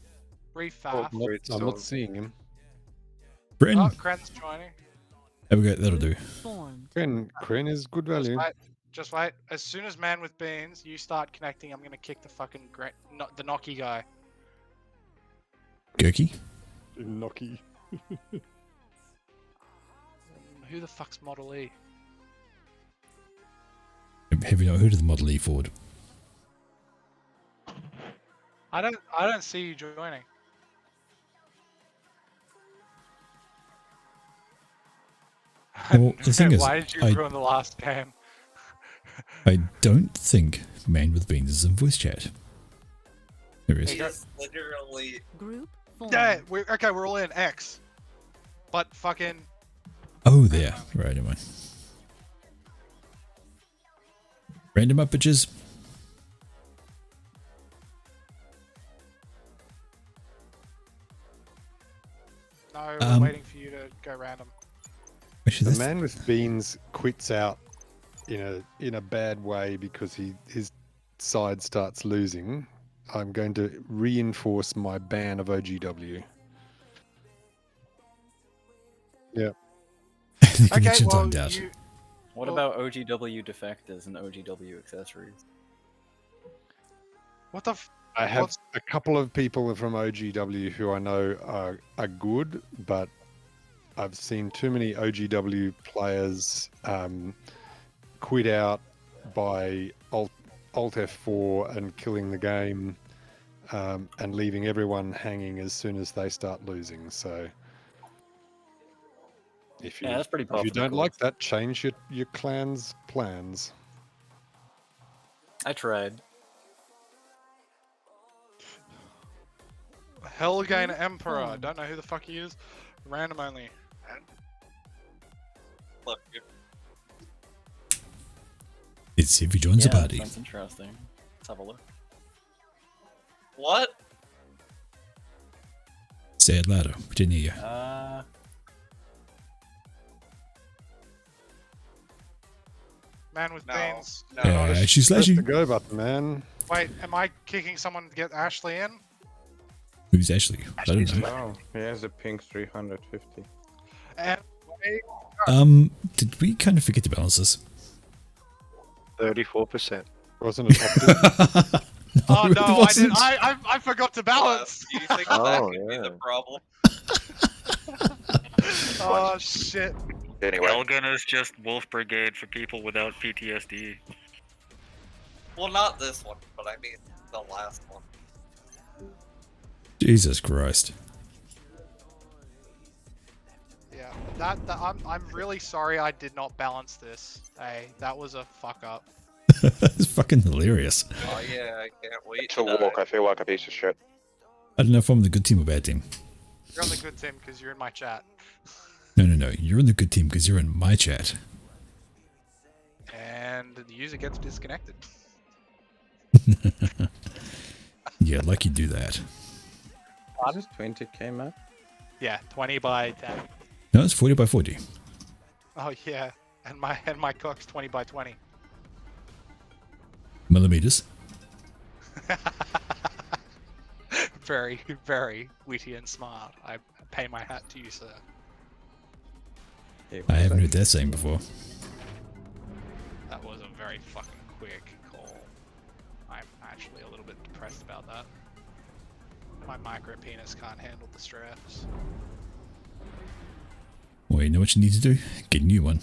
Refaff. I'm not seeing him. Bren, Oh, Kren's joining. there we go. That'll do. Formed. Kren is good value. Just wait. As soon as man with beans, you start connecting, I'm gonna kick the fucking the Nocky guy. Gurky. Nocky. Who the fuck's Model E? Have you not heard of the Model E Ford? I don't see you joining. Well, the thing is, Why did you I- ruin the last game? I don't think Man with Beans is in voice chat. There he is. He's literally. Group formed. Yeah, we're all in X. But fucking Oh, there. Right, never mind. Random up, bitches. no, we're Um, waiting for you to go random. Actually, The that's, man with beans quits out in a bad way because his side starts losing. I'm going to reinforce my ban of OGW. the Okay, connection well, timed out. what Well- about OGW defectors and OGW accessories? What the? I have What's- a couple of people from OGW who I know are good, but I've seen too many OGW players quit out by Alt F4 and killing the game and leaving everyone hanging as soon as they start losing. So if you, Yeah, that's pretty if you don't profitable. like that, change your clan's plans. I tried. Hellgain Emperor. Don't know who the fuck he is. Random only. Look, if It's if he joins the Yeah, party. that's interesting. Let's have a look. what? Say it louder. We didn't hear you. Man with No. beans. No. She's Press the slashing. go button, man. Wait, am I kicking someone to get Ashley in? Who's Ashley? I don't know. Oh, he has a pink 350. And Did we kind of forget to balance this? 34%. Wasn't it opted? oh it no, I wasn't. did. I forgot to balance. Do you think Oh, that could be yeah. the problem? Oh shit. Anyway, Elgun is just Wolf Brigade for people without PTSD. Well, not this one, but I mean the last one. Jesus Christ. Yeah, I'm really sorry I did not balance this. Hey, that was a fuck up. That's fucking hilarious. Oh yeah, I can't wait to die. walk, I feel like a piece of shit. I don't know if I'm the good team or bad team. You're on the good team because you're in my chat. No. You're in the good team because you're in my chat. And the user gets disconnected. Yeah, like you do that. Is this 20k map? Yeah, 20 by 10. No, it's 40 by 40. Oh yeah, and my cook's 20 by 20. Millimeters. Very, very witty and smart. I pay my hat to you, sir. I haven't heard that saying before. That was a very fucking quick call. I'm actually a little bit depressed about that. My micro penis can't handle the stress. Well, you know what you need to do? Get a new one.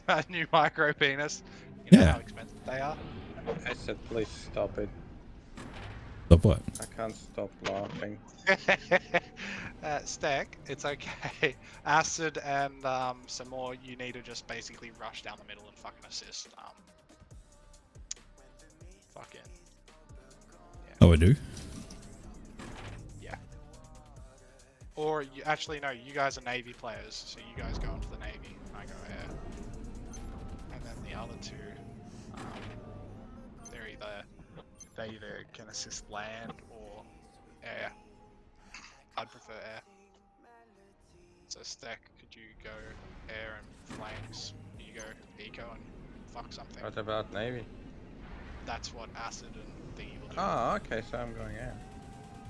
A new micro penis. You know Yeah. how expensive they are. I said, please stop it. Stop what? I can't stop laughing. Stack, it's okay. Acid and some more, you need to just basically rush down the middle and fucking assist. Fucking. Oh, I do? Yeah. Or, you, actually, no, you guys are Navy players, so you guys go into the Navy, and I go air. And then the other two, they either can assist land or air. I'd prefer air. So Stack, could you go air and flanks? You go eco and fuck something. What about Navy? That's what Acid and Thingy will do. Oh, okay, so I'm going in.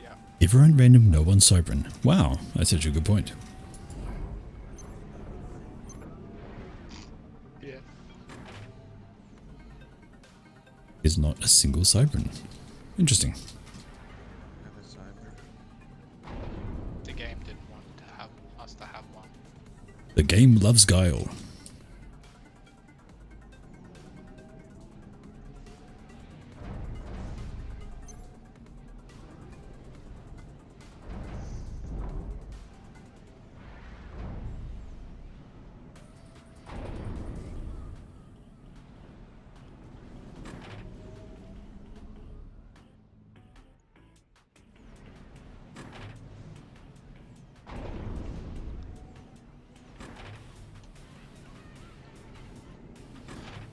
Yeah. Everyone random, no one Cybran. Wow, that's such a good point. Yeah. Is not a single Cybran. Interesting. The game didn't want to have us to have one. The game loves guile.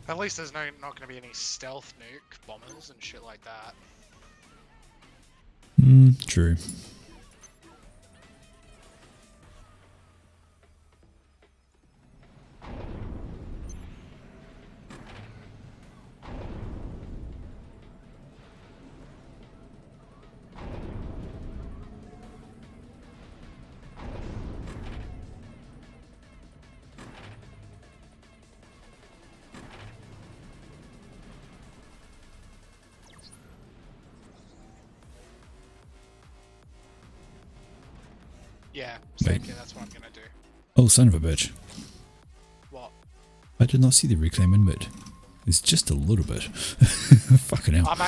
At least there's not going to be any stealth nuke bombers and shit like that. True. Yeah, same Wait. here, that's what I'm going to do. Oh, son of a bitch. What? I did not see the reclaim in mid. It's just a little bit. Fucking hell. I'm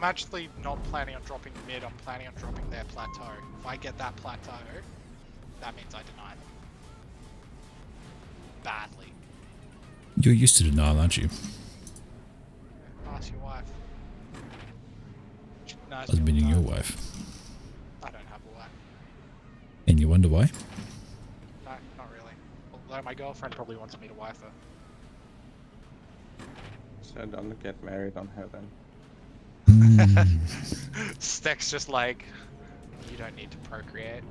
actually not planning on dropping mid, I'm planning on dropping their plateau. If I get that plateau, that means I deny them. Badly. You're used to denial, aren't you? Ask your wife. I was meaning your wife. I don't have a wife. And you wonder why? No, not really. Although my girlfriend probably wants me to wife her. So don't get married on her then. Steck's just like, you don't need to procreate.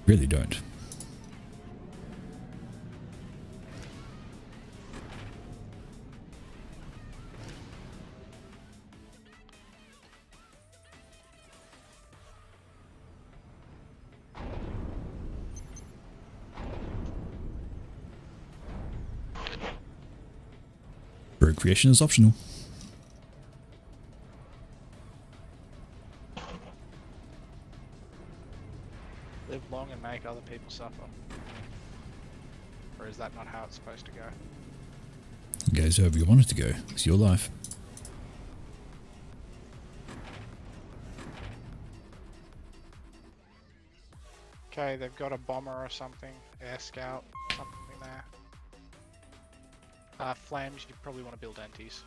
Really don't. Procreation is optional. Live long and make other people suffer. Or is that not how it's supposed to go? It goes however you want it to go. It's your life. Okay, they've got a bomber or something. Air scout, something there. Flames, you probably want to build antis.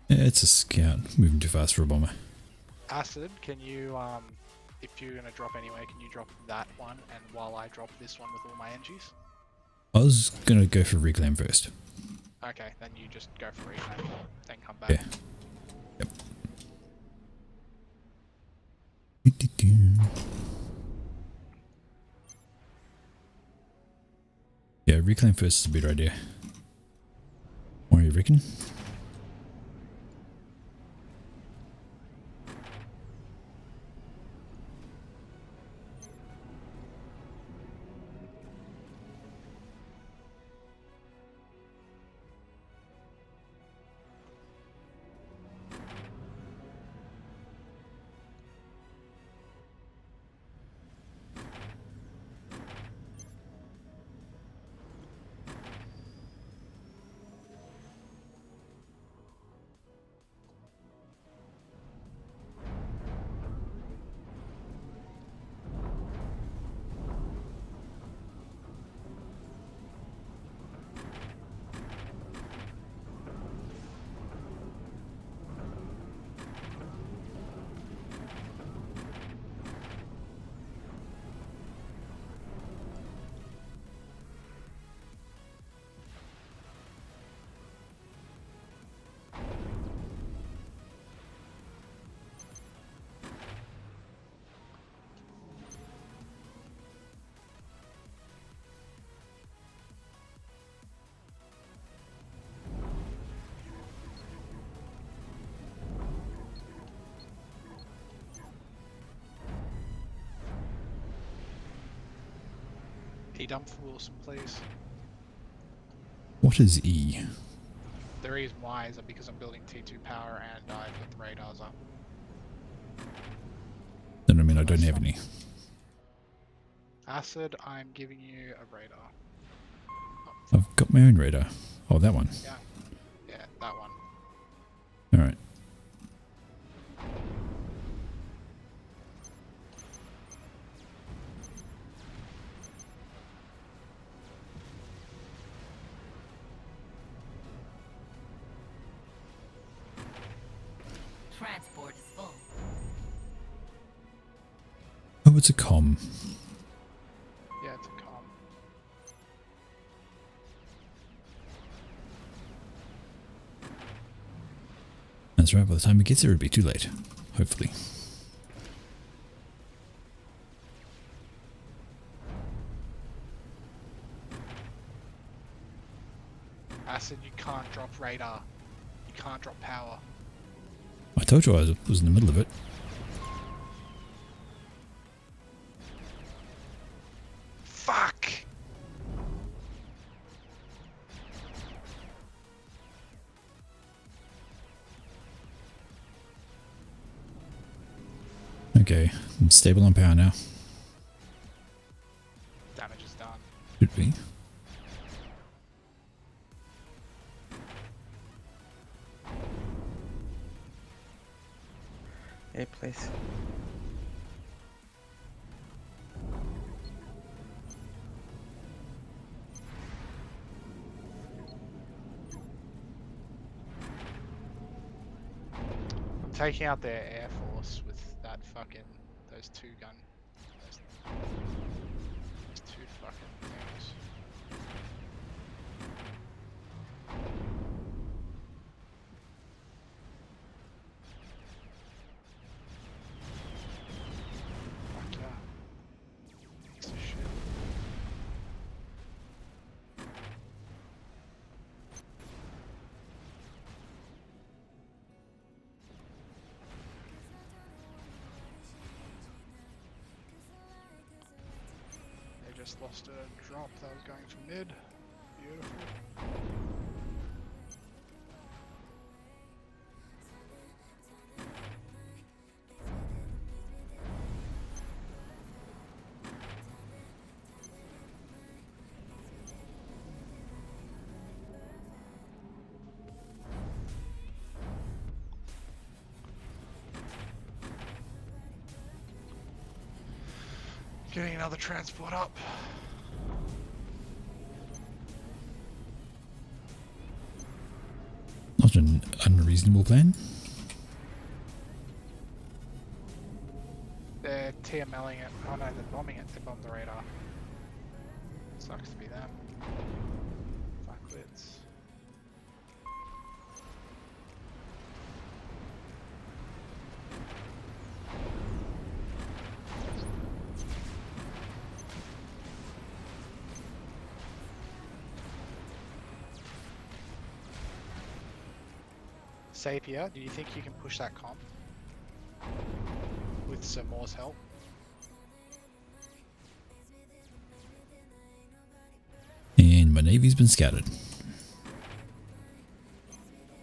Yeah, it's a scout. Moving too fast for a bomber. Acid, can you, if you're going to drop anyway, can you drop that one, and while I drop this one with all my energies? I was going to go for reclaim first. Okay, then you just go for reclaim, then come back. Yeah. Yep. Yeah, reclaim first is a better idea. What do you reckon? E-dump for Wilson, please. What is E? The reason why is because I'm building T2 power and I've got the radars up. Then I mean I don't have any. Acid, I'm giving you a radar. I've got my own radar. Oh, that one. Yeah, yeah, that one. Alright. Transport is full. Oh, it's a comm. Yeah, it's a comm. That's right, by the time it gets there it'll be too late. Hopefully. Acid, you can't drop radar. You can't drop power. I told you I was in the middle of it. Fuck! Okay, I'm stable on power now. Damage is done. Should be. Hey, please. I'm taking out their air force with that fucking those two fucking things. Fuck yeah. Piece of shit. They just lost a drop that was going for mid. Beautiful. Getting another transport up. Not an unreasonable plan. They're TMLing it. Oh no, they're bombing it. They bombed the radar. Sucks to be them. Fuckwits. Sapia, do you think you can push that comp? With Sir Moore's help? And my navy's been scattered.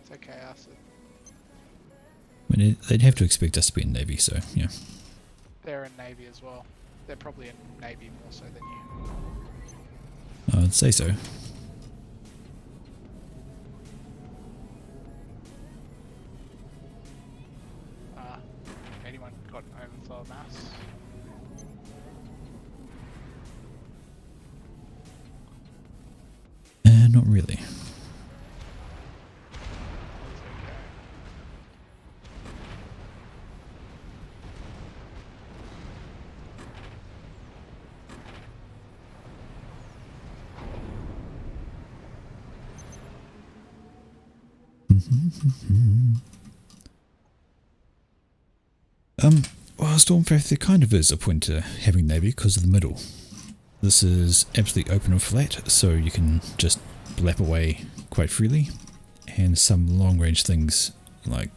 It's okay, Acid. I mean, they'd have to expect us to be in navy, so yeah. They're in Navy as well. They're probably in Navy more so than you. I'd say so. Anyone got overflow of mass? Not really. It's okay. Well, Stormcraft, there kind of is a point to having navy because of the middle. This is absolutely open and flat, so you can just blap away quite freely. And some long-range things like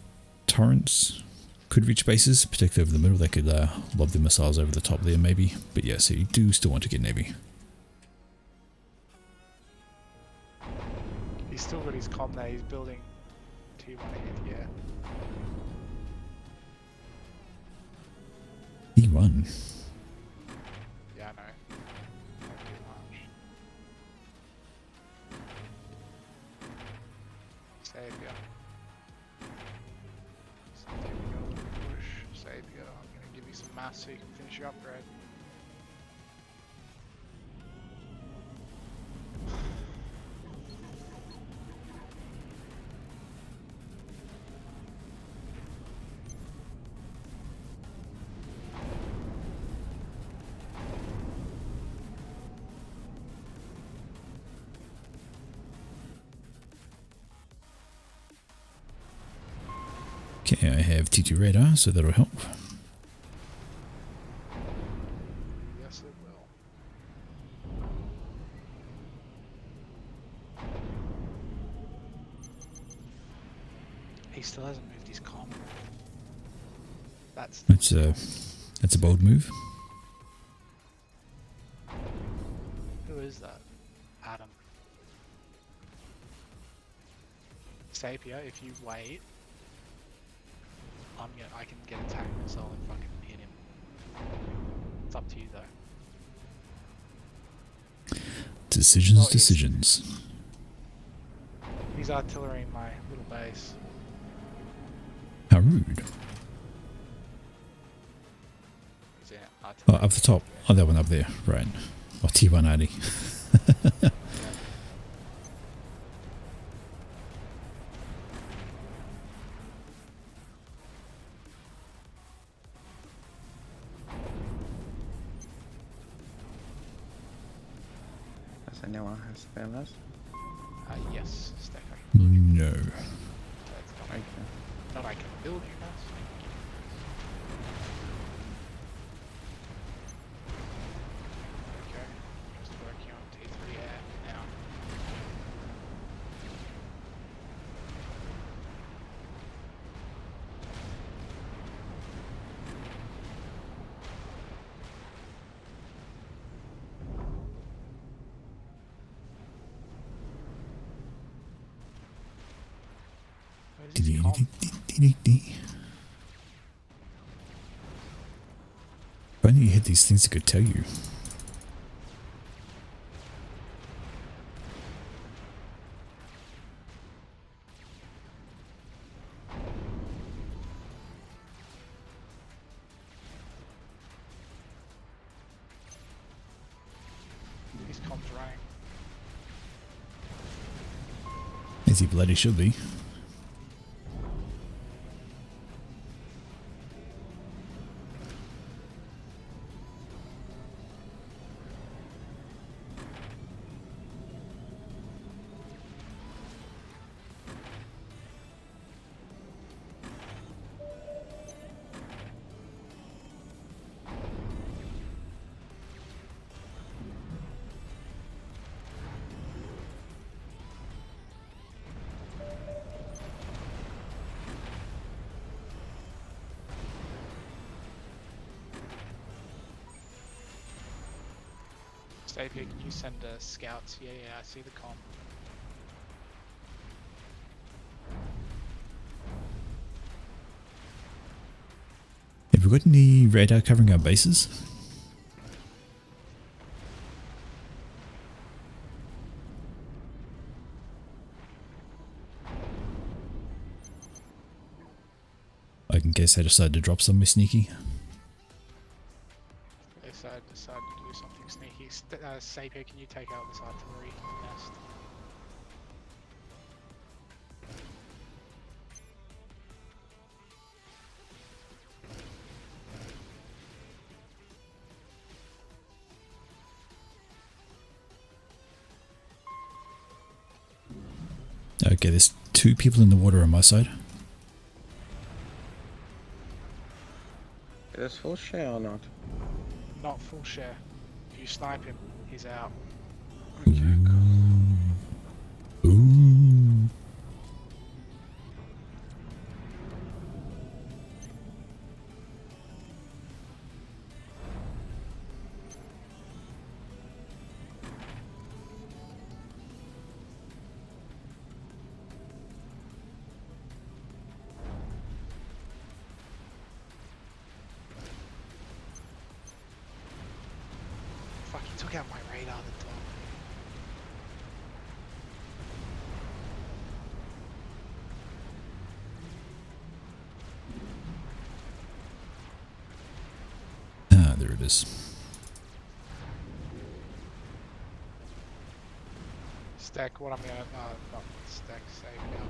torrents could reach bases, particularly over the middle. They could lob their missiles over the top there, maybe. But yeah, so you do still want to get navy. He's still got his comm there. He's building T1 again, yeah. E1. Yeah, I know. Not too much. Savior. Savior, push. Savior. I'm gonna give you some mass so you can finish your upgrade. Okay, I have T2 radar, so that'll help. Yes, it will. He still hasn't moved his comm. That's That's a bold move. Who is that? Adam. Sapia, if you wait, I can get a attack missile and fucking hit him. It's up to you though. Decisions, Oh, he's- decisions. He's artillery in my little base. How rude. He's in Oh, artillery. up the top. Oh, that one up there. Right. Oh, T180. Does anyone have spellers? Yes, Stacker. No. That's not, Okay. not I can build you guys. Okay, just working on T3 air now. Where's his comm? If only you had these things that could tell you. his comms running. As he bloody should be. Stay here, can you send scouts? Yeah, I see the comm. Have we got any radar covering our bases? I can guess I decided to drop somewhere sneaky. They decided to do something sneaky. Sapir, can you take out this artillery nest? Okay, there's 2 people in the water on my side. It is full share or not? Not full share. If you snipe him, he's out. Ooh. Fuck, he took out my radar, the dog. Ah, there it is. Stack, what I'm gonna, not stack, save now.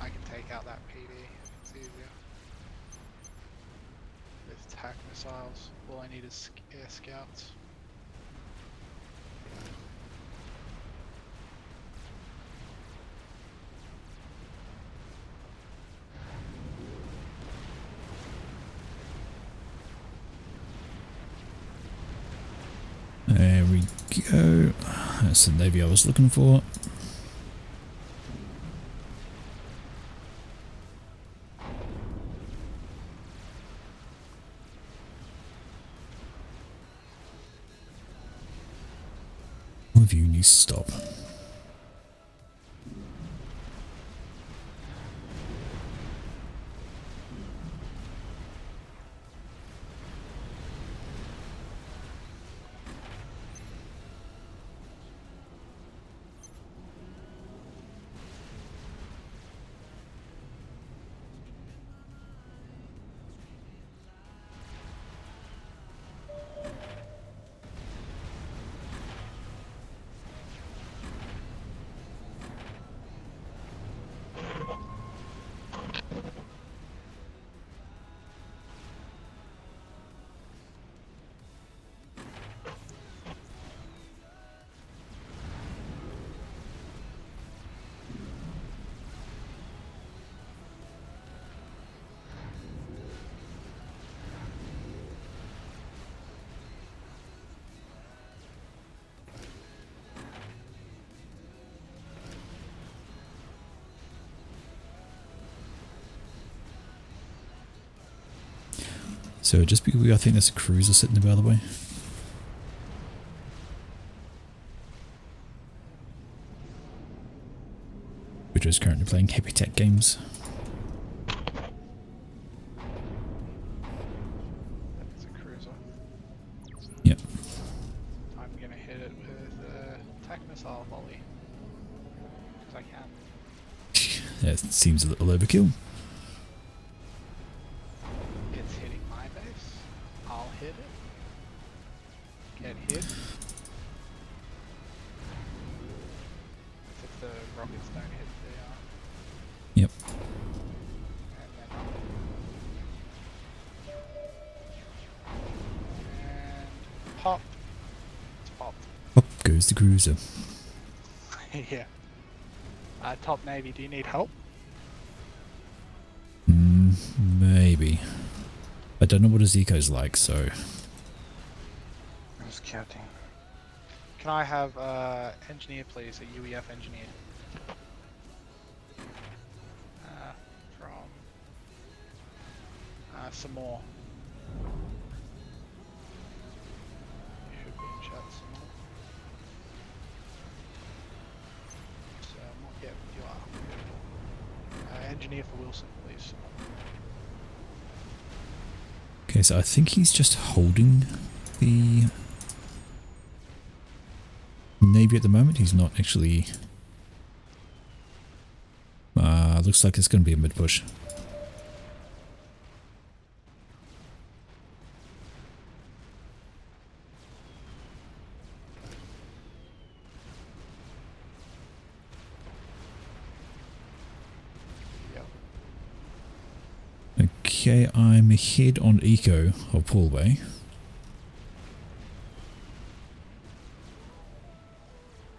I can take out that PD, it's easier. With TAC missiles, all I need is air scouts. There we go. That's the navy I was looking for. One of you needs to stop. So just because I think there's a cruiser sitting there, by the way. Which is currently playing Happy Tech games. It's a cruiser. Yep. I'm gonna hit it with a TAC missile volley. Because I can. That seems a little overkill. It's hitting my base. I'll hit it. Get hit. rockets don't hit Yep. and then up. And pop. It's popped. Up goes the cruiser. Yeah. Top Navy, do you need help? Maybe. I don't know what his eco's like, so. I'm scouting. Can I have engineer, please? A UEF engineer. From some more. You should be in chat some more. So, yeah, you are. Engineer for Wilson, please. Okay, so I think he's just holding the Navy at the moment. He's not actually. Looks like it's going to be a mid push. Okay, I'm ahead on eco of Paulway.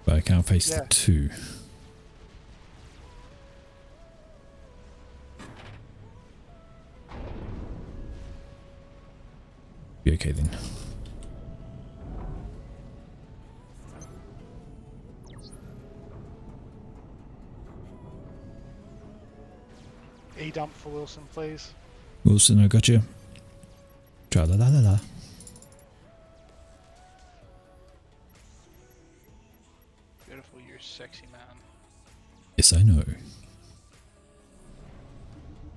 But I can't face the two. Be okay then. E-dump for Wilson, please. Wilson, I got you. Tra la la la la. Beautiful, you're a sexy man. Yes, I know.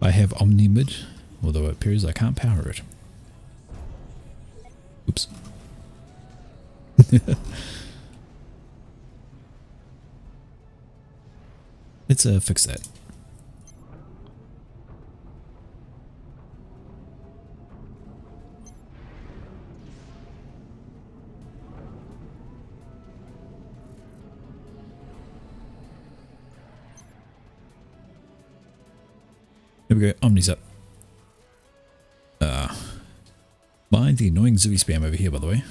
I have Omni mid, although it appears I can't power it. Oops. Let's fix that. There we go, Omni's up. Mind the annoying Zooey spam over here, by the way.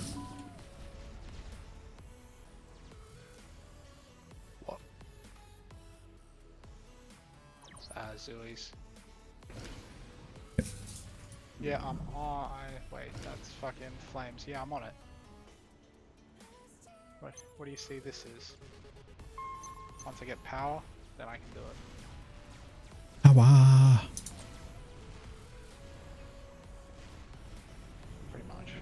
What? Zooey's. Yeah, I'm on. Wait, that's fucking flames. Yeah, I'm on it. What do you see this is? Once I get power, then I can do it. Awa. Pretty much.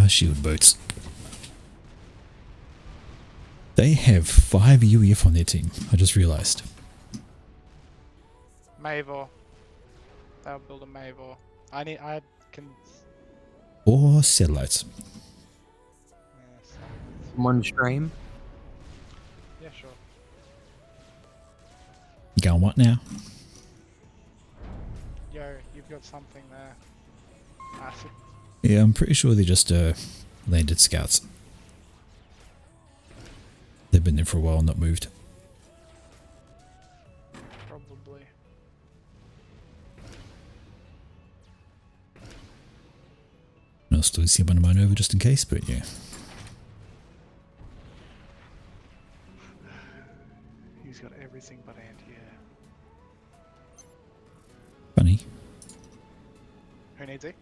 Shield boats. They have 5 UEF on their team, I just realized. Mavor. They'll build a Mavor. I can. Or satellites. One stream. Yeah, sure. You going what now? Yo, you've got something there. Acid. Yeah, I'm pretty sure they just landed scouts. They've been there for a while and not moved. Probably. I'll still see one of mine over just in case, but yeah. He's got everything but anti-air. Funny. Who needs it?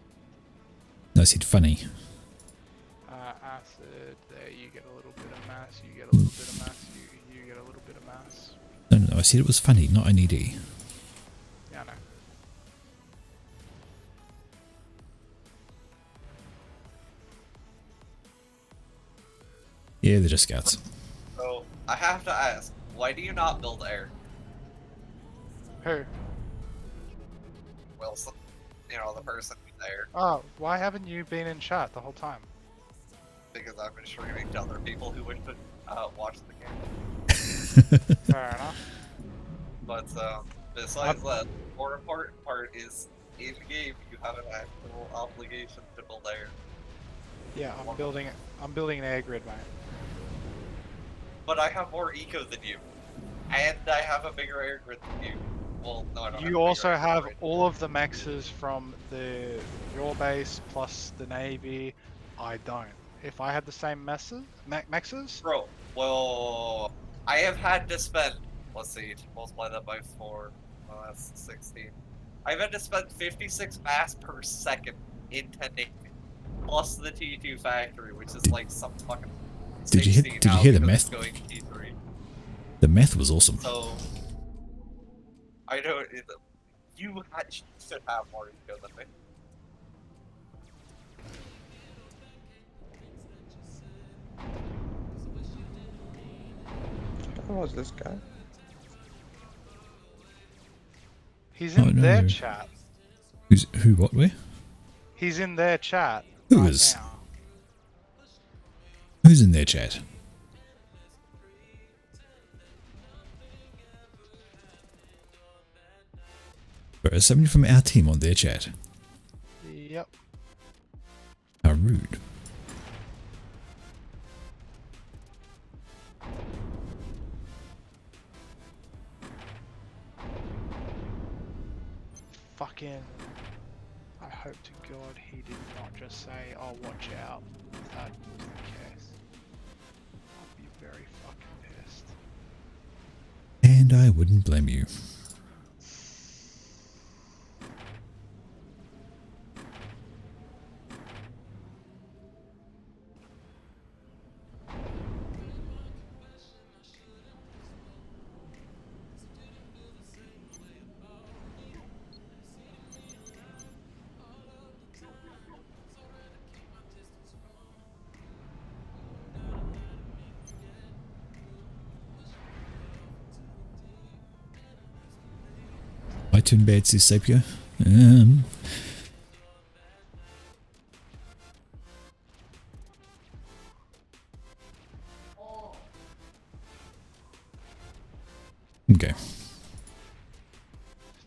No, I said funny. Acid, there you get a little bit of mass, you get a little bit of mass, you get a little bit of mass. No, I said it was funny, not I need E. Yeah, I know. Yeah, they're just scouts. So, I have to ask, why do you not build air? Who? Wilson. You know, the person who there Oh, why haven't you been in chat the whole time? because I've been streaming to other people who wish to watch the game. Fair enough. But besides that, the more important part is in game you have an actual obligation to build air. Yeah, I'm building it. I'm building an air grid, mate. But I have more eco than you, and I have a bigger air grid than you. Well, no, I don't. You also have all of the mexes from your base plus the navy. I don't. If I had the same mexes, Bro, well, I have had to spend. Let's see, multiply that by 4. Well, that's 16. I've had to spend 56 mass per second in 10 days, plus the T2 factory, which is like some fucking. Did you hear the math? Going T3. The math was awesome. So I don't. You should have more eco than me. Who was this guy? he's in Oh, their no. chat. Who? What? Where? He's in their chat. Who right is? now. Who's in their chat? Bro, is somebody from our team on their chat? Yep. How rude. Fucking. I hope to God he did not just say, "Oh, watch out." If that was the case, I'd be very fucking pissed. And I wouldn't blame you. My turn bad, says Sapio. Okay.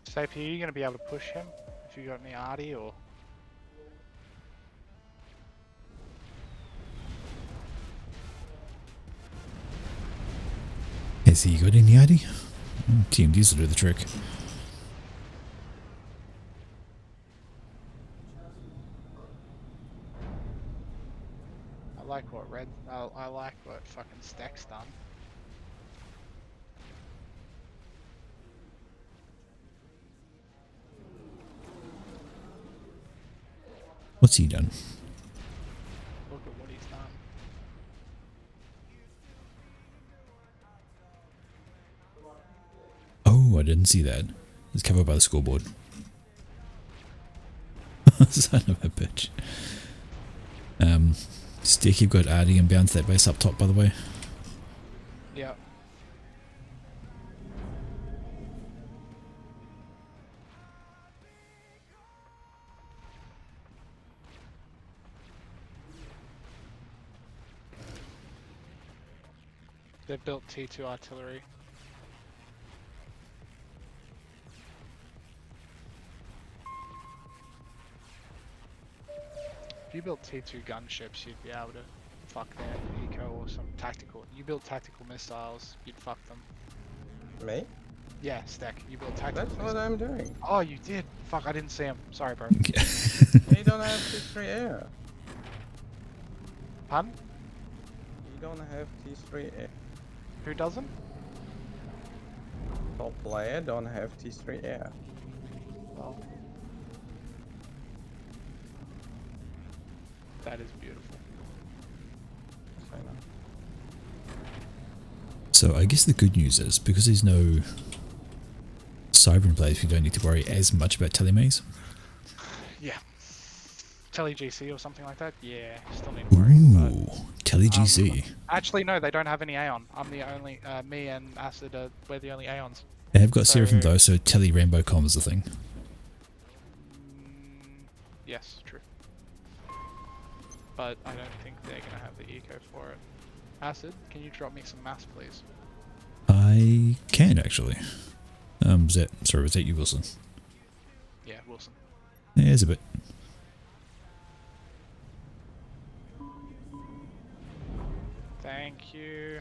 Sapie, are you going to be able to push him if you got any arty or? Has he got any ID? TMDs will do the trick. I like what I like what fucking Stack's done. What's he done? Look at what he's done. Oh, I didn't see that. It's covered by the scoreboard. Son of a bitch. Stick, you've got RD and bounce that base up top, by the way. Yeah. They've built T2 artillery. If you built T2 gunships, you'd be able to fuck their eco or some tactical. You built tactical missiles, you'd fuck them. Me? Yeah, Stack, you built tactical That's missiles. what I'm doing. Oh, you did? Fuck, I didn't see him. Sorry, bro. You don't have T3 air. Pardon? You don't have T3 air. Who doesn't? Top player don't have T3 air. Well, that is beautiful. Yes, I know. So I guess the good news is, because there's no Cyber in place, we don't need to worry as much about telemaze. Yeah. Tele GC or something like that? Yeah, still need to worry. But, Ooh, Tele GC. actually, no, they don't have any Aeon. I'm the only, me and Acid, we're the only Aeons. They have got Seraphim So- though, so Tele Rainbow Com is the thing. Yes, true. But I don't think they're gonna have the eco for it. Acid, can you drop me some mass, please? I can actually. Was that you, Wilson? Yeah, Wilson. There's a bit. Thank you.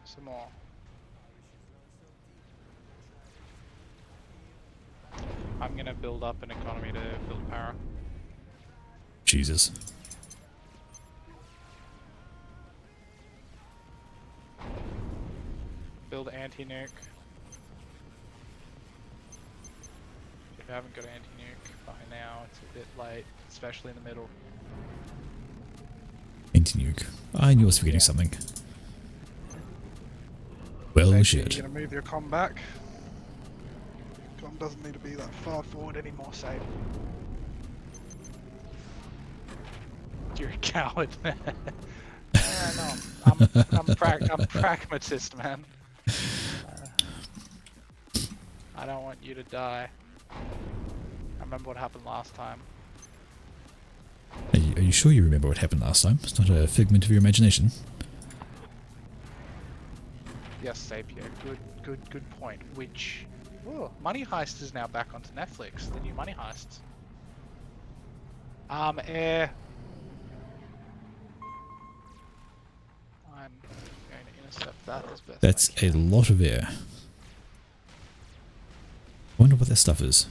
Some more. I'm gonna build up an economy to build power. Jesus. Build anti-nuke. If you haven't got anti-nuke by now, it's a bit late, especially in the middle. Anti-nuke. I knew I was forgetting something. Well, Safety, shit. You're gonna move your comm back. Comm doesn't need to be that far forward anymore, Sabe. You're a coward. No, I'm pragmatist, man. I don't want you to die. I remember what happened last time. Are you sure you remember what happened last time? It's not a figment of your imagination. Yes, Sapia. Good point. Which, Money Heist is now back onto Netflix. The new Money Heist. Air. I'm going to intercept that as best. That's a lot of air. I wonder what that stuff is.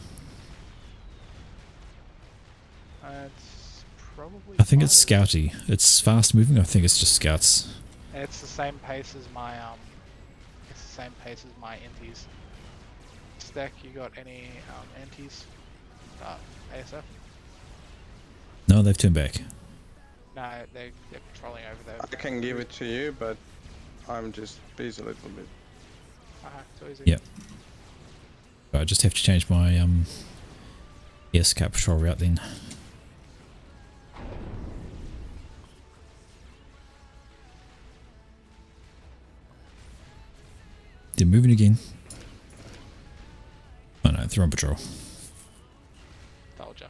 It's probably. I think it's fighters. scouty. It's fast moving. I think it's just scouts. It's the same pace as my It's the same pace as my inties. Stack, you got any antis? ASF? No, they've turned back. No, they're patrolling over there. I can give it to you, but I'm just busy a little bit. So easy. Yep. I just have to change my air scout patrol route then. They're moving again. Oh no, they're on patrol. Told ya.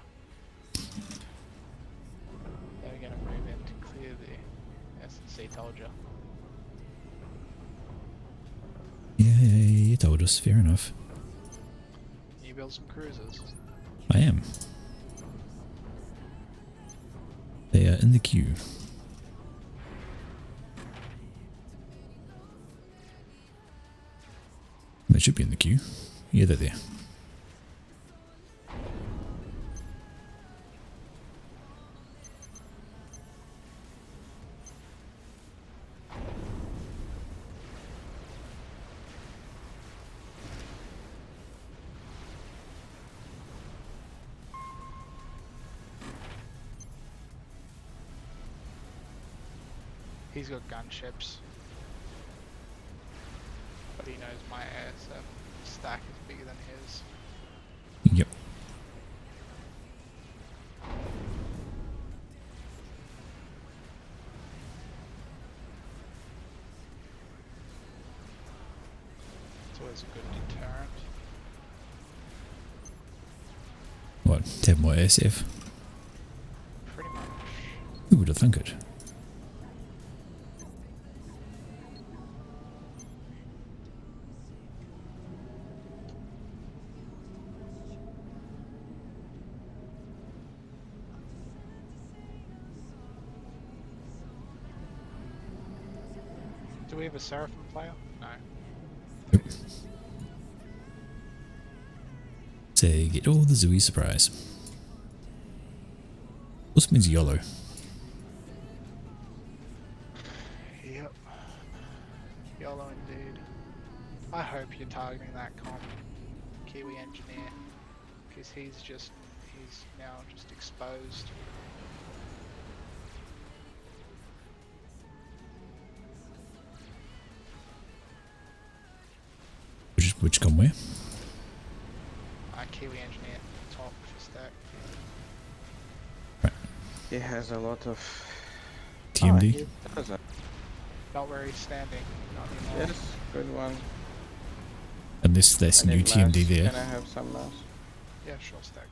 They're gonna move in to clear the S&C, told ya. Yeah, you told us. Fair enough. You build some cruisers. I am. They are in the queue. They should be in the queue. Yeah, they're there. He's got gunships. But he knows my ASF stack is bigger than his. Yep. It's always a good deterrent. What? To have more SF? Pretty much. Who would have thunk it? Do we have a Seraphim player? No. Say, get all the Zooey surprise. This means YOLO. Yep. YOLO indeed. I hope you're targeting that Kiwi engineer. Because he's now just exposed. Which come where? Kiwi engineer, top for stack. He has a lot of TMD? he doesn't. Not where he's standing. Not anymore. Yes, good one. Unless there's I new need TMD mass. there. Can I have some mass? Yeah, sure stack.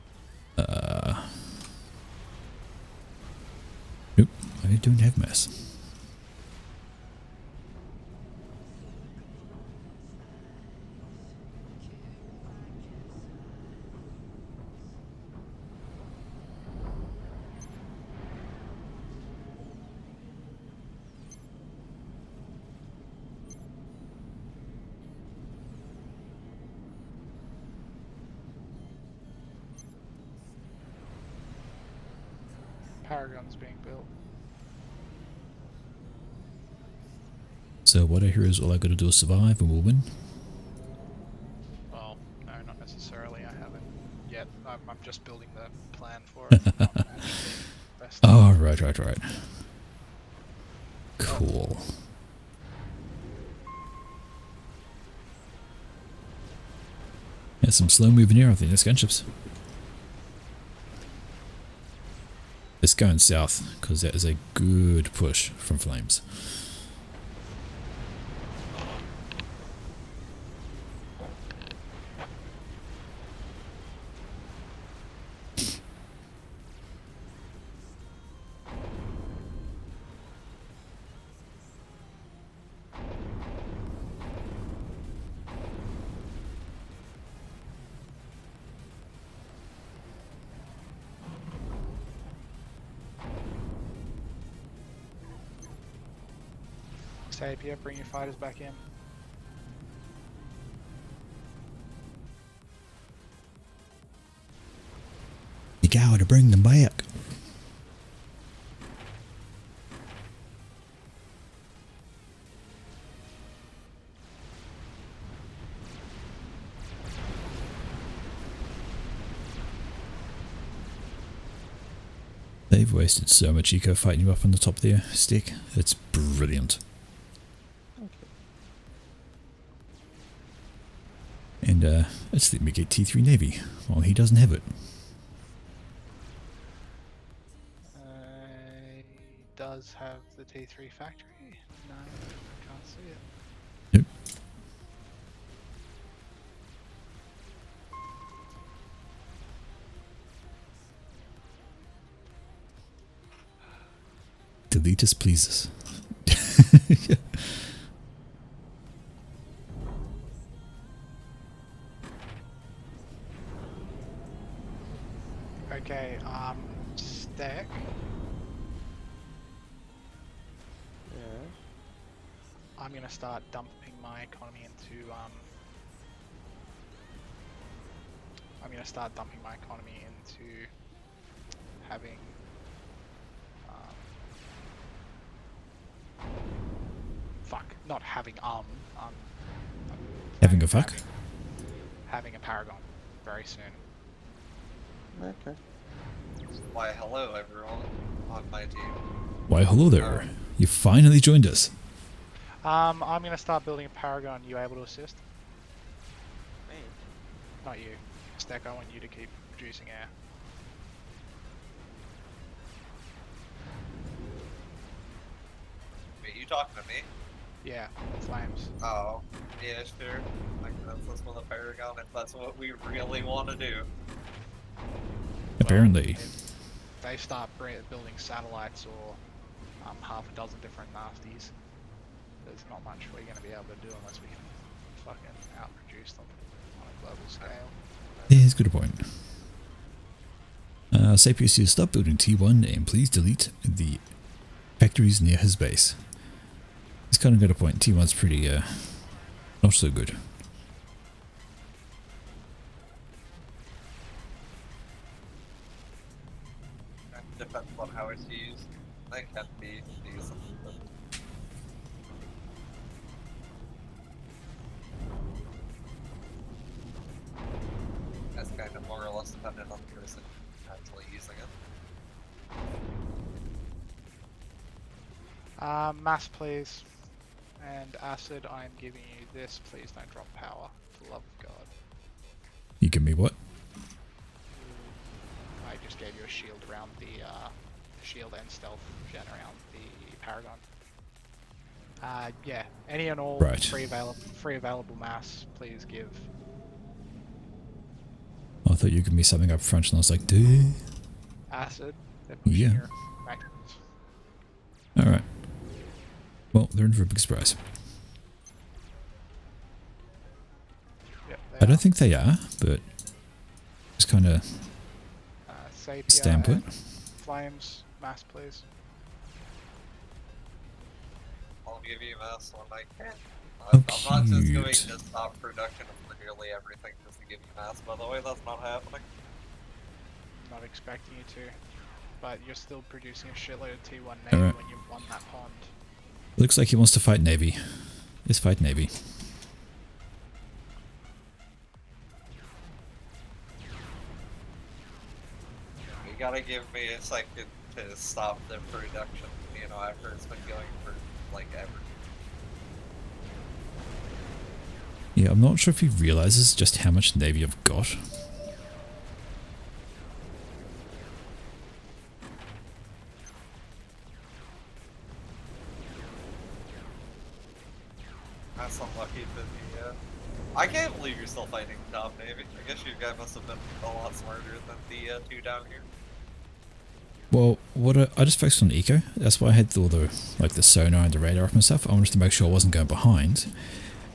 I don't have mass. Paragon's being built. So what I hear is all I gotta do is survive and we'll win. Well, no, not necessarily. I haven't yet. I'm just building the plan for it. Not actually investing. Oh, right. Cool. There's some slow moving here, I think. There's gunships. It's going south, because that is a good push from flames. Sapia, bring your fighters back in. You gotta bring them back. They've wasted so much eco fighting you up on the top there, Stick. It's brilliant. And let's let me get T3 Navy. Well, he doesn't have it. Does have the T3 factory? No, I can't see it. Nope. Delete us, please. Okay, Stack. I'm gonna start dumping my economy into having not having Having a fuck? having a Paragon very soon. Okay. Why, hello everyone on my team. Why, hello there. You finally joined us. I'm gonna start building a Paragon. You able to assist? Me? Not you. Stack, I want you to keep producing air. Wait, you talking to me? Yeah, flames. Oh, yeah, sure. I can assist with a Paragon if that's what we really want to do. Apparently. If they start building satellites or half a dozen different nasties, there's not much we're going to be able to do unless we can fucking outproduce them on a global scale. Yeah, it's a good point. Sapius, you stop building T1 and please delete the factories near his base. He's kind of got a point. T1's pretty, not so good. Depends on how it's used. They can be decent, but... That's kind of more or less dependent on the person actually using it. Mass, please. And acid, I'm giving you this. Please don't drop power. For the love of God. You give me what? I just gave you a shield around the shield and stealth gen around the Paragon. Yeah, any and all Right. free available mass, please give. I thought you gave me something up front and I was like, dude. Acid. They're pushing Yeah. your factories. Alright. Well, they're in for a big surprise. Yep, they I don't are. think they are, but just kind of Sapia stand put. and Flames, mass, please. I'll give you mass when I can. Oh, I'm not just going cute. to stop production of literally everything just to give you mass, by the way, that's not happening. Not expecting you to, but you're still producing a shitload of T1 Navy Alright. when you won that pond. Looks like he wants to fight Navy. Let's fight Navy. You gotta give me a second to stop the production, you know, after it's been going for, like, ever. Yeah, I'm not sure if he realizes just how much Navy I've got. That's unlucky to be, I can't believe you're still fighting Dom Navy. I guess you guys must have been a lot smarter than the two down here. Well, I just focused on eco. That's why I had all the like the sonar and the radar up and stuff. I wanted to make sure I wasn't going behind,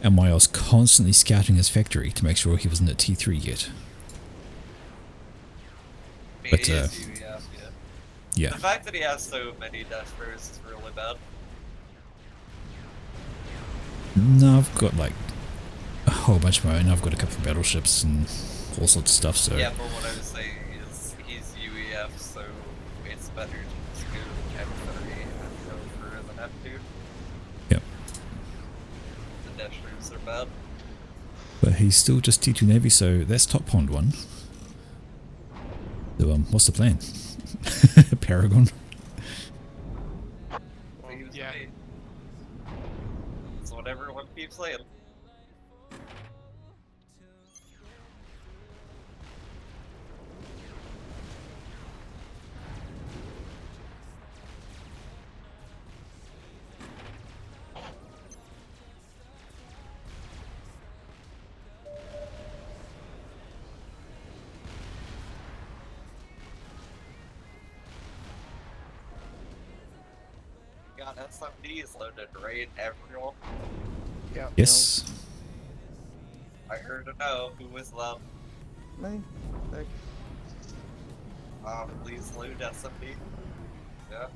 and why I was constantly scouting his factory to make sure he wasn't at T3 yet. But He is UEF, yeah. yeah, The fact that he has so many Death Bears is really bad. no, I've got like a whole bunch of my own. I've got a couple of battleships and all sorts of stuff. So Yeah, but what I was saying is he's UEF, so it's better to just go F3 and go for the F2. Yep. The Deshers are bad. But he's still just T2 Navy, so that's top pond one. So what's the plan? Paragon. He was yeah. made. That's what everyone keeps saying. Got SMDs loaded, right? Everyone. Yep. Yes. I heard a no. Who was that? Me? Like, Please load SMD. Yeah.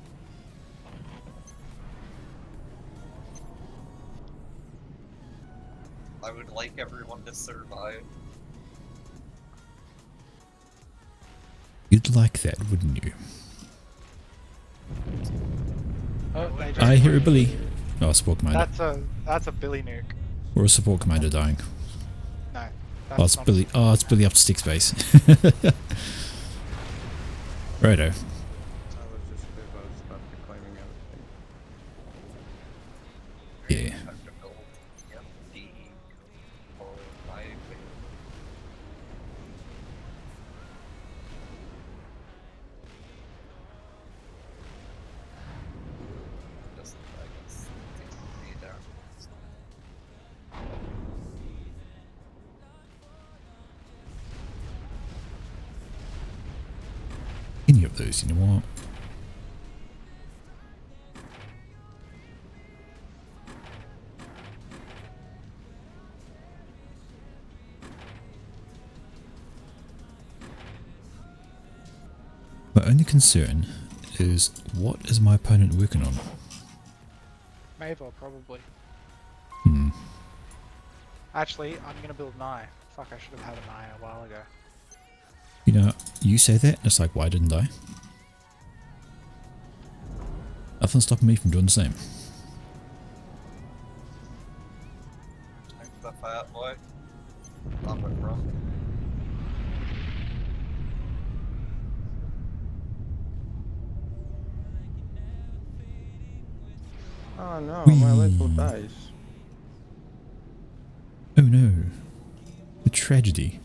I would like everyone to survive. You'd like that, wouldn't you? Oh, they just I hear a went- Billy. Oh, support commander. That's a Billy nuke. Or a support commander dying. No. That's Oh, it's not Billy. Oh, it's Billy up to stick space. Righto. I was just about to start reclaiming everything. Yeah. Have to build MD for my thing. Just, I guess, take the down. Any of those, you know what? My only concern is what is my opponent working on? Mavor, probably. Hmm. Actually, I'm gonna build Nye. Fuck, I should have had an Nye a while ago. You know, you say that, and it's like, why didn't I? Nothing's stopping me from doing the same. Like the fat boy. Stop it, bro. Oh no, my little Whee! dice. Oh no. The tragedy.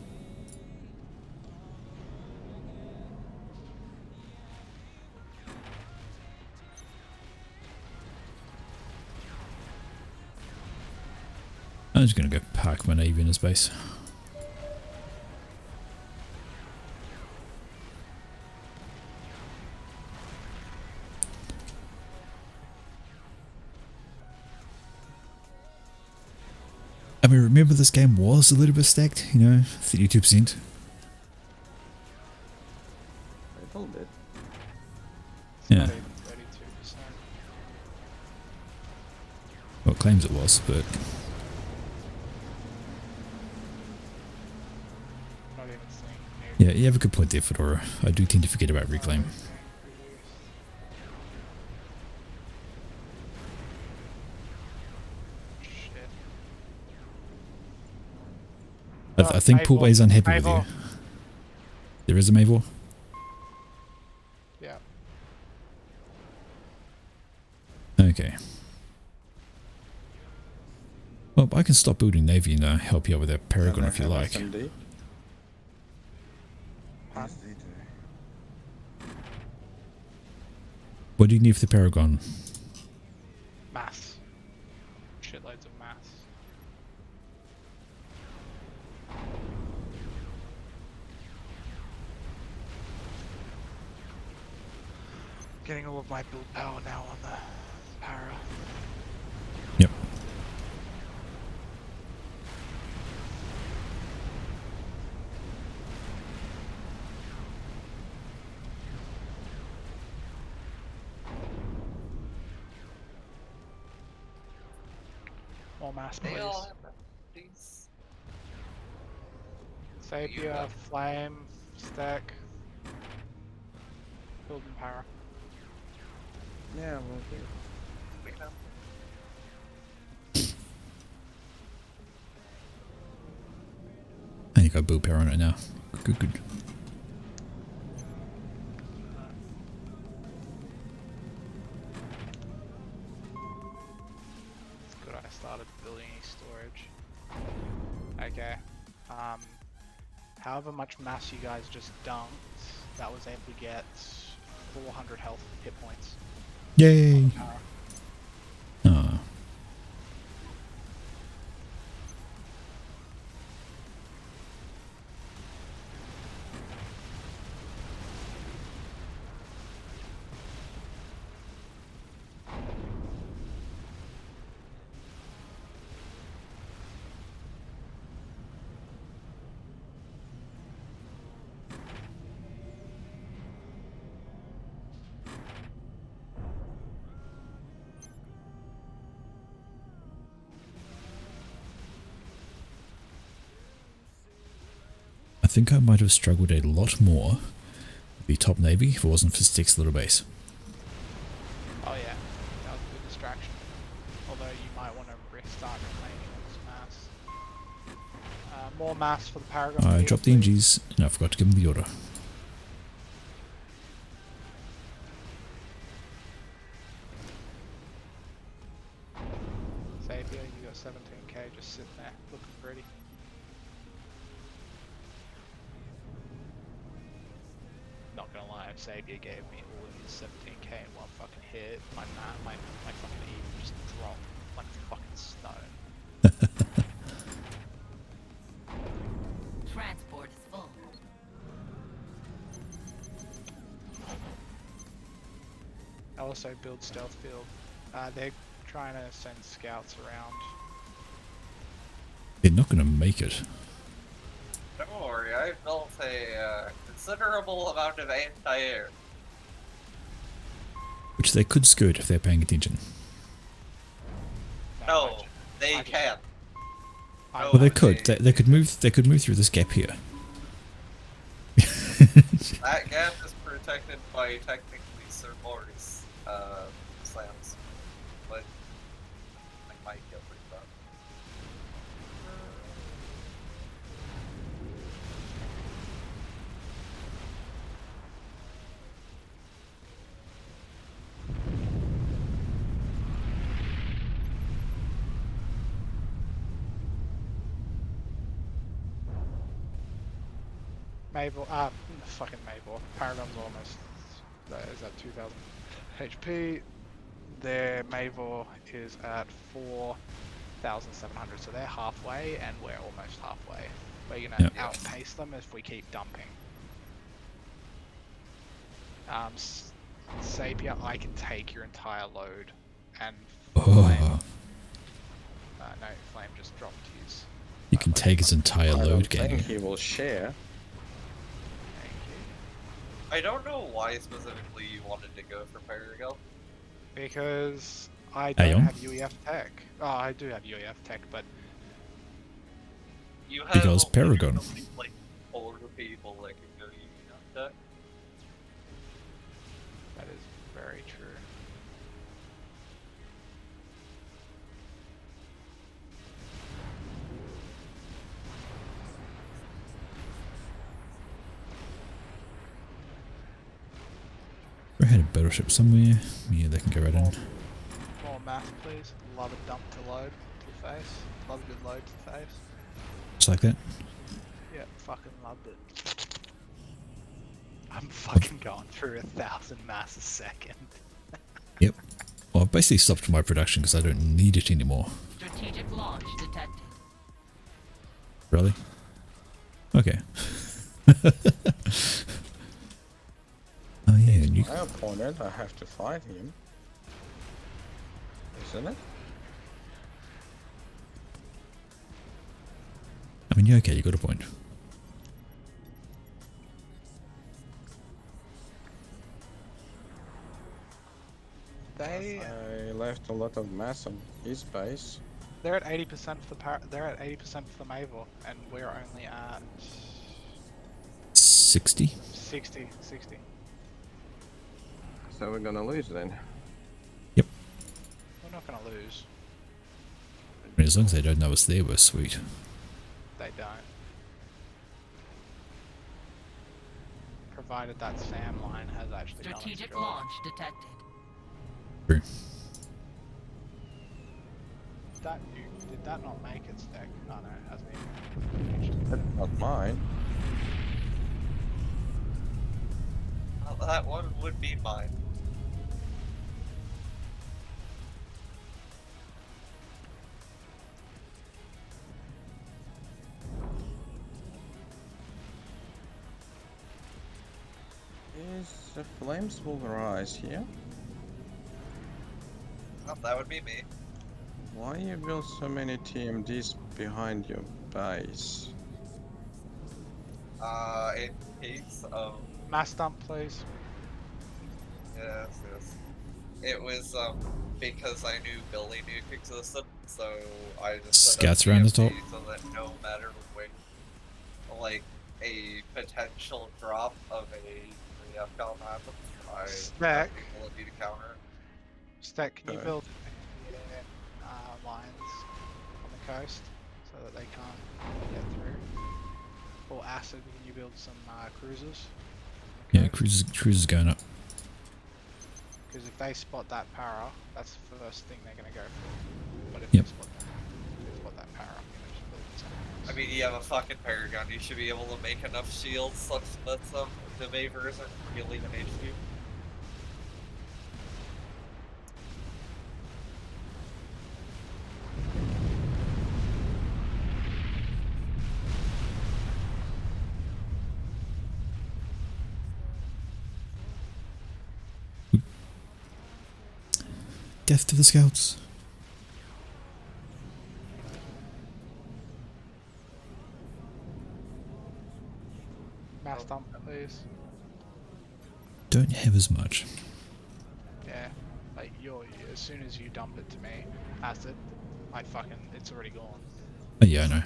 I'm just gonna go park my Navy in his base. I mean, remember this game was a little bit stacked, 32%. A little bit. It's Yeah. not even 32%. Well, it claims it was, but Not even seeing new. yeah, you have a good point there, Fedora. I do tend to forget about Reclaim. Shit. I think Pool Bay's unhappy with you. Mavor. There is a Mavor? Yeah. Okay. Well, I can stop building Navy and help you out with that Paragon if you like. SMD? Pardon? Yes, they do. What do you need for the Paragon? Mass. Shitloads of mass. Getting all of my build power now on the para. Yep. More mass, They all please. have these. Sapia, flame, stack. Building para. Yeah, we'll do. We know. I think I build power on it now. Good, good. It's good I started building storage. Okay. However much mass you guys just dumped, that was able to get 400 health hit points. Yay! Para. Ah. I think I might have struggled a lot more with the top Navy if it wasn't for Stick's little base. Oh yeah, that was a good distraction. Although you might want to restart reclaiming this mass. More mass for the Paragon. I please, dropped the please. NGs and I forgot to give them the order. Sapia, you got 17k just sitting there, looking pretty. Not gonna lie, if Sapia gave me all of his 17k in one fucking hit, my fucking E would just drop like fucking stone. Transport is full. I also build stealth field. They're trying to send scouts around. They're not going to make it. Don't worry, I built a considerable amount of anti-air. Which they could skirt if they're paying attention. No, they I- can't. I- Well, they could. They could move. They could move through this gap here. That gap is protected by technically Sir Morris slams, but I might get rid of Mabel, fucking Mabel. Paragon's almost, is at 2000 HP. Their Mavor is at 4,700, so they're halfway, and we're almost halfway. We're gonna Yep. outpace them if we keep dumping. Sapia, I can take your entire load, and flame. Oh, No, Flame just dropped his. You can take his entire I don't load, can think you? he will share. Thank you. I don't know why specifically you wanted to go for Paragon. Because I Aeon? don't have UEF tech. Oh, I do have UEF tech, but You have Because Paragon. literally, like 4 people that can go UEF tech. that is very true. We had a battleship somewhere. Yeah, they can go right in. More math, please. Love a dump to load to the face. Love a good load to the face. Just like that. Yeah, fucking loved it. I'm fucking going through 1,000 mass a second. Yep. Well, I've basically stopped my production because I don't need it anymore. Strategic launch detected. Really? Okay. Oh yeah, you, My opponent, I have to fight him. Isn't it? I mean, yeah, okay, you got a point. They I left a lot of mass on his base. they're at 80% for the they're at 80% for the Mavor, and we're only at 60? 60. So we're gonna lose then. Yep. We're not gonna lose. I mean, as long as they don't know it's there, we're sweet. They don't. Provided that SAM line has actually done its Strategic job. launch detected. True. Did that not make its deck? Oh no, it hasn't even reached. That's not mine. Well, that one would be mine. Is the flames will rise here? Oh, that would be me. Why you build so many TMDs behind your base? In case of Mass dump, please. yes. It was because I knew Billy Nuke existed, so I just set up Scouts around the top. TMT so that no matter when, like a potential drop of a FCOM happens, I have Stack. the ability to counter it. Stack, can you Okay. build lines on the coast so that they can't get through? Or Acid, can you build some cruisers? Yeah, cruises going up. Because if they spot that para, that's the first thing they're going to go for. But if Yep. they spot that para, I'm going to just build something else. I mean, you have a fucking Paragon. You should be able to make enough shields such that the Mavor isn't really an HQ. Death to the scouts. Mass dump, please. Don't have as much. Yeah, like as soon as you dump it to me, Acid, it's already gone. Oh, yeah, I know.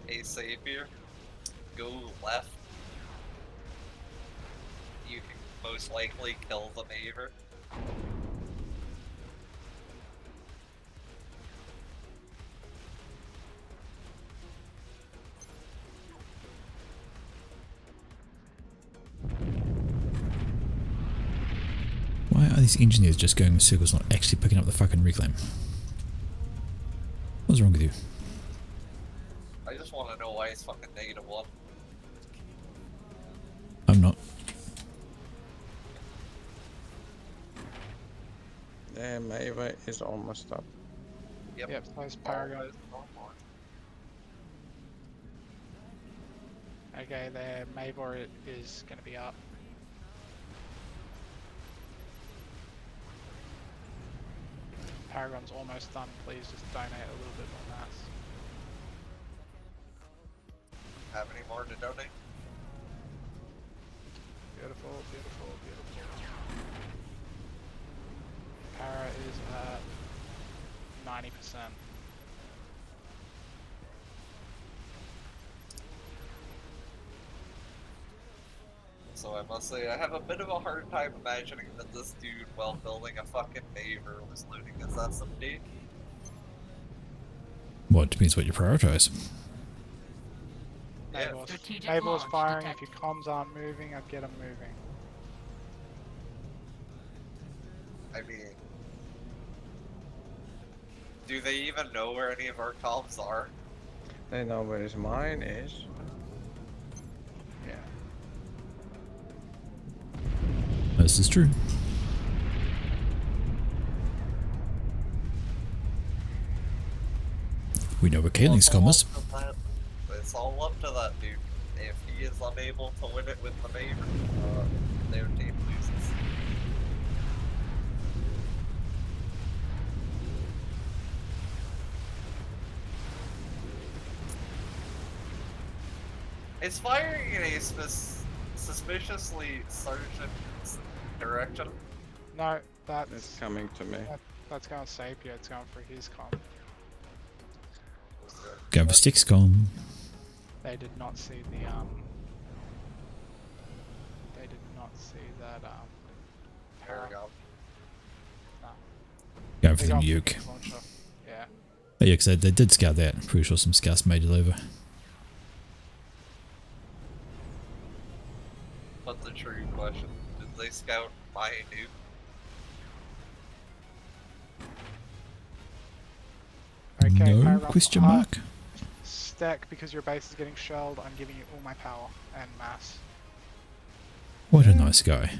A Savior, go left. You can most likely kill the Mavor. Why are these engineers just going in circles, not actually picking up the fucking reclaim? What's wrong with you? I just want to know why it's fucking -1. I'm not. The Maeva is almost up. Yep, those Paragon. Okay, their Mavor is going to be up. Paragon's almost done. Please just donate a little bit more mass. Have any more to donate? Beautiful, beautiful, beautiful. Para is at 90%. So I must say, I have a bit of a hard time imagining that this dude, while building a fucking neighbor, was looting his SMD. Well, it depends what you prioritize. Yeah. Neighbor's Strategic launch firing. If detected. your comms aren't moving, I'd get them moving. I mean, do they even know where any of our comms are? They know where his mine is. Yeah. This is true. We know where Kayling's Well, commas. it's all up to that dude. If he is unable to win it with the neighbor, their team loses. Is firing in a suspiciously sergeant direction? No, It's that's coming to me. that's going Sapia. It's going for his comm. Go for Stixcom. They did not see the They did not see that There we go. Go for They the got nuke. launcher. Yeah. Oh, yeah, because they did scout that. I'm pretty sure some scouts made it over. But the true question, did they scout my nuke? Okay, No Paragon, question mark. Stack, because your base is getting shelled, I'm giving you all my power and mass. What a nice guy.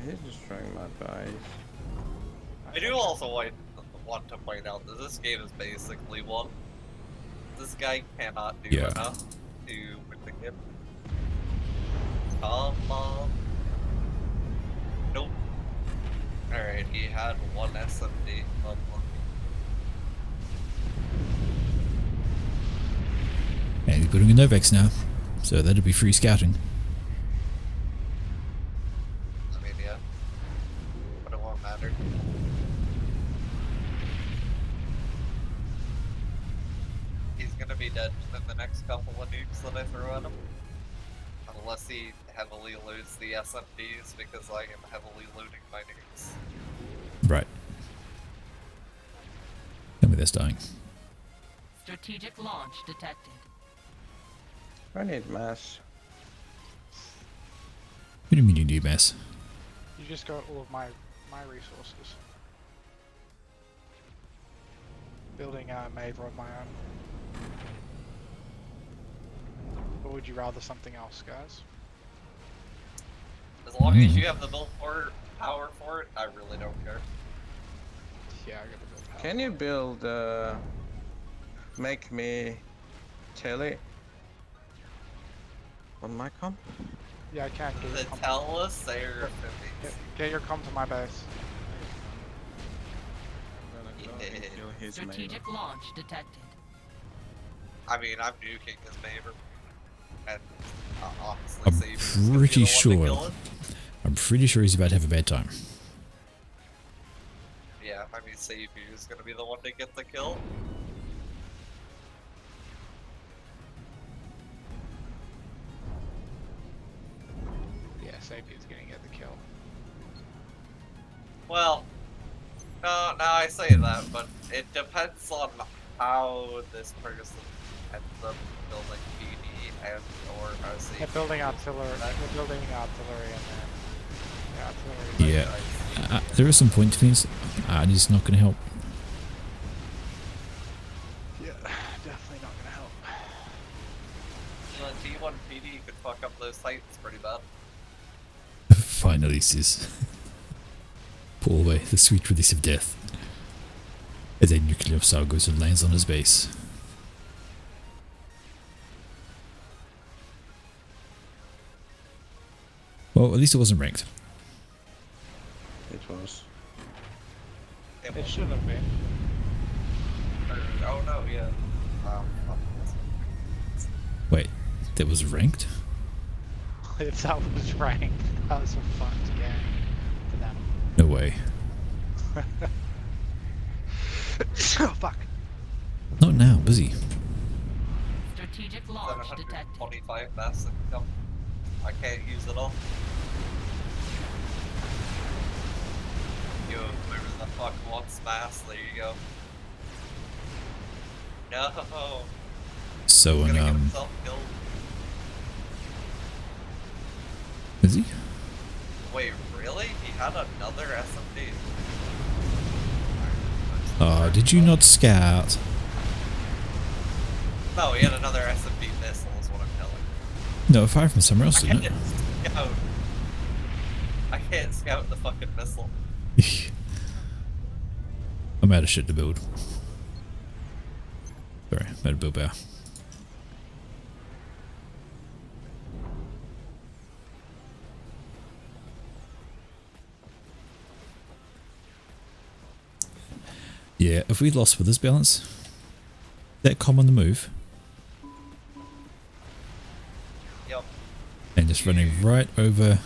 He's destroying my base. I do also want to point out that this game is basically won. This guy cannot do Yeah. enough to win the game. Come on. Nope. Alright, he had one SMD. Unlucky. And he's building a Novex now. So that'll be free scouting. I mean, yeah. But it won't matter. He's gonna be dead in the next couple of nukes that I throw at him. Unless he heavily loads the SMDs, because I am heavily loading my nukes. Right. Tell me that's dying. Strategic launch detected. I need mass. What do you mean you need mass? You just got all of my resources. Building a Maver of my own. Or would you rather something else, guys? As long as you have the build for power for it, I really don't care. Yeah, I gotta build power. Can you build, make me tele on my comp? Yeah, I can get The your comp. Telesaur Get your comp to my base. I'm gonna go and kill his main. Strategic launch detected. I mean, I'm nuking his neighbor. And honestly, I'm Saber's gonna be pretty the one to sure. kill it. I'm pretty sure he's about to have a bad time. Yeah, I mean, Saber's gonna be the one to get the kill. Yeah, Sapier's gonna get the kill. Well, no, I say that, but it depends on how this person ends up building PD and or OC. They're building artillery. They're building artillery and then artillery. Yeah. There is some point defense. It's not going to help. Yeah, definitely not gonna help. The T1 PD could fuck up those sites pretty bad. Finally, sis. Pull away the sweet release of death. As a nuclear missile goes and lands on his base. Well, at least it wasn't ranked. It was. It should have been. Oh no, yeah. Fuck. Wait, that was ranked? If that was ranked, that was a fucked game for them. No way. Oh fuck. Not now, busy. Strategic launch detected. 725 mass income. I can't use it all. Yo, whoever the fuck wants mass, there you go. No. So, He's gonna get and, himself killed. is he? Wait, really? He had another SMD. Oh, did you not scout? No, he had another SMD missile, is what I'm telling No, fire from somewhere else, you. didn't it? Scout. I can't scout the fucking missile. I'm out of shit to build. Sorry, I'm out of build power. Yeah, if we lost with this balance, that comm on the move, Yep. and just running right over.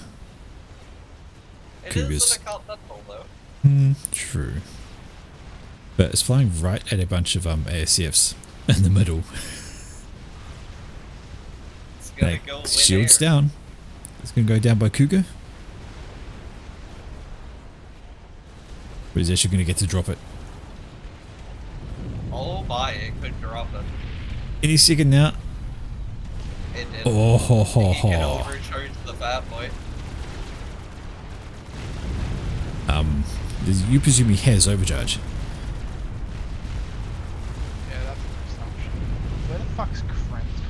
It Cougars. is in a continental though. True. But it's flying right at a bunch of ASCFs in the middle. It's gonna Like, go shields air. down. It's gonna go down by Cougar. But he's actually gonna get to drop it. Oh my, it could drop it. Any second now. It did. Oh ho ho He can ho. overcharge the fat boy. You presume he has overcharge. Yeah, that's an assumption. Where the fuck's Krent's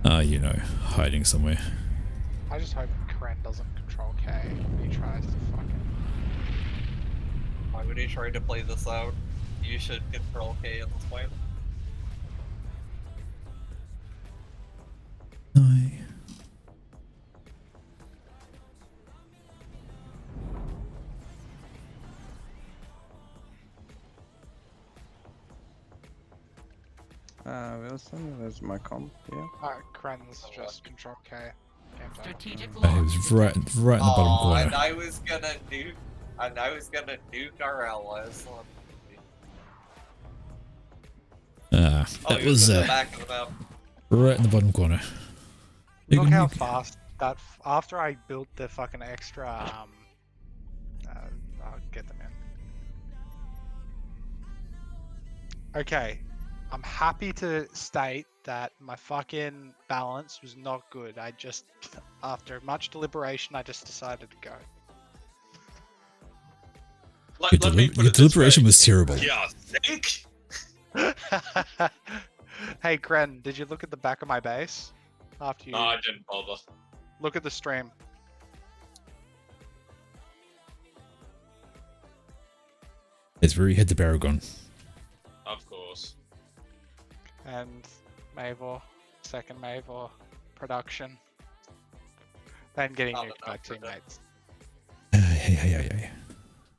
gone? You know, hiding somewhere. I just hope Krent doesn't control K when he tries to fucking. Why would he try to play this out? You should control K at this point. No. Wilson, where's my comp? Yeah. Kren's just control K. Game done. Strategic He launch. was right in the bottom corner. And I was gonna nuke our allies. That He was in the back of the map. right in the bottom corner. You Look can- how you can- fast that. After I built the fucking extra. I'll get them in. Okay, I'm happy to state that my fucking balance was not good. I just, after much deliberation, I just decided to go. Your deliberation was terrible. Yeah, think? Hey, Gren, did you look at the back of my base? After you No, I didn't bother. look at the stream. It's where he hit the Paragon. Of course. And Mavor, second Mavor production. Then getting Not nuked by enough for that. teammates. Hey.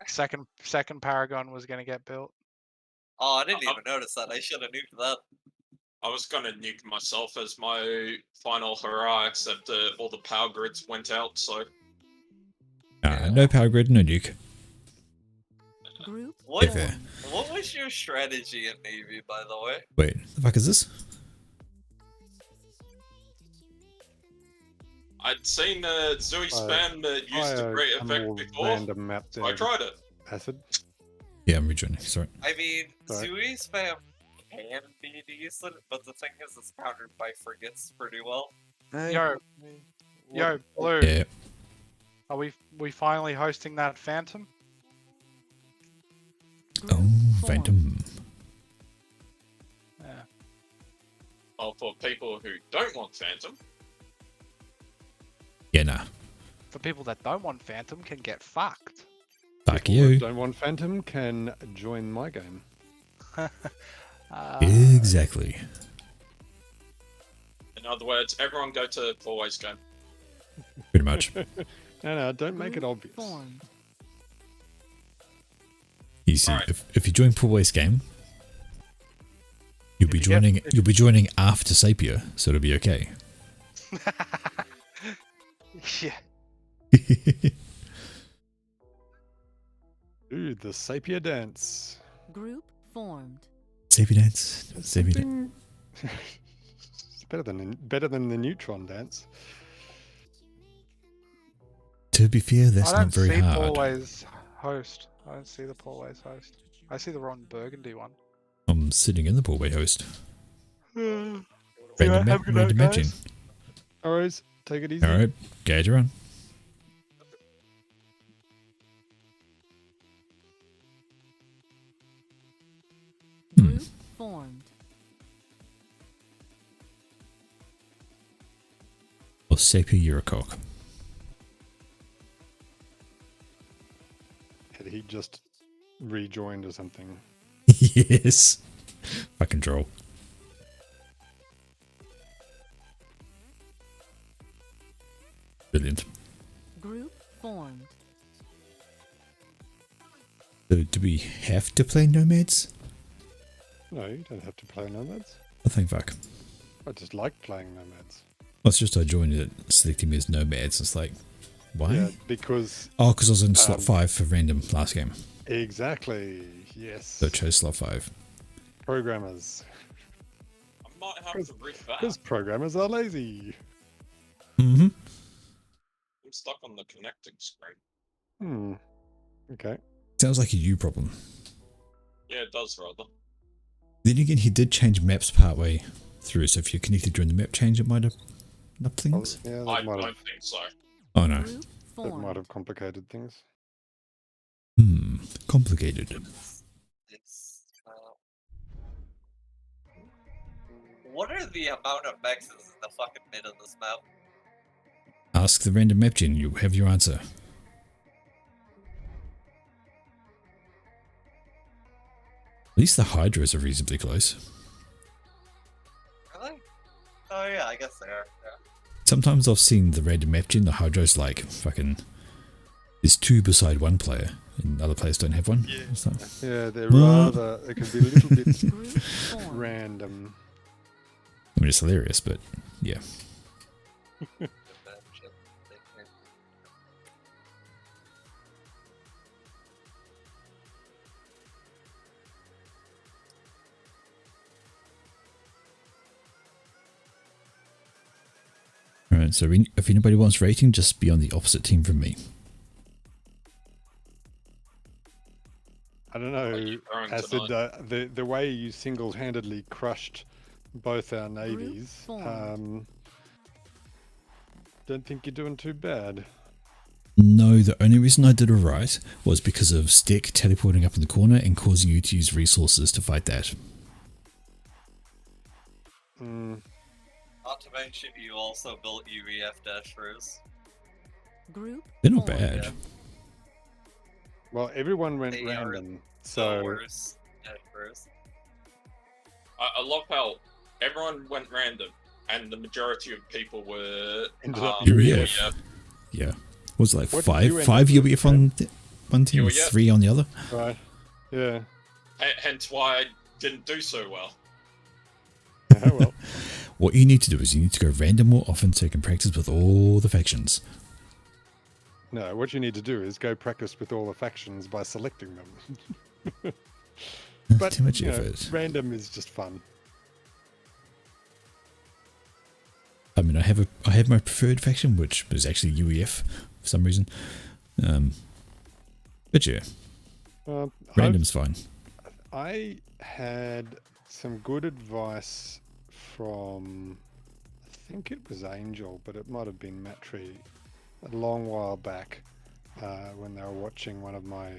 Second Paragon was gonna get built. Oh, I didn't even notice that. I should have nuked that. I was gonna nuke myself as my final hurrah, except all the power grids went out, so... No power grid, no nuke. Group. What, Yeah, fair. what was your strategy in Navy, by the way? Wait, the fuck is this? I'd seen Zoe Spam used to great effect before, Random map so I tried it. Acid. Yeah, I'm rejoining. Sorry. I mean, Sorry. Zooey spam can be decent, but the thing is, it's countered by frigates pretty well. Yo, Blue, Yeah. are we finally hosting that Phantom? Oh, Phantom. Yeah. Well, for people who don't want Phantom, Yeah, nah. For people that don't want Phantom, can get fucked. Fuck People that you. don't want Phantom can join my game. Exactly. and other words, everyone go to four-ways game. Pretty much. No, don't make it Group obvious. formed. You see, Alright. if you join Poor Ways game, you'll be joining after Sapir, so it'll be okay. Yeah. Ooh, the Sapir dance. Group formed. Sapir dance. Sapir dance. Something- it's better than the neutron dance. To be fair, that's I don't not very see hard. Paulways host. I don't see the Paulways host. I see the Ron Burgundy one. I'm sitting in the Poor Way host. Yeah, Random, have a good night, random matching. guys. Alright, take it easy. Alright, gauge her on. Group formed. Or Sapir Eurocock. Had he just rejoined or something? Yes. Fucking troll. Brilliant. Group formed. So, do we have to play Nomads? No, you don't have to play Nomads. I think fuck. I just like playing Nomads. Well, it's just I joined it selecting me as Nomads. It's like, why? Yeah, because Oh, because I was in slot 5 for random last game. exactly, yes. So I chose slot 5. Programmers. I might have to riff that. Because programmers are lazy. Mm-hmm. I'm stuck on the connecting screen. Hmm. Okay. Sounds like a you problem. Yeah, it does rather. Then again, he did change maps partway through, so if you're connected during the map change, it might have up things. Yeah, I that might don't have, think so. Oh no. Group that might formed. have complicated things. Complicated. It's, what are the amount of mexes in the fucking mid of this map? Ask the random map gen, you have your answer. At least the Hydras are reasonably close. Really? Oh yeah, I guess they are. Yeah. Sometimes I've seen the random map gen, the Hydras like fucking. There's 2 beside 1 player, and other players don't have one. Yeah. It's like, Yeah, they're What? rather. They can be a little bit Group formed. random. I mean, it's hilarious, but yeah. Good matchup. Thank you. Alright, so if anybody wants rating, just be on the opposite team from me. I don't Are know, you throwing Acid. tonight? The way you single-handedly crushed both our navies. formed. Don't think you're doing too bad. No, the only reason I did alright was because of Stick teleporting up in the corner and causing you to use resources to fight that. Mm, Not to mention, you also built UEF dashers. Group They're not formed. bad. Yeah. well, everyone went They are random, The so worst dashers. I love how everyone went random, and the majority of people were Ended up UEF. Yeah. Was it like What did you end five up with, UEF on one team, UEF. 3 on the other? right. Yeah. Hence why I didn't do so well. Oh well. What you need to do is you need to go random more often so you can practice with all the factions. No, what you need to do is go practice with all the factions by selecting them. But Too much you know, effort. random is just fun. I mean, I have my preferred faction, which is actually UEF for some reason. But yeah, random's fine. I had some good advice from, I think it was Angel, but it might have been Matri, a long while back when they were watching one of my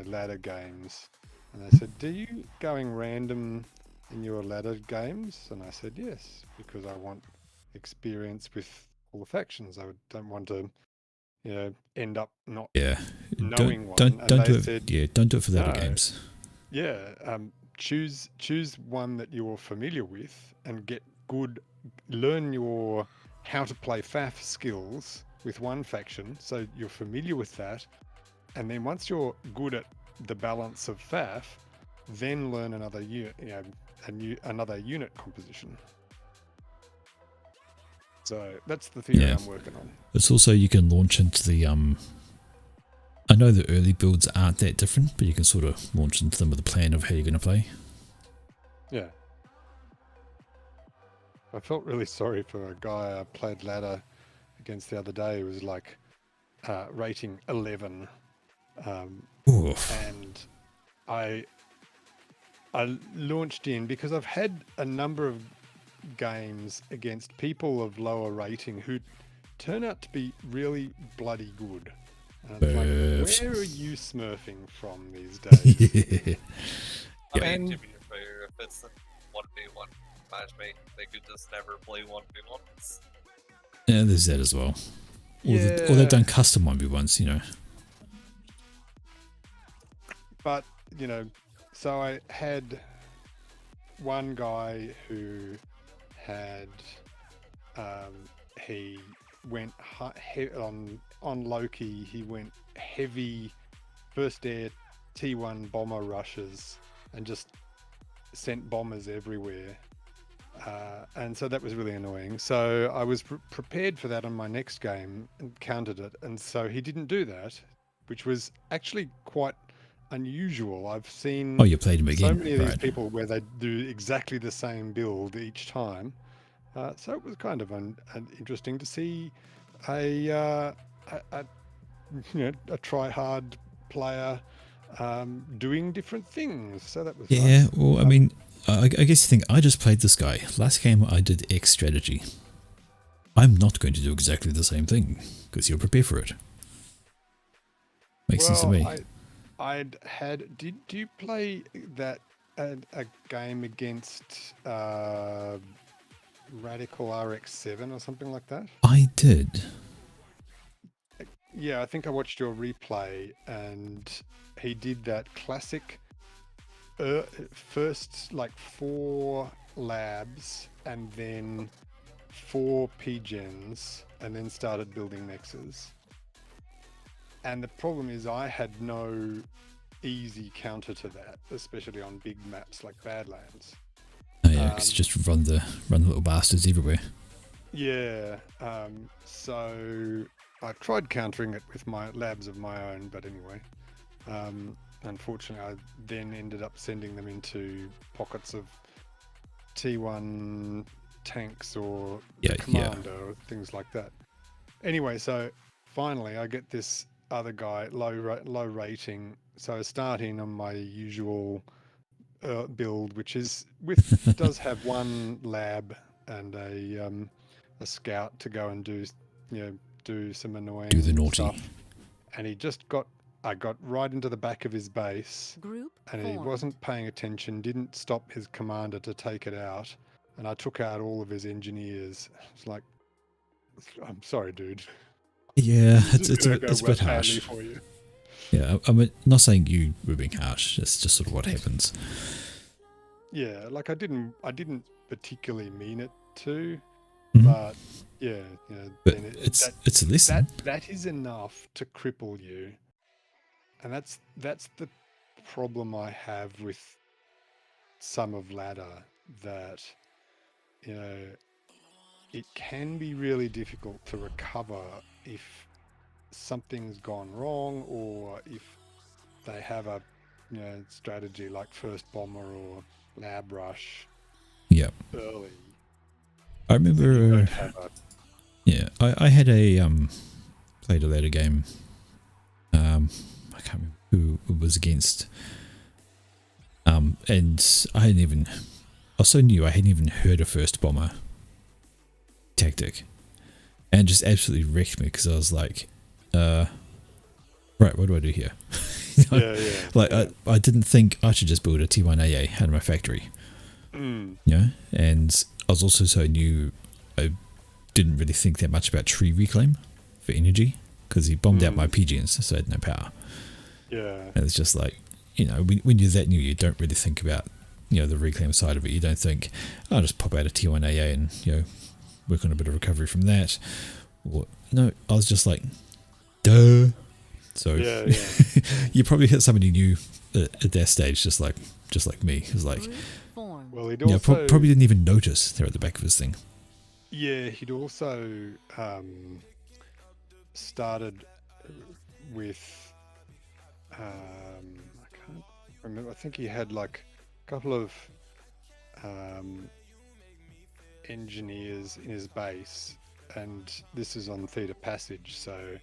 ladder games, and they said, "Do you going random in your ladder games?" And I said, "Yes, because I want experience with all the factions. I don't want to, end up not Yeah, knowing one." don't And do they it. said, Yeah, don't do it for the other "No." games. Yeah, choose one that you're familiar with and get learn your how to play FAF skills with one faction, so you're familiar with that, and then once you're good at the balance of FAF, then learn another another unit composition. So that's the theory Yeah. I'm working on. It's also you can launch into the I know the early builds aren't that different, but you can sort of launch into them with a plan of how you're going to play. Yeah. I felt really sorry for a guy I played ladder against the other day who was like rating 11. Oof. And I launched in because I've had a number of games against people of lower rating who turn out to be really bloody good. And it's Smurfs. like, where are you smurfing from these days? I Yeah. mean, to be fair, if it's a 1v1 matchmake, they could just never play 1v1s. Yeah, there's that as well. Or they've done custom 1v1s, you know. But, you know, so I had one guy who had, he went on Loki, he went heavy first air T1 bomber rushes and just sent bombers everywhere. And so that was really annoying. So I was prepared for that on my next game and countered it. And so he didn't do that, which was actually quite unusual. I've seen Oh, you played him so again. many of these Right. people where they do exactly the same build each time. So it was kind of interesting to see a try hard player doing different things. So that was Yeah, nice. well, I mean, I guess you think I just played this guy. Last game I did X strategy. I'm not going to do exactly the same thing because you'll prepare for it. Makes sense to me. Did you play that a game against Radical RX7 or something like that? I did. Yeah, I think I watched your replay and he did that classic first like 4 labs and then 4 PGens and then started building nexus. And the problem is I had no easy counter to that, especially on big maps like Badlands. Oh yeah, 'cause you just run the little bastards everywhere. Yeah, so I tried countering it with my labs of my own, but anyway, unfortunately I then ended up sending them into pockets of T1 tanks or Yeah, commander or things like that. Anyway, so finally I get this other guy low rating, so I start in on my usual build, which is does have 1 lab and a scout to go and do some annoying Do the naughty. stuff. And he just I got right into the back of his base Group and he formed. wasn't paying attention, didn't stop his commander to take it out, and I took out all of his engineers. It's like, I'm sorry, dude. Yeah, This is it's gonna go a bit badly harsh. for you. Yeah, I'm not saying you were being harsh. It's just sort of what happens. Yeah, like I didn't particularly mean it to, Mhm. but yeah, But then it's a lesson. that is enough to cripple you, and that's the problem I have with some of ladder, that it can be really difficult to recover if something's gone wrong or if they have a strategy like first bomber or lab rush Yeah, early. I You remember. don't have a Yeah, I had a played a later game. I can't remember who it was against. And I was so new. I hadn't even heard of first bomber tactic, and it just absolutely wrecked me because I was like, right, what do I do here? Like I didn't think I should just build a T1 AA out of my factory. And I was also so new. I didn't really think that much about tree reclaim for energy because he bombed out my PGNs, so I had no power. Yeah. And it's just like, when you're that new, you don't really think about the reclaim side of it. You don't think, I'll just pop out a T1 AA and work on a bit of recovery from that. Or, no, I was just like, duh. So Yeah. you probably hit somebody new at that stage, just like me. It was like, Group form. Well, he'd also probably didn't even notice they're at the back of his thing. Yeah, he'd also started with I can't remember. I think he had like a couple of engineers in his base, and this is on Theta Passage, so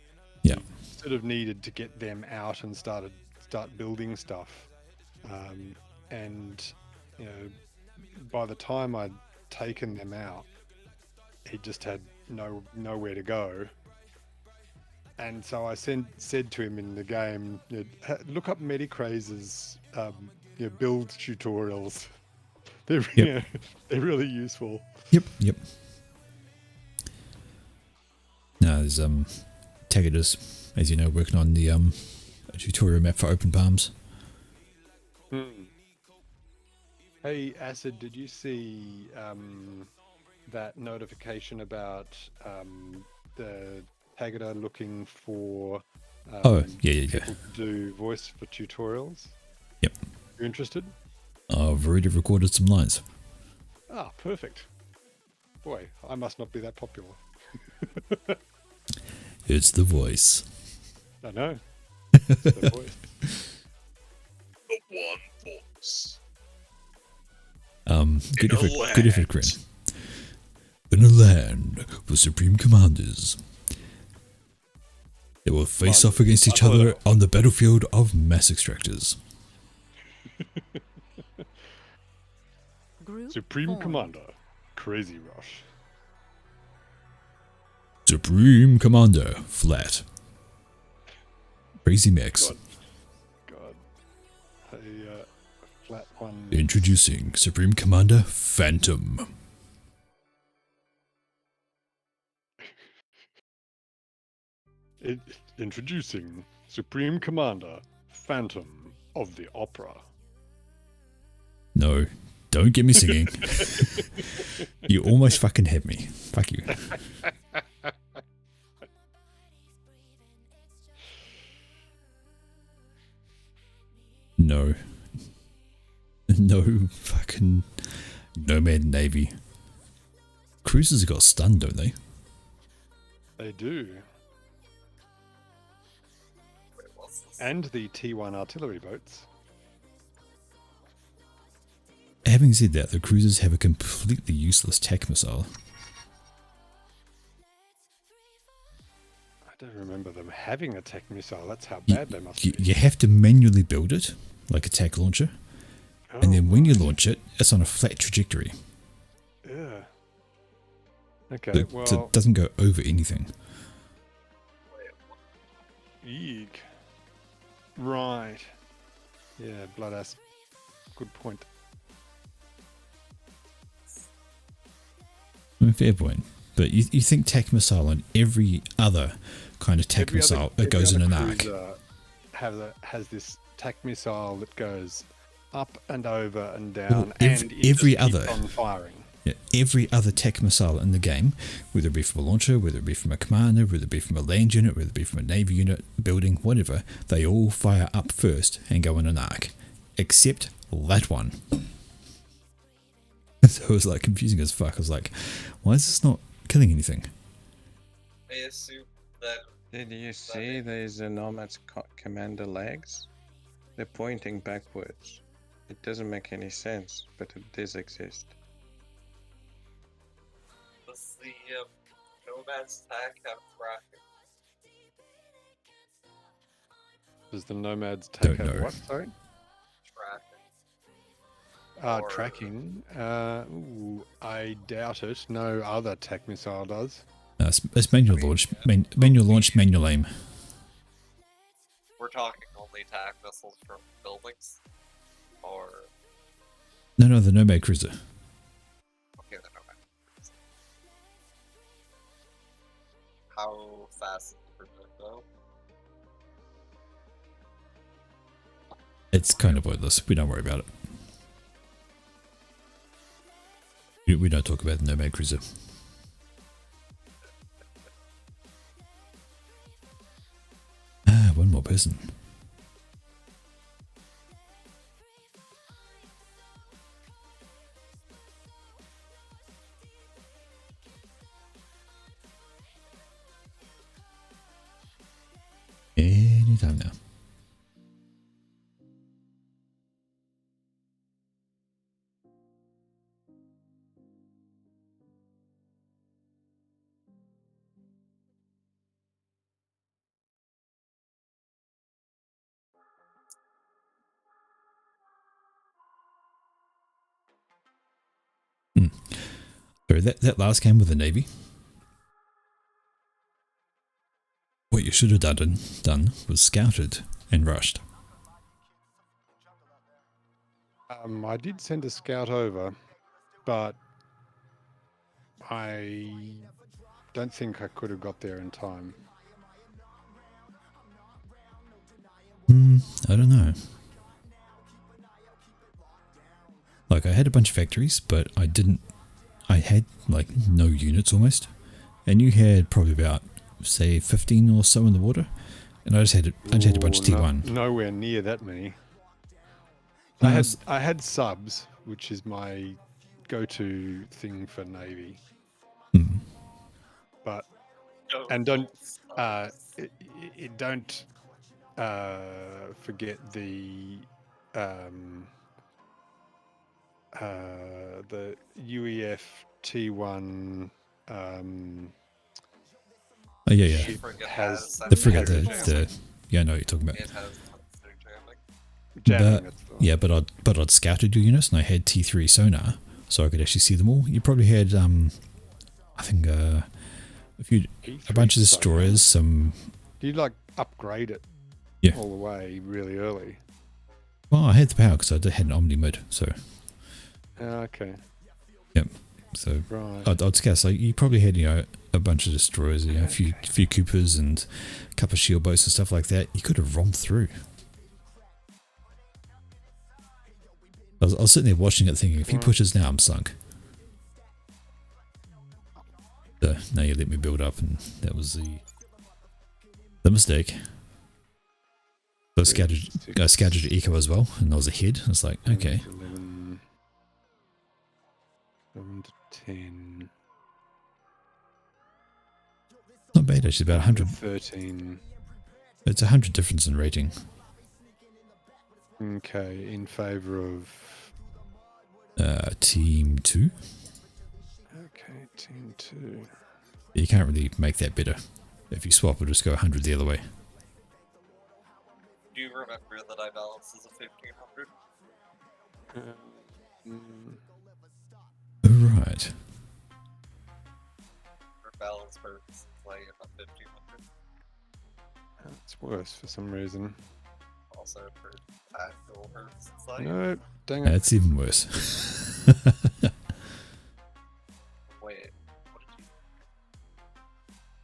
Yeah. he sort of needed to get them out and start building stuff. And by the time I'd taken them out, he just had nowhere to go. And so I said to him in the game, look up Medicraze's build tutorials. They're they're really useful. Yep. Now there's Taggart, as you know, working on the tutorial map for Open Palms. Hey Acid, did you see that notification about the Taggart looking for Yeah. people to do voice for tutorials? Yep. You interested? I've already recorded some lines. Ah, perfect. Boy, I must not be that popular. It's the voice. I know. It's the voice. The one voice. Good effort, Grin. In a land with supreme commanders, they will face off against each other on the battlefield of mass extractors. Group Supreme form. Commander, Crazy Rush. Supreme Commander, flat. Crazy Mix. God. A flat one. Introducing Supreme Commander Phantom. Introducing Supreme Commander Phantom of the Opera. No, don't get me singing. You almost fucking had me. Fuck you. No. No fucking Nomad Navy. Cruisers got stunned, don't they? They do. Wait, what's this? And the T1 artillery boats. Having said that, the cruisers have a completely useless TAC missile. I don't remember them having a tech missile. That's how bad they must be. You have to manually build it, like a TAC launcher, and then when you launch it, it's on a flat trajectory. Yeah. Okay, So, well... so it doesn't go over anything. Eek. Right. Yeah, Bloodass. Good point. I mean, fair point. But you think TAC missile on every other kind of TAC missile that goes in an arc. Has this TAC missile that goes up and over and down, Well, and it every just keeps other- on firing. Yeah, every other TAC missile in the game, whether it be from a launcher, whether it be from a commander, whether it be from a land unit, whether it be from a navy unit, building, whatever, they all fire up first and go in an arc. Except that one. So it was like confusing as fuck. I was like, why is this not killing anything? I assume that Did you see there's a Nomad's commander legs? They're pointing backwards. It doesn't make any sense, but it does exist. does the Nomad's TAC have tracking? Does the Nomads take Don't over know. what? Sorry? Tracking. Or- Tracking. Ooh, I doubt it. No other TAC missile does. No, it's manual launch, manual launch, manual aim. We're talking only TAC missiles from buildings? Or... No, the Nomad cruiser. Okay, the Nomad. How fast is the cruiser though? It's kind of pointless. We don't worry about it. We don't talk about the Nomad Cruiser. One more person. Anytime now. So that last game with the Navy, what you should have done was scouted and rushed. I did send a scout over, but I don't think I could have got there in time. I don't know. Like, I had a bunch of factories, but I had like no units almost, and you had probably about, say, 15 or so in the water, and I just had a bunch of T1. Nowhere near that many. I had subs, which is my go-to thing for Navy. But don't forget the UEF T1. Oh yeah. Has The frigate. Yeah, I know what you're talking about. It has jamming. Jamming, But I'd scouted your units and I had T3 sonar, so I could actually see them all. You probably had I think a bunch of destroyers, some. Do you like upgrade it? Yeah. All the way really early. Well, I had the power because I had an Omni mid, so. Okay. Yep. So Right. I'd scout. So you probably had a bunch of destroyers, a few Coopers and a couple of shield boats and stuff like that. You could have romped through. I was sitting there watching it thinking, if he pushes now, I'm sunk. So now you let me build up, and that was the mistake. I scouted Eco as well, and I was ahead. I was like, okay. 11, 7 to 10. Not bad actually, about 100. 13. It's 100 difference in rating. Okay, in favour of. Team 2. Okay, team 2. You can't really make that better. If you swap, it'll just go 100 the other way. Do you remember that I balanced as a 1500? Right. For balance purposes, like a 1500. That's worse for some reason. Also for actual hurts, it's like. No, dang it. That's even worse. Wait, what did you.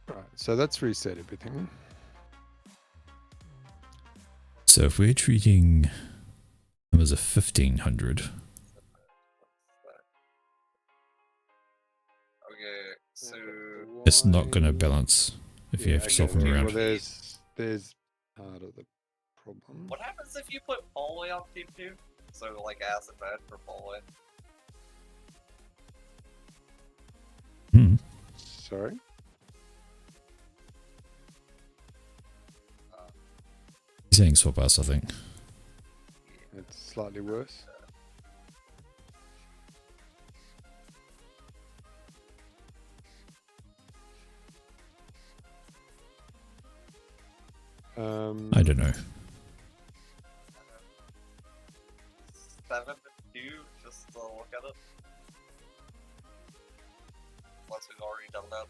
Right, so that's reset everything. So if we're treating them as a 1500, Okay, so. it's not going to balance if you have to swap them Well, around. there's part of the problem. What happens if you put Polway on team 2? So, like, acid bad for Polway. Sorry? He's saying swap us, I think. It's slightly worse. I don't know. 7 to 2, just to look at it. Once we've already done that.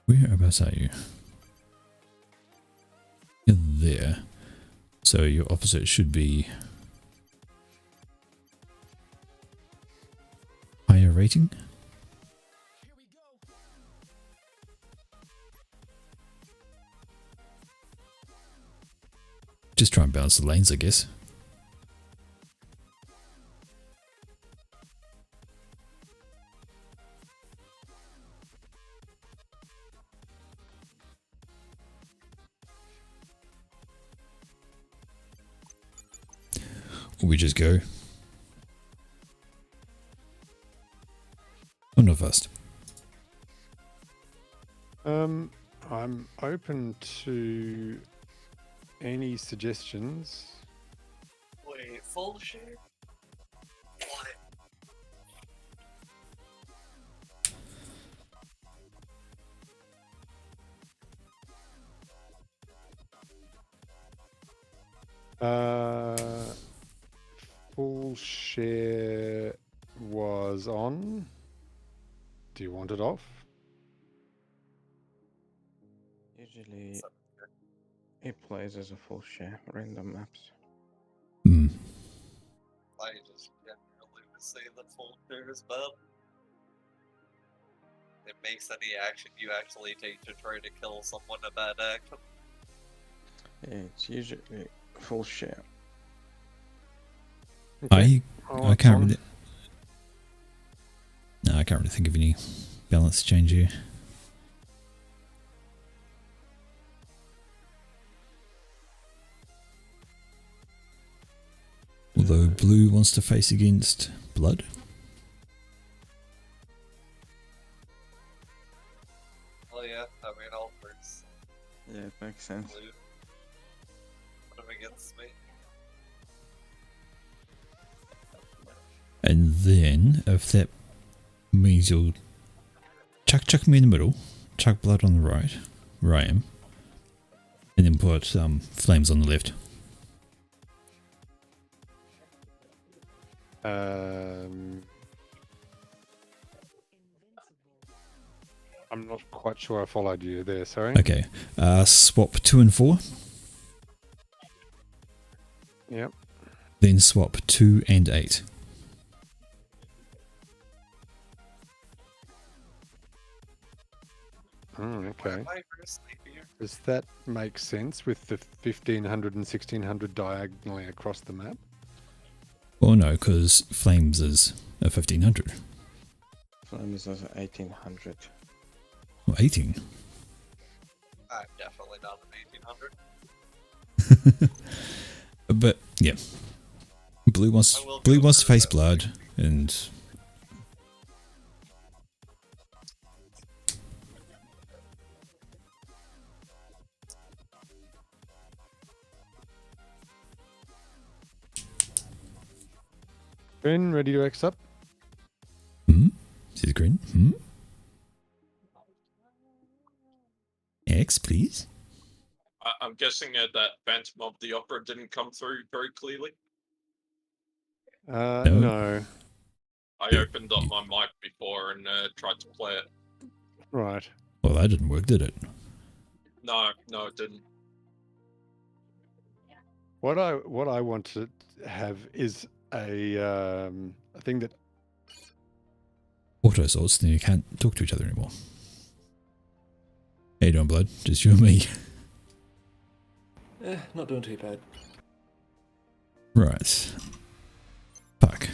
Whereabouts are you? You're there. So your opposite should be higher rating. Just try and balance the lanes, I guess. we just go. Oh, not first. I'm open to any suggestions. Wait, full share? What? Full share was on. Do you want it off? Usually, it plays as a full share, random maps. Hmm. I just generally would say the full share is bad. It makes any action you actually take to try to kill someone a bad action. It's usually full share. I Oh, it's can't on. really. No, I can't really think of any balance change here. Although blue wants to face against blood. Oh yeah, I mean all first Yeah, it makes sense. blue. Put him against me. And then, if that means you'll chuck me in the middle, chuck blood on the right, where I am, and then put flames on the left. I'm not quite sure I followed you there, sorry. Okay, swap 2 and 4, Yep. then swap 2 and 8. Oh, Why okay. am I first here? Does that make sense with the 1500 and 1600 diagonally across the map? Oh no, because flames is a 1500. Flame is also 1800. Or 18. I'm definitely not an 1800. But yeah, blue wants to face blood, and Green, ready to X up? see the green. X, please. I'm guessing that Phantom of the Opera didn't come through very clearly. No. I opened up my mic before and tried to play it. Right. Well, that didn't work, did it? No, it didn't. What I want to have is a thing that Auto assaults, then you can't talk to each other anymore. How you doing, blood? Just you and me. Not doing too bad. Right. Fuck.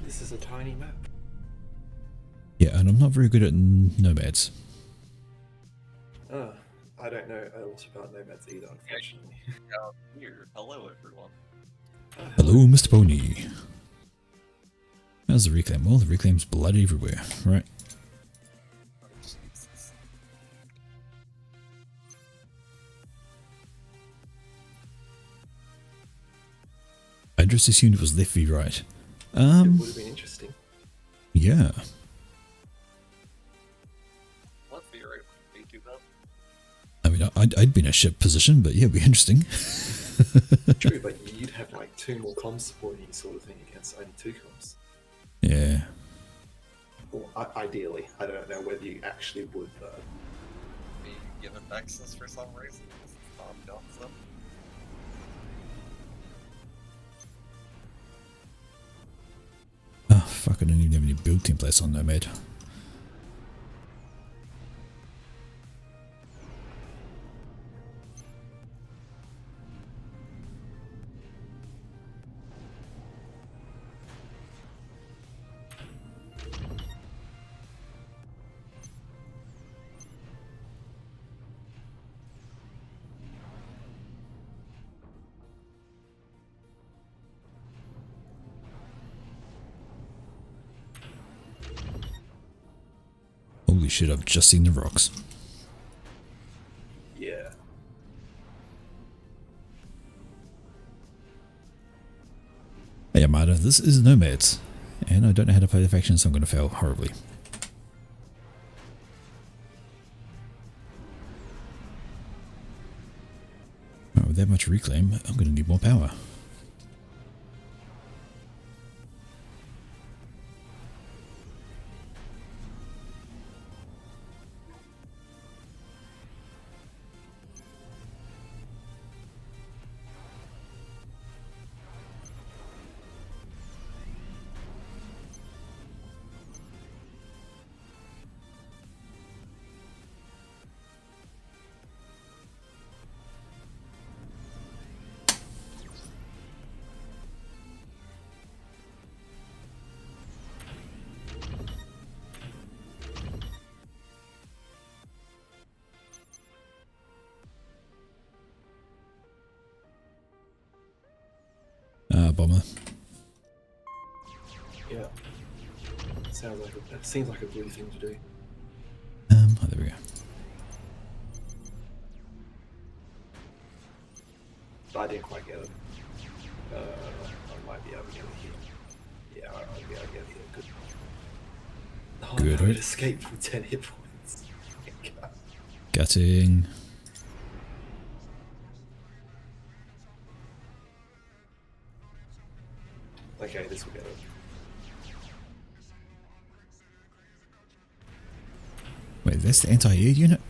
This is a tiny map. Yeah, and I'm not very good at nomads. I don't know a lot about nomads either, unfortunately. Here, hello everyone. Hello, Mr. Pony. How's the reclaim? Well, the reclaim's blood everywhere, right? I just assumed it was left v right. It would have been interesting. Yeah. Let's be right with me too bad. I mean, I'd be in a ship position, but yeah, it'd be interesting. True, but you'd have like 2 more comms supporting you sort of thing against only 2 comms. Yeah. Or ideally, I don't know whether you actually would though. Be given Nexus for some reason. It's Tom Johnson. Oh, fuck, I don't even have any build templates on Nomad. should have just seen the rocks. Yeah. Hey Armada, this is Nomads, and I don't know how to play the faction, so I'm going to fail horribly. Well, with that much reclaim, I'm going to need more power. Bomber. Yeah. Seems like a blue thing to do. Oh, there we go. But I didn't quite get it. I might be able to get it here. Yeah, I'll be able to get it here. Good. Oh, Good, no, right? it escaped with 10 hit points. Gutting. Okay, this will get it. Wait, that's the anti-air unit?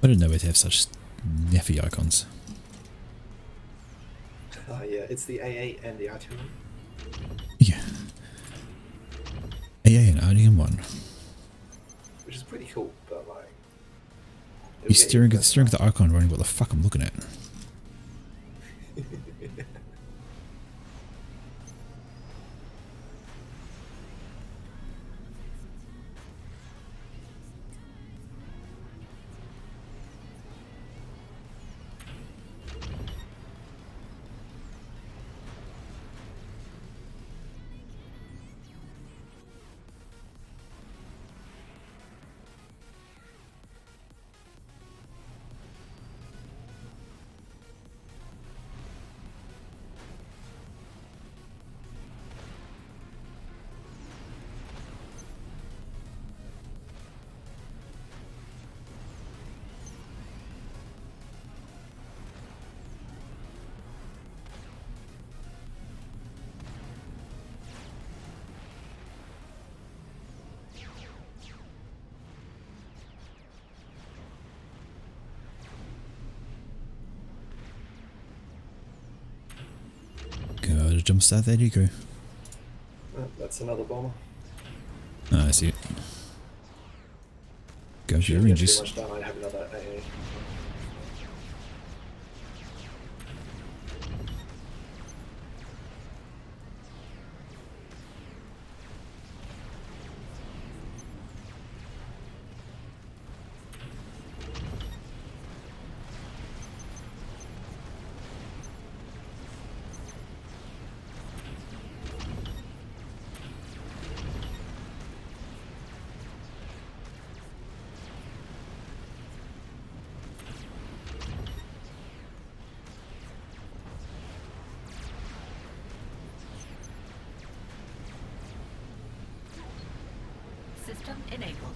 I didn't know we'd have such naffy icons. Yeah, it's the AA and the artillery. Yeah. AA and RDM1. Which is pretty cool, but like... He's staring at the icon, wondering what the fuck I'm looking at. Gotta jumpstart that eco. Oh, that's another bomber. Ah, I see it. Go for your Shouldn't get ranges. too much done, I'd have another AA. System enabled.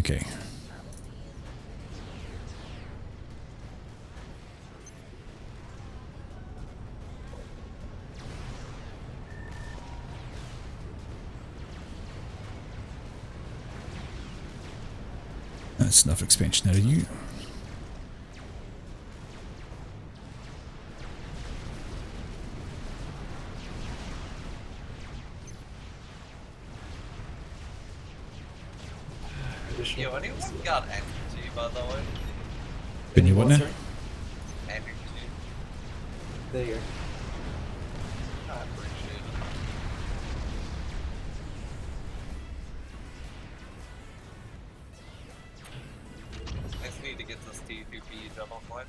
Okay. That's enough expansion out of you. Yo, anyone got energy, by the way? Been you what now? Energy. There you go. I appreciate it. I just need to get this T2P double point.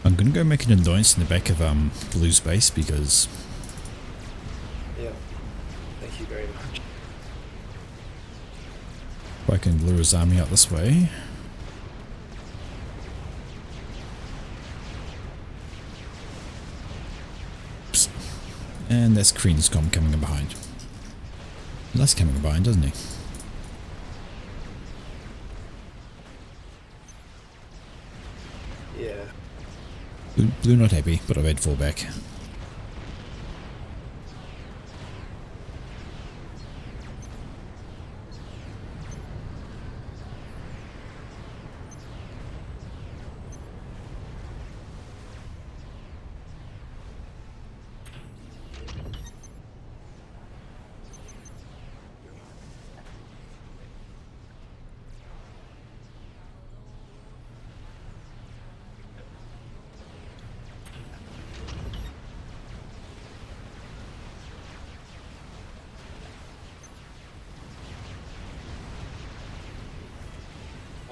I'm gonna go make an annoyance in the back of Blue's base because Yeah. Thank you very much. if I can lure his army out this way. Oops. And that's Kreenscom coming in behind. He likes coming behind, doesn't he? Yeah. Blue not happy, but I've had fallback.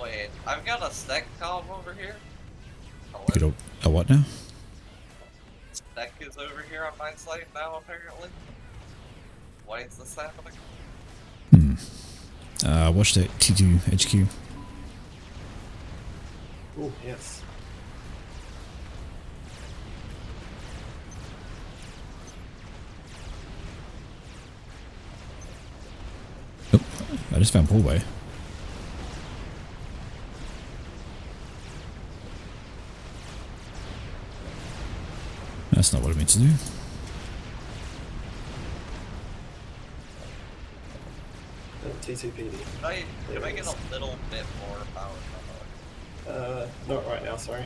Wait, I've got a stack column over here. You got a what now? Stack is over here on my site now, apparently. Why is this happening? Watch that T2 HQ. Oh, yes. Oh, I just found Pullway. That's not what I meant to do. T2PD. Can I get a little bit more power? Not right now, sorry.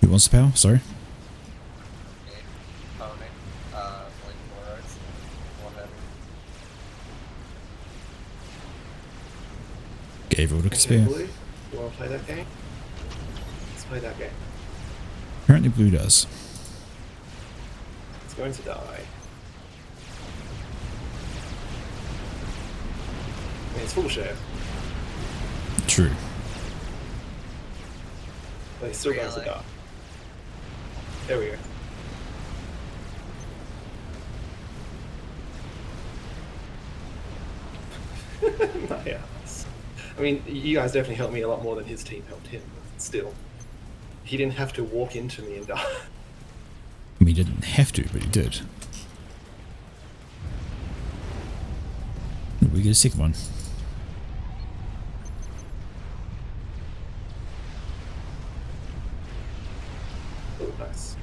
Who wants the power? Sorry. Pony. Blink Flores. Whatever. Gave Ulrich a Okay, spare. Blue, you want to play that game? Let's play that game. Apparently Blue does. It's going to die. I mean, it's full share, True. but it's still going to Really? die. There we go. No, yeah. I mean, you guys definitely helped me a lot more than his team helped him. But still, he didn't have to walk into me and die. I mean, he didn't have to, but he did. We get a second one. Oh, nice.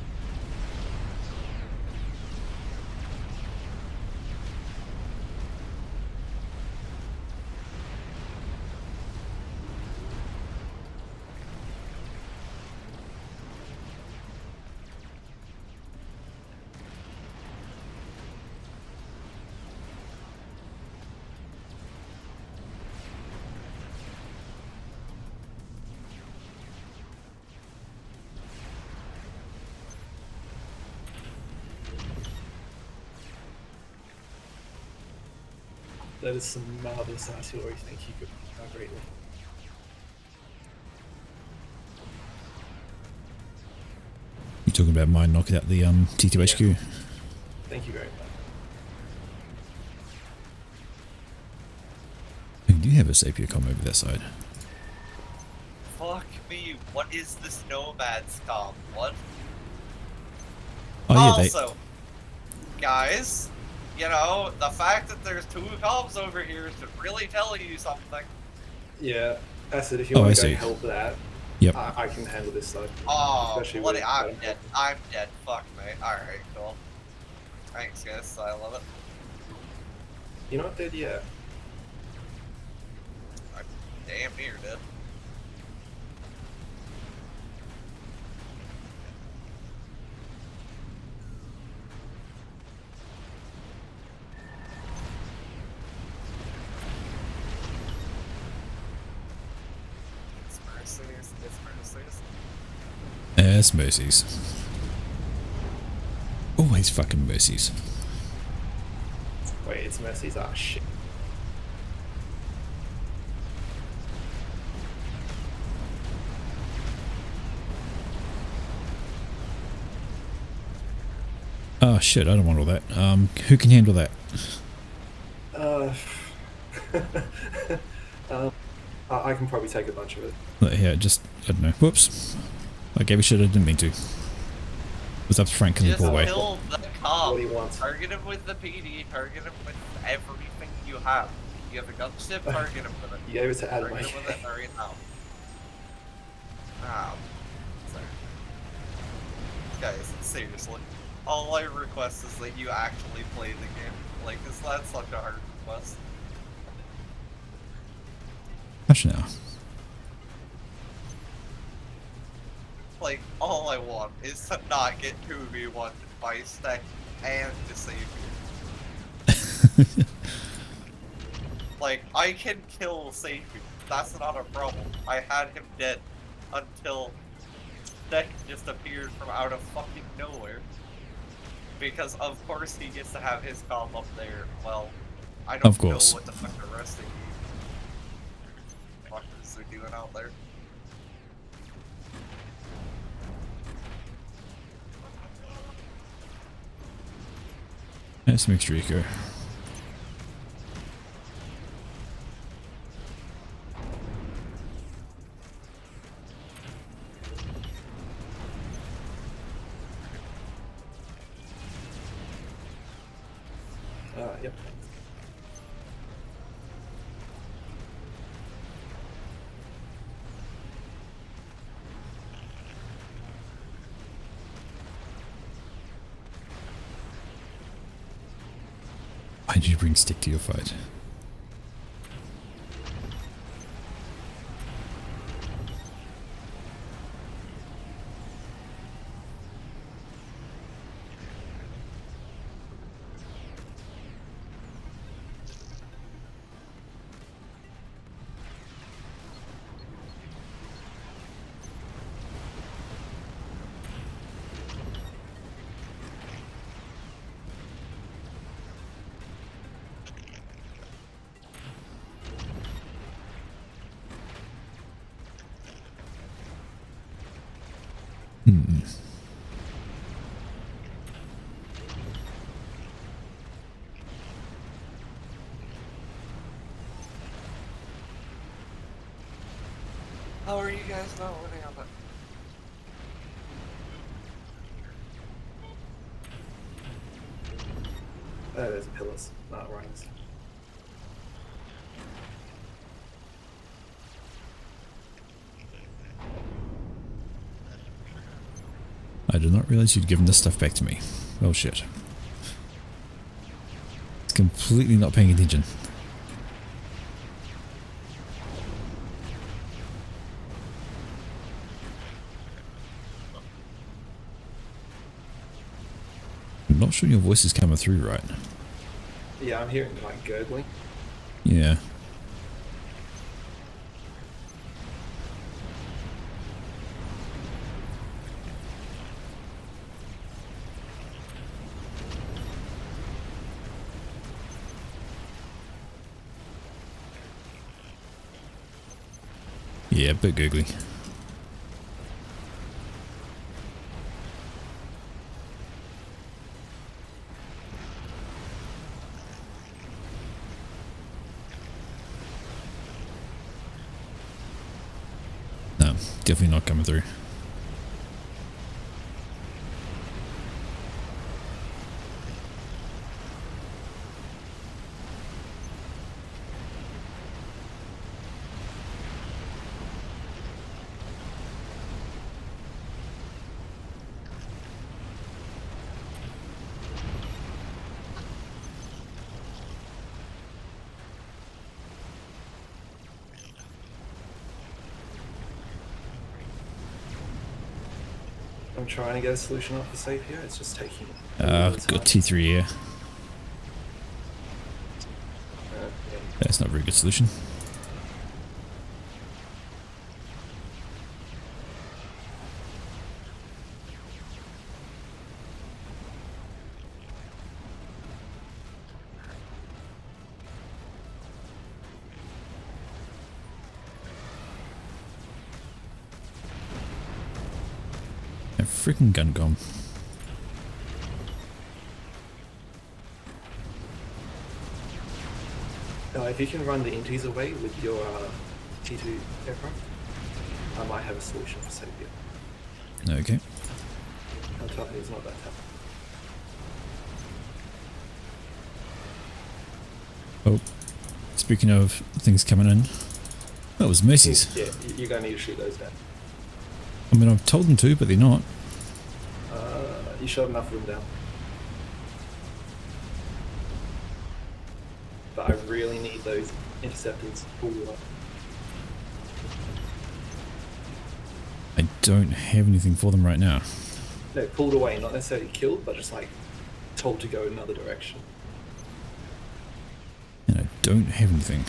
That is some marvelous artillery. Thank you greatly. You talking about mine knocking out the T2HQ? Thank you very much. We do have a Sapir com over that side. Fuck me, what is this Nomads comp? What? Oh yeah, Also, guys, you know, the fact that there's 2 comms over here should really tell you something. Yeah, Acid, if you Oh, want I to go see. help that, Yep. I can handle this side. Oh, Especially bloody, with I'm that. dead. I'm dead. Fuck me. Alright, cool. Thanks, guys. I love it. You're not dead yet. I'm damn near dead. It's mercies. It's mercies. Yes, mercies. Always fucking mercies. Wait, it's Mercy's. Ah, shit. Oh shit, I don't want all that. Who can handle that? I can probably take a bunch of it. Yeah, just, I don't know. Whoops. I gave a shit, I didn't mean to. It was up to Frank in the Just hallway. kill the cop. What do you want? Target him with the PD. Target him with everything you have. You have a gunship. Target him with it. You gave it to Adam. Target him with it right now. Ow. Sorry. Guys, seriously. All I request is that you actually play the game. Like, is that such a hard request? Hush now. Like, all I want is to not get 2v1 by stack and to save you. Like, I can kill Seifu. That's not a problem. I had him dead until Steck just appeared from out of fucking nowhere. Because of course he gets to have his comm up there. Well, I don't Of course. know what the fuck the rest of you fuckers are doing out there. That's mixed Rico. Yep. Why did you bring Stick to your fight? How are you guys not winning on that? There's pillars, not runners. I did not realize you'd given this stuff back to me. Oh shit. It's completely not paying attention. I'm not sure your voice is coming through right. Yeah, I'm hearing like gurgling. Yeah. Yeah, a bit googly. No, definitely not coming through. I'm trying to get a solution up for Sapio. It's just taking. Got T3 here. Yeah. That's not a very good solution. A freaking gun gone. If you can run the Inties away with your T2 aircraft, I might have a solution for Sapio. Okay. I'll tell you, it's not that tough. Oh, speaking of things coming in, that was Mercy's. Yeah, you're going to need to shoot those down. I mean, I've told them to, but they're not. You shot enough of them down. But I really need those interceptors pulled up. I don't have anything for them right now. No, pulled away, not necessarily killed, but just like told to go another direction. And I don't have anything.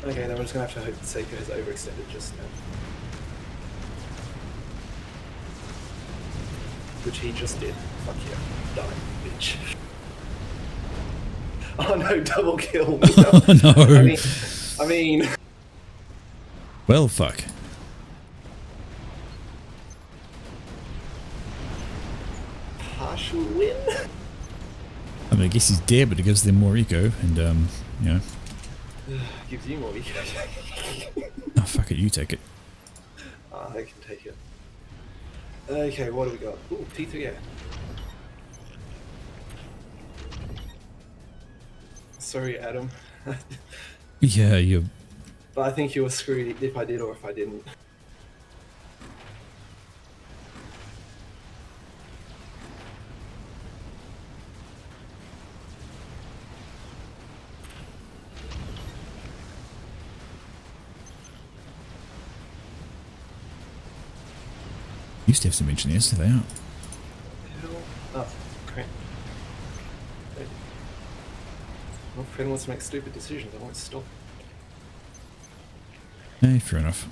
Okay, then we're just gonna have to hope that Seiko has overextended just now. Which he just did. Fuck yeah. Die, bitch. Oh no, double kill. Oh no. I mean. Well, fuck. Partial win? I mean, I guess he's dead, but it gives them more eco, and, you know. Gives you more eco. Oh, fuck it, you take it. I can take it. Okay, what do we got? Ooh, T3 air. Sorry, Adam. Yeah, you. But I think you were screwed if I did or if I didn't. Used to have some engineers, so they aren't. Oh, great. Well, if anyone wants to make stupid decisions, I won't stop. Hey, fair enough.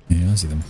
Yeah, I see them.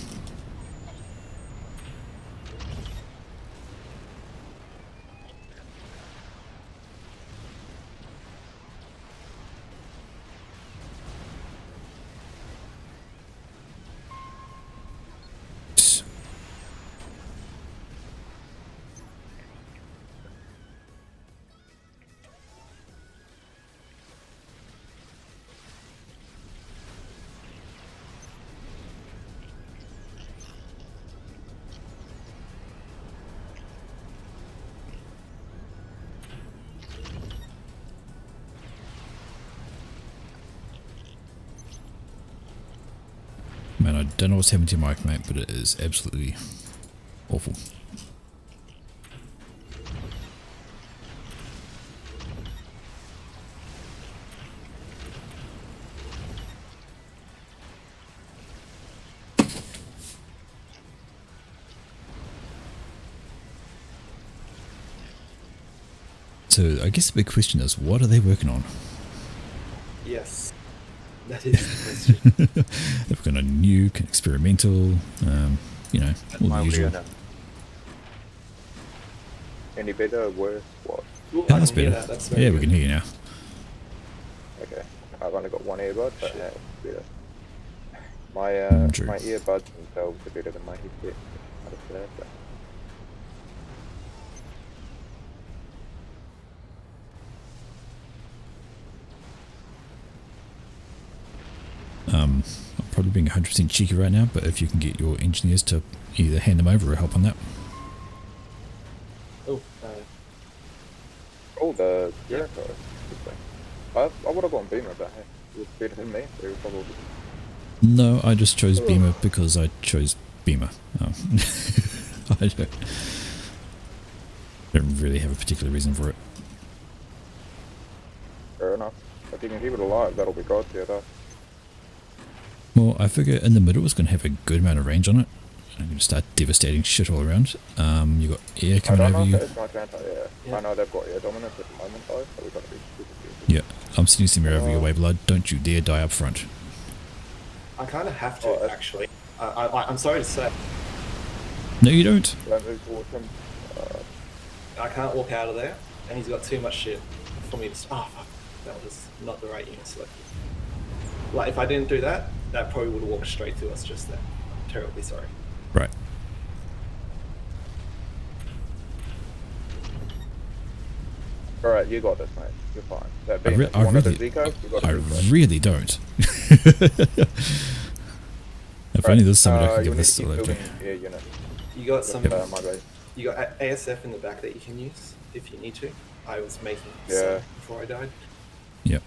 Man, I don't know what's happened to your mic, mate, but it is absolutely awful. So I guess the big question is, what are they working on? Yes. That is the question. They've got a nuke, experimental, you know, all the usual. Any better or worse? What? Ooh, Yeah, I that's can hear better. that. That's very Yeah, we good. can hear you now. Okay. I've only got one earbud, but yeah, it's better. My True. my earbuds themselves are better than my headset. I'd say, but I'm probably being 100% cheeky right now, but if you can get your engineers to either hand them over or help on that. Oh, oh, the I would have gone Beamer, but hey, it was better than me. So probably. No, I just chose Beamer because I chose Beamer. Oh. I don't really have a particular reason for it. Fair enough. If you can keep it alive, that'll be god tier though. Well, I figure in the middle it's going to have a good amount of range on it. I'm going to start devastating shit all around. You got air coming over you. It's much anti-air. Yeah. I know they've got air dominance at the moment though, so we've got to be super careful. Yeah, I'm sending some air over your way, blood. Don't you dare die up front. I kind of have to, actually. I'm sorry to say, No, you don't. Don't move towards him. I can't walk out of there, and he's got too much shit for me to. Oh, fuck. That was not the right unit selected. Like, if I didn't do that, that probably would have walked straight to us just then. I'm terribly sorry. Right. Alright, you got this, mate. You're fine. That I, beam, re- if you I wanted really, a Zico, you got a I Zico. really don't. If only there's somebody I could you give need this to keep to. building air unit. You got some. My bad. You got ASF in the back that you can use if you need to. I was making Yeah. some before I died. Yep.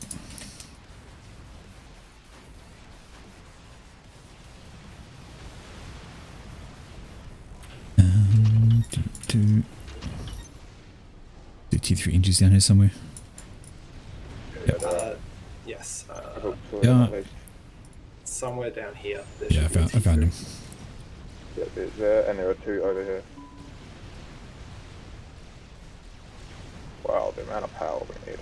The T3 inches down here somewhere. Yes. Yeah. Somewhere down here. There Yeah, I should be a found him. Yeah, there's there, and there are two over here. Wow, the amount of power we need.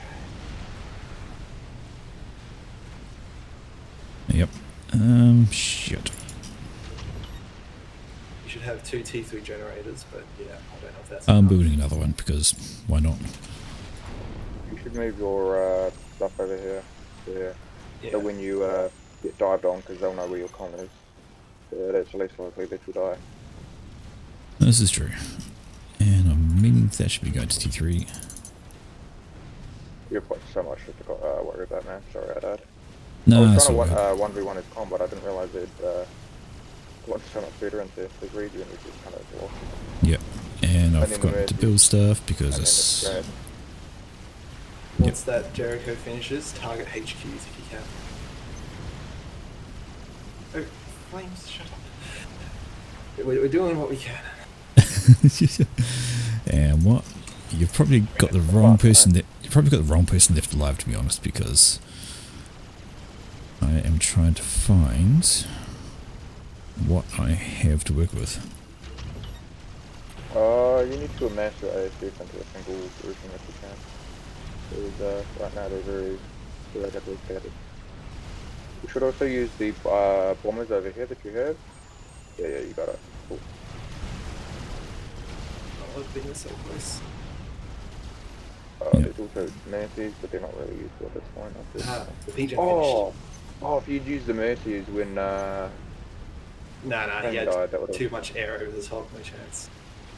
Yep. Shit. You should have 2 T3 generators, but yeah, I don't know if that's. I'm enough. building another one because why not? You should move your stuff over here. Yeah. Yeah. So when you get dived on, because they'll know where your comm is. Yeah, that's less likely that you'll die. This is true. And I'm meaning that should be going to T3. You've got so much shit to worry about, man. Sorry I died. No, I it's was all trying good. to 1v1 his comm, but I didn't realise they'd gone so much better into his region, which is kind of lost. Yep. And I've then got the to red- build stuff because And then it's... it's red. Once that Jericho finishes, target HQs if you can. Oh, flames! Shut up. We're doing what we can. And what? You've probably got the wrong person. You've probably got the wrong person left alive, to be honest, because I am trying to find what I have to work with. You need to amass your ASF into a single version if you can. Because right now they're very heavily scattered. You should also use the bombers over here that you have. Yeah, you got it. Cool. Oh, I've been so close. There's also Mercies, but they're not really useful at this point. The PJ Oh, if you'd used the Mercies when Nah, Frank he had died, that would've- too much air over the top, no chance.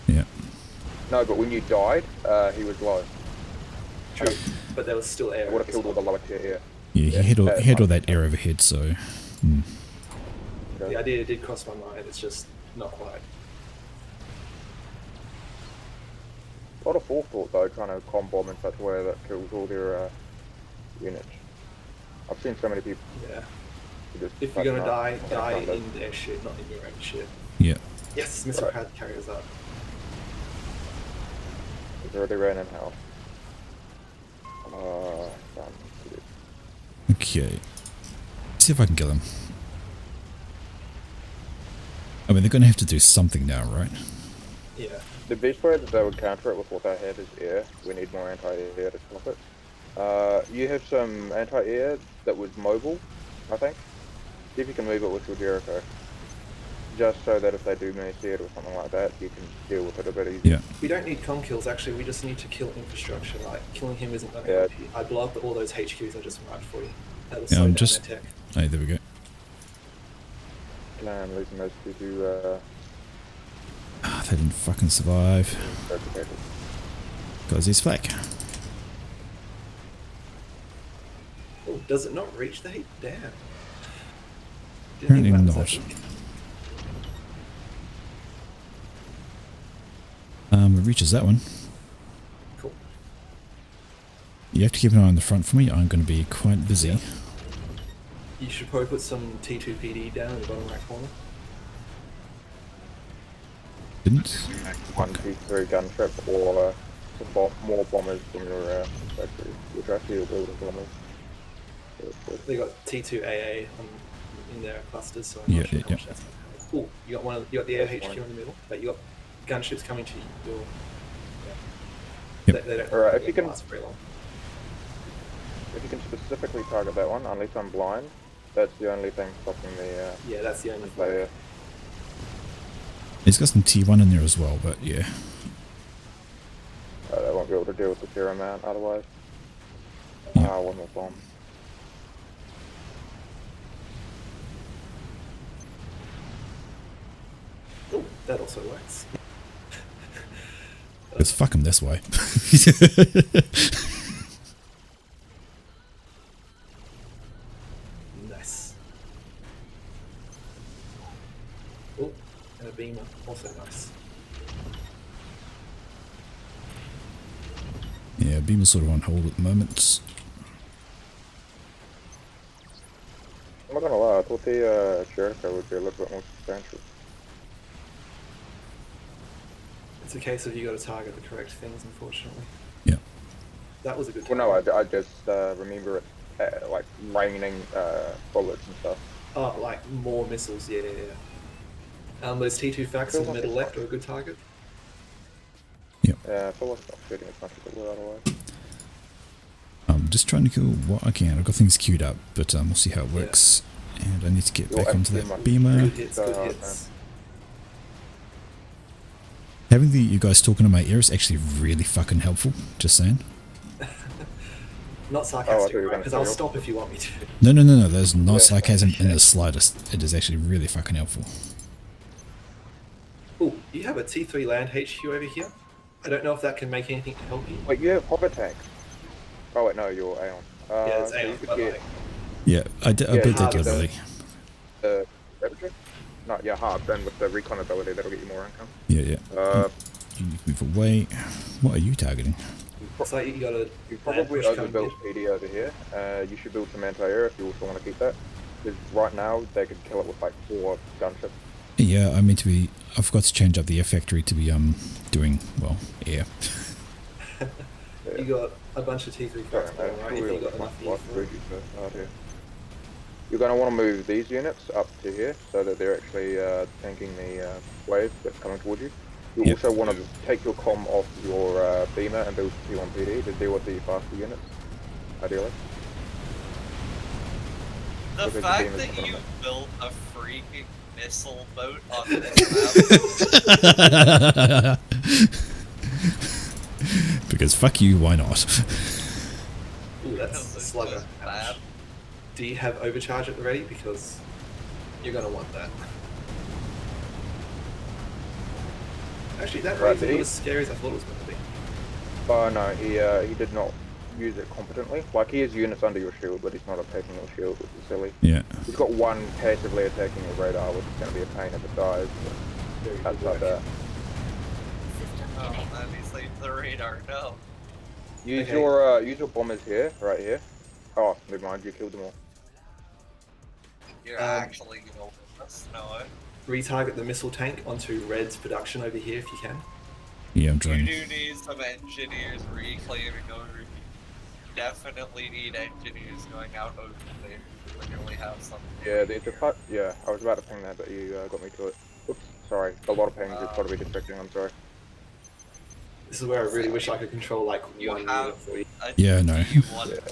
Yeah. No, but when you died, he was low. True, but there was still air. It would have over killed all the the lower tier air. Yeah, he had all that air overhead, so... top. The idea did cross my mind, it's just not quite. A lot of forethought though, trying to comm bomb in such a way that kills all their units. I've seen so many people. Yeah. who just If you're gonna fucking die, up, die fucking in their shit, not in your own shit. Yeah. Yes, Mr. Right. Crowd carries up. It's already ran in hell. Done. Okay. See if I can kill him. I mean, they're going to have to do something now, right? Yeah. The best way that they would counter it with what they have is air. We need more anti-air to stop it. You have some anti-air that was mobile, I think. See if you can move it with your Jericho. Just so that if they do mercy it or something like that, you can deal with it a bit easier. Yeah. We don't need comm kills, actually, we just need to kill infrastructure. Like, killing him isn't gonna Yeah. help you. I blocked all those HQs I just marked for you. That'll Yeah, slow I'm down just... their tech. Hey, there we go. I'm losing those two to Ah, they didn't fucking survive. replicated. Because he's flak. Oh, does it not reach the heat? Damn. Didn't Apparently think that was not. that weak. It reaches that one. Cool. You have to keep an eye on the front for me. I'm going to be quite busy. You should probably put some T2 PD down in the bottom right corner. Didn't? One T3 gunship or some more bombers from your factory, which actually will build bombers. They got T2 AA in their clusters, so I'm Yeah, not sure yeah, how much that's going to help. Oh, you got the air HQ in the middle, but you got gunships coming to your. Yep. They don't Alright, if you can last very long. If you can specifically target that one, unless I'm blind, that's the only thing stopping the Yeah, that's the only player. He's got some T1 in there as well, but yeah. They won't be able to deal with the zero amount otherwise. Yeah. One more bomb. Oh, that also works. Let's fuck him this way. Nice. Oh, and a beamer, also nice. Yeah, Beamer's sort of on hold at the moment. I'm not gonna lie, I thought the Jericho would be a little bit more substantial. It's a case of you got to target the correct things, unfortunately. Yeah. That was a good. Well, no, I just remember it like raining bullets and stuff. Oh, like more missiles, yeah. Those T2 facts in the middle left are a good target. Yep. Yeah, I feel like it's not shooting as much as it will otherwise. I'm just trying to kill what I can. I've got things queued up, but we'll see how it works. And I need to get back onto that Beamer. Good hits, good hits. Having you guys talking in my ear is actually really fucking helpful. Just saying. Not sarcastic, right? Because I'll stop if you want me to. No. There's not sarcasm in the slightest. It is actually really fucking helpful. Oh, you have a T3 land HQ over here. I don't know if that can make anything to help you. Wait, you have hover tanks? Oh wait, no, you're Aeon. Yeah, it's so Aeon, you could but get, like... Yeah, I built that deliberately. Ravager? No, yeah, hard. Then with the recon ability, that'll get you more income. Yeah. You need to move away. What are you targeting? It's like you got a. You probably overbuilt PD over here. You should build some anti-air if you also want to keep that. Because right now they could kill it with like 4 gunships. Yeah, I mean to be. I forgot to change up the air factory to be doing well air. You got a bunch of T3 facts going, right? If you got enough You're going to want to move these units up to here so that they're actually tanking the wave that's coming towards you. You also want to take your comm off your beamer and build T1 PD to deal with the faster units, ideally. The fact that you built a freaking missile boat on this map. Because fuck you, why not? Ooh, that's a slugger. Do you have overcharge at the ready? Because you're going to want that. Actually, that raid's not as scary as I thought it was going to be. Oh no, he did not use it competently. Like, he has units under your shield, but he's not attacking your shield, which is silly. Yeah. He's got one passively attacking your radar, which is going to be a pain if it dies. But that's like that. Oh man, he's like the radar, no. Use your bombers here, right here. Oh, never mind, you killed them all. You're actually gonna win this, no way. Retarget the missile tank onto Red's production over here if you can. Yeah, I'm trying. You do need some engineers reclaiming over. You definitely need engineers going out over there. You literally have some. Yeah, yeah, I was about to ping that, but you got me to it. Oops, sorry. A lot of pings, it's got to be distracting, I'm sorry. This is where I really wish I could control like one unit for you. Yeah, no.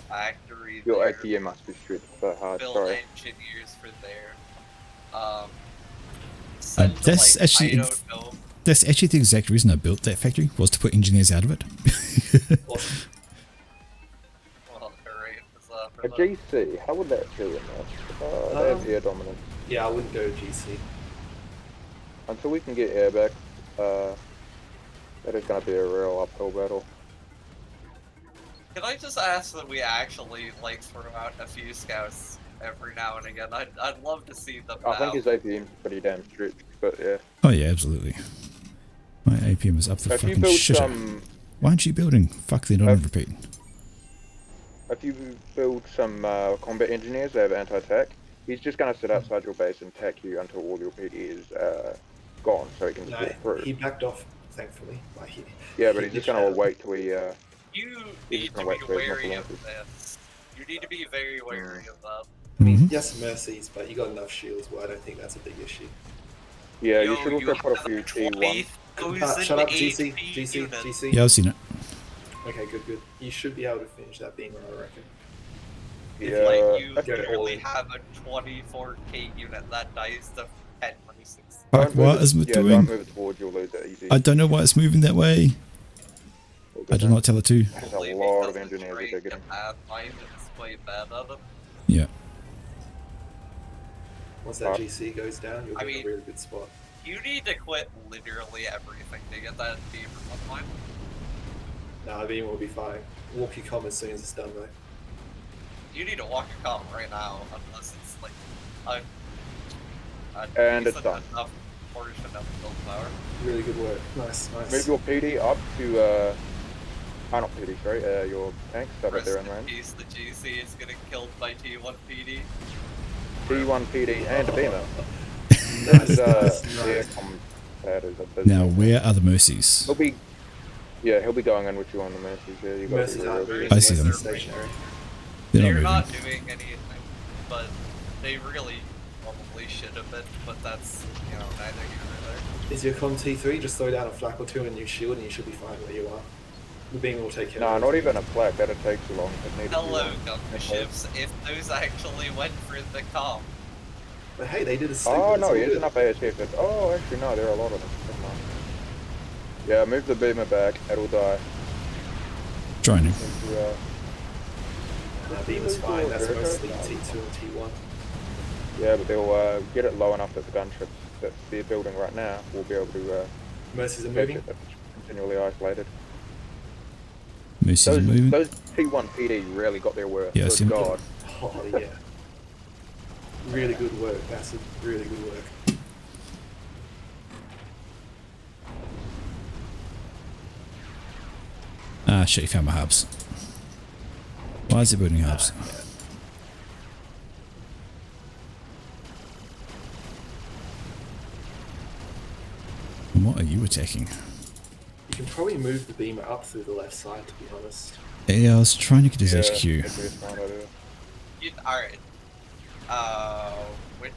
Factory your there. ATM must be stretched so hard, Build sorry. engineers for there. That's like, actually I don't know. that's actually the exact reason I built that factory, was to put engineers out of it. Awesome. Well, alright, A GC, how would that feel in that? They have air dominance. Yeah, I wouldn't go GC. Until we can get air back, that is going to be a real uphill battle. Can I just ask that we actually like throw out a few scouts every now and again? I'd love to see them. I think his APM's pretty damn stretched, but yeah. Oh yeah, absolutely. My APM is up the If you fucking build shitter. some, Why aren't you building? Fuck, they're not repeating. if you build some combat engineers that have anti-attack, he's just going to sit outside your base and attack you until all your PD is gone, so he can just No, walk through. he backed off, thankfully. Like Yeah, but he's just going to wait till he. You He's need just to gonna be wait for his wary muscle of this. You need to be very wary of that. I mean, Mhm. yes, mercies, but you got enough shields where I don't think that's a big issue. Yeah, Yo, you should also put a few T1. Shut up, GC, HP GC, unit. GC. Yeah, I've seen it. Okay, good. You should be able to finish that beam, I reckon. Yeah, Like, you Go all literally in. have a 24k unit that dies to 10 26. Fuck, Don't what move is it, it yeah, don't doing? move it towards, you'll lose it easy. I don't know why it's moving that way. I did not tell it to. There's a lot of engineers that they're getting. It's quite bad at them. Yeah. Once that GC goes down, you'll I be in mean- a really good spot. You need to quit literally everything to get that beam from one line. Nah, beam will be fine. Walk your comm as soon as it's done, though. You need to walk a column right now, unless it's like a And it's decent done. enough portion of build power. Really good work. Nice. Move your PD up to, not PD, sorry, your tanks so that Rest they're in in range. peace, the GC is getting killed by T1 PD. T1 PD and a beamer. Nice, And, nice. air combat is a business. Now, where are the mercies? He'll be going in with you on the mercies. Yeah, you got Mercies aren't to moving. I see them. Mercies stationary. They're They're not not moving. doing anything, but they really probably should have been, but that's, neither here nor there. Is your comm T3? Just throw down a flak or two and you shield, and you should be fine where you are. The beam will take care No, of it. not even a flag. That'll take too long. It needs to be Hello, long. gunships, if those actually went for the comm. But hey, they did a stupid. Oh no, it's he has good. enough ASF. Oh, actually no, there are a lot of them. Never mind. Yeah, move the beamer back. It'll die. Trying to. Into, Nah, beam is fine. That's mostly T2 and T1. yeah, but they'll get it low enough that the gunships that they're building right now will be able to Mercies are catch moving. it if it's continually isolated. Mercies are Those moving. those T1 PD really got their worth. Yeah, I see Good them. God. Oh yeah. Really good work. That's a really good work. Ah, shit, you found my hubs. Why is it building hubs? And what are you attacking? You can probably move the beamer up through the left side, to be honest. Yeah, I was trying to get his Yeah, HQ. that'd be a smart idea. Alright. Which,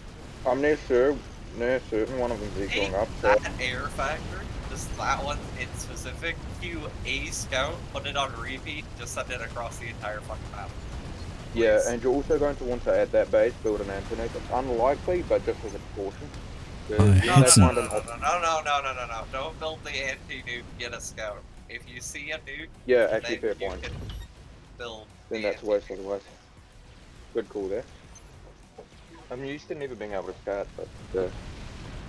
I'm near certain one of them is going up. So that air factory, just that one in specific, queue a scout, put it on repeat, just send it across the entire fucking map. yeah, and you're also going to want to add that base, build an antenna. It's unlikely, but just as a precaution. I No, had no, some. no, no, no, no, no, no, no, no. Don't build the anti-nuke, get a scout. If you see a nuke, Yeah, actually, then fair you point. can build Then the that's worse otherwise. Good call there. I'm used to never being able to scout, but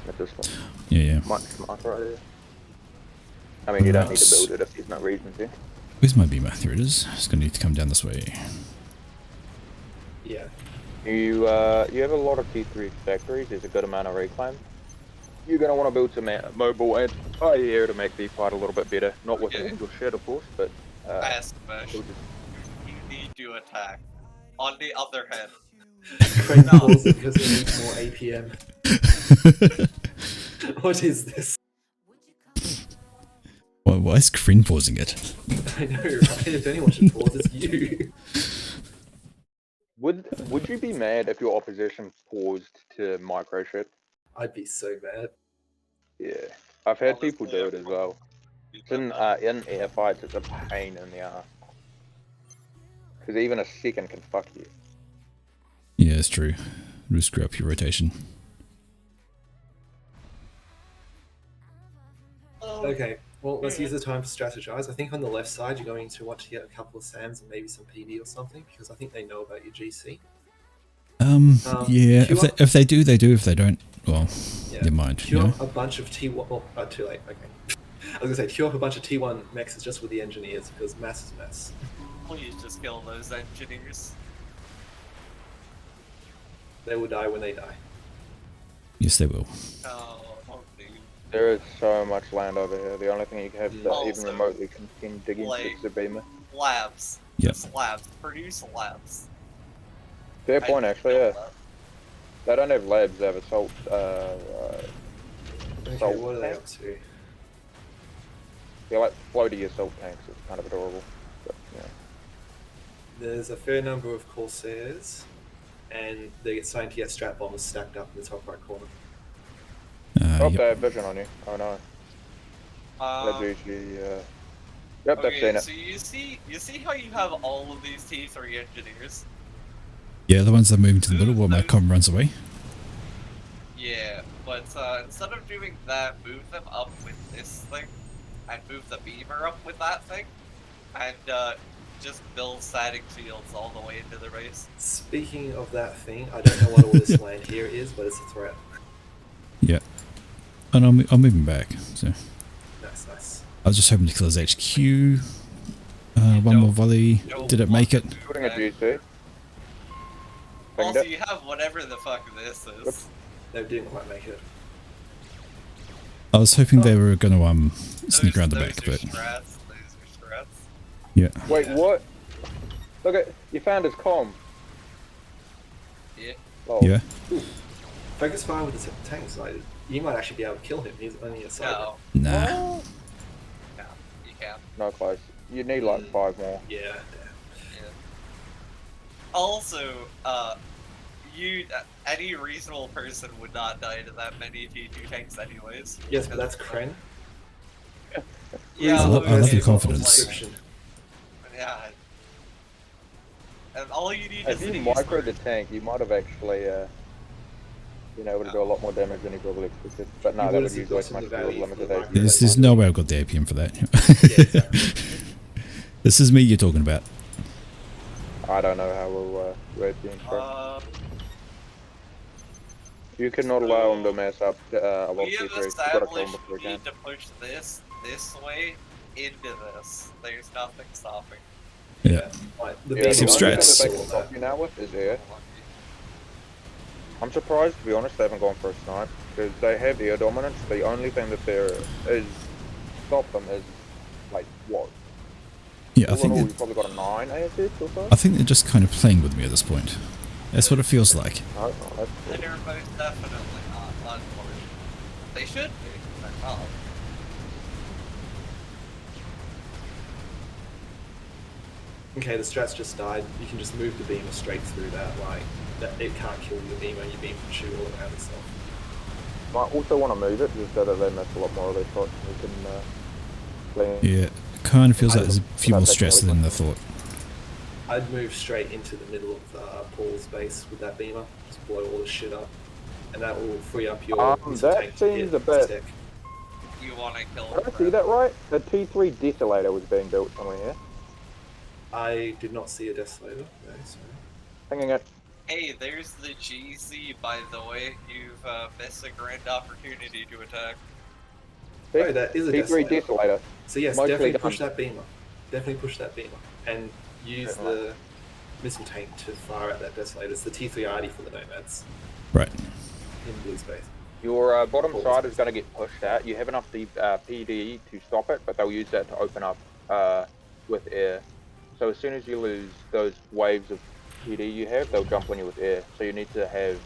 at this one, Yeah, yeah. might be smarter idea. I mean, you don't need to Nice. build it if there's no reason to. Where's my beamer? There it is. It's going to need to come down this way. Yeah. You have a lot of T3 factories. There's a good amount of reclaim. You're going to want to build some mobile and air to make the fight a little bit better. Not with Okay. all your shit, of course, but fast question. You need to attack. On the other hand, Craig calls it because he needs more APM. What is this? Why is Kryn pausing it? I know, right? If anyone should pause, it's you. would you be mad if your opposition paused to micro shit? I'd be so mad. Yeah, I've had Honestly, people do it as well. It's in air fights, it's a pain in the ass. Because even a second can fuck you. Yeah, it's true. It'll screw up your rotation. Okay, well, let's use the time to strategize. I think on the left side, you're going to want to get a couple of SAMs and maybe some PD or something, because I think they know about your GC. Yeah, queue up- if they do, they do. If they don't, well, Yeah. never mind. Queue You know? up a bunch of T1. Oh, too late. Okay. I was gonna say queue up a bunch of T1 mexes just with the engineers because mass is mess. please just kill those engineers. They will die when they die. Yes, they will. Oh, dude. There is so much land over here. The only thing you can have that even Also, remotely can dig into like, is the beamer. labs. Yeah. Just labs. Produce labs. Fair I point, need actually. to know Yeah. that. They don't have labs. They have assault. Okay, assault what are they tanks. up to? They're like floaty assault tanks. It's kind of adorable. But, yeah. There's a fair number of Corsairs, and they're starting to get strat bombers stacked up in the top right corner. Oh, Yep. they have vision on you. Oh no. That's usually. Yep, they've Okay, seen it. so you see how you have all of these T3 engineers? Yeah, the ones that move into the middle while my com runs away. Yeah, but instead of doing that, move them up with this thing, and move the beamer up with that thing, and just build static shields all the way into the base. Speaking of that thing, I don't know what all this land here is, but it's a threat. Yeah. And I'm moving back. So Nice, nice. I was just hoping to kill his HQ. One more volley. Did it make it? Putting a GC. Also, you have whatever the fuck this is. They didn't quite make it. I was hoping they were going to sneak around the Those back, are but strats. Those are strats. yeah. Wait, what? Look at you found his comm. Yeah. Oh. Yeah. Focus fire with the tanks, like, you might actually be able to kill him. He's only a side. No. Nah. No, you can't. No close. You need like 5 more. Yeah. Yeah. Also, any reasonable person would not die to that many T2 tanks anyways. Yes, but that's Kren. Yeah, I love okay, your but confidence. like, yeah. And all you need If is you an micro eastward. the tank, you might have actually been able to do a lot more damage than you probably expected. But no, You that would've would use got like some much of the field value limited for the AP. micro. There's no way I've got the APM for that. Yeah, exactly. This is me you're talking about. I don't know how we'll APM for. You cannot allow him to mess up a lot of We have T3s. You gotta kill him established before we you can. need to push this way into this. There's nothing stopping. Yeah. Like, the Yeah, beam the Some is only thing strats. that they can stop you now with is air. I'm surprised, to be honest, they haven't gone for a snipe, because they have air dominance. The only thing that there is stop them is, like, what? Yeah, I All in think all, it- you've probably got a 9 ASS or so? I think they're just kind of playing with me at this point. That's what it feels like. No, that's And they're most definitely not, unfortunately. They should be, but they're not. Okay, the strats just died. You can just move the beamer straight through that. Like, that it can't kill your beamer. Your beam can shoot all around itself. Might also want to move it, just so that they miss a lot more of their shots, and we can, clean. Yeah, it kind of feels like there's a few No, more that's stress really than I thought. I'd move straight into the middle of Paul's base with that beamer. Just blow all the shit up. And that will free up your missile that tank to hit seems a bit- stick. You want to kill Did I see that right? The T3 desolator was being built somewhere here. I did not see a desolator. No, sorry. Hanging it. Hey, there's the GZ, by the way. You've missed a grand opportunity to attack. See? Oh, that is a T3 desolator. desolator. So yes, Mostly definitely done. push that beamer. Definitely push that beamer. And use the missile tank to fire at that desolator. It's the T3RD for the Nomads Right. in blue space. Your bottom side is going to get pushed out. You have enough PD to stop it, but they'll use that to open up with air. So as soon as you lose those waves of PD you have, they'll jump on you with air. So you need to have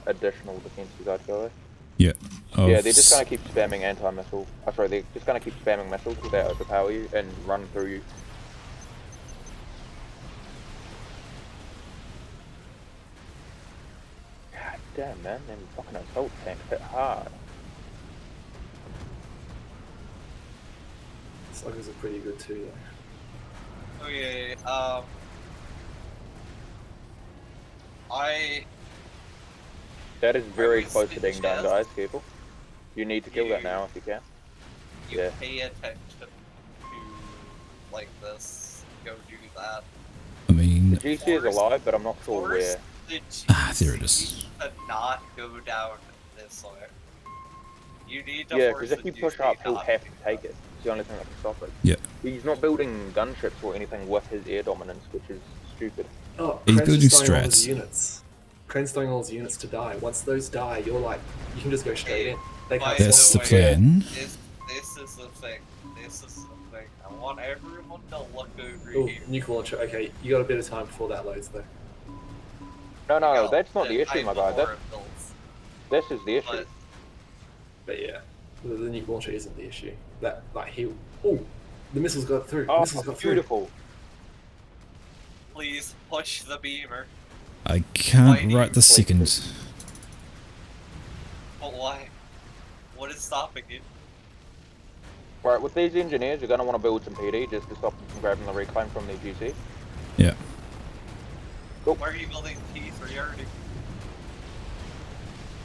additional defenses, I'd go with. Yeah. Yeah, they're just going to keep spamming anti-missile. Oh, sorry, they're just going to keep spamming missiles till they overpower you and run through you. God damn, man, them fucking assault tanks hit hard. Sluggers are pretty good too, though. Okay, That is very Are we close to being done, stitches? guys. Careful. You need to kill that now if you can. you Yeah. pay attention to, like, this. Go do that. I mean, The GC is alive, but I'm not sure Force where. the there it is. GC to not go down this way. You need to Yeah, force because if the you push GC up, he'll not have to to go take down. it. It's the only thing that can stop it. Yeah. He's not building gunships or anything with his air dominance, which is stupid. Oh, He's Kren's building just throwing all his strats. units. Kren's throwing all his units to die. Once those die, you're like, you can just go straight in. They By can't That's stop the you. plan. This is the thing. This is the thing. I want everyone to look over Oh, here. nuke launcher. Okay, you got a bit of time before that loads though. No, no, Well, that's not the issue, time my guy. before it builds. This is the issue. But But yeah, the nuke launcher isn't the issue. That like he. Oh, the missiles got through. Oh, missiles got through. beautiful. please push the beamer. I Why can't do right you this click second. But why? What is stopping you? Right, with these engineers, you're going to want to build some PD just to stop them from grabbing the reclaim from the GC. Yeah. Why are you building T3 already?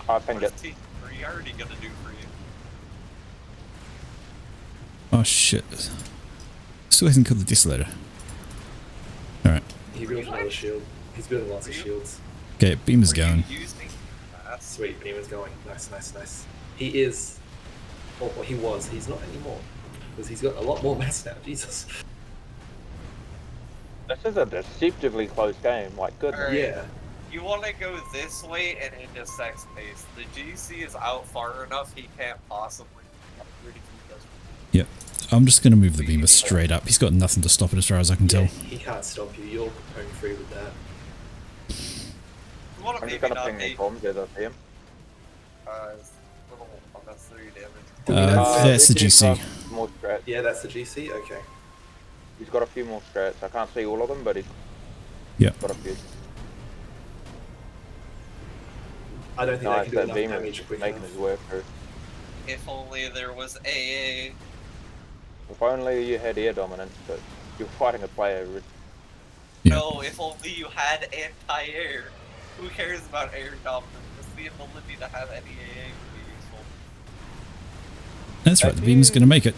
I What think is it. T3 already gonna do for you? Oh shit. Still hasn't killed the desolator. Alright. He built another shield. He's building lots of Were you- shields. Okay, beam is Were you going. using that? Sweet, beamer's going. Nice, nice, nice. He is. Or he was. He's not anymore. Because he's got a lot more mass now. Jesus. This is a deceptively close game, like goodness. Alright. Yeah. You want to go this way and into sex space. The GC is out far enough, he can't possibly. Yep. I'm just gonna move the beamer straight up. He's got nothing to stop it as far as I can tell. He can't stop you. You're home free with that. You want to I'm just maybe going to not ping the take comms as I see him. little unnecessary damage. That's the he's GC. got More strats. Yeah, that's the GC? Okay. He's got a few more strats. I can't see all of them, but he's Yep. got a few. I don't think Nice, they can do that enough beamer damage is quick making enough. his work through. If only there was AA. If only you had air dominance, but you're fighting a player with Yeah. No, if only you had anti-air. Who cares about air dominance? Just the ability to have any AA would be useful. That's right, the beamer's gonna make it.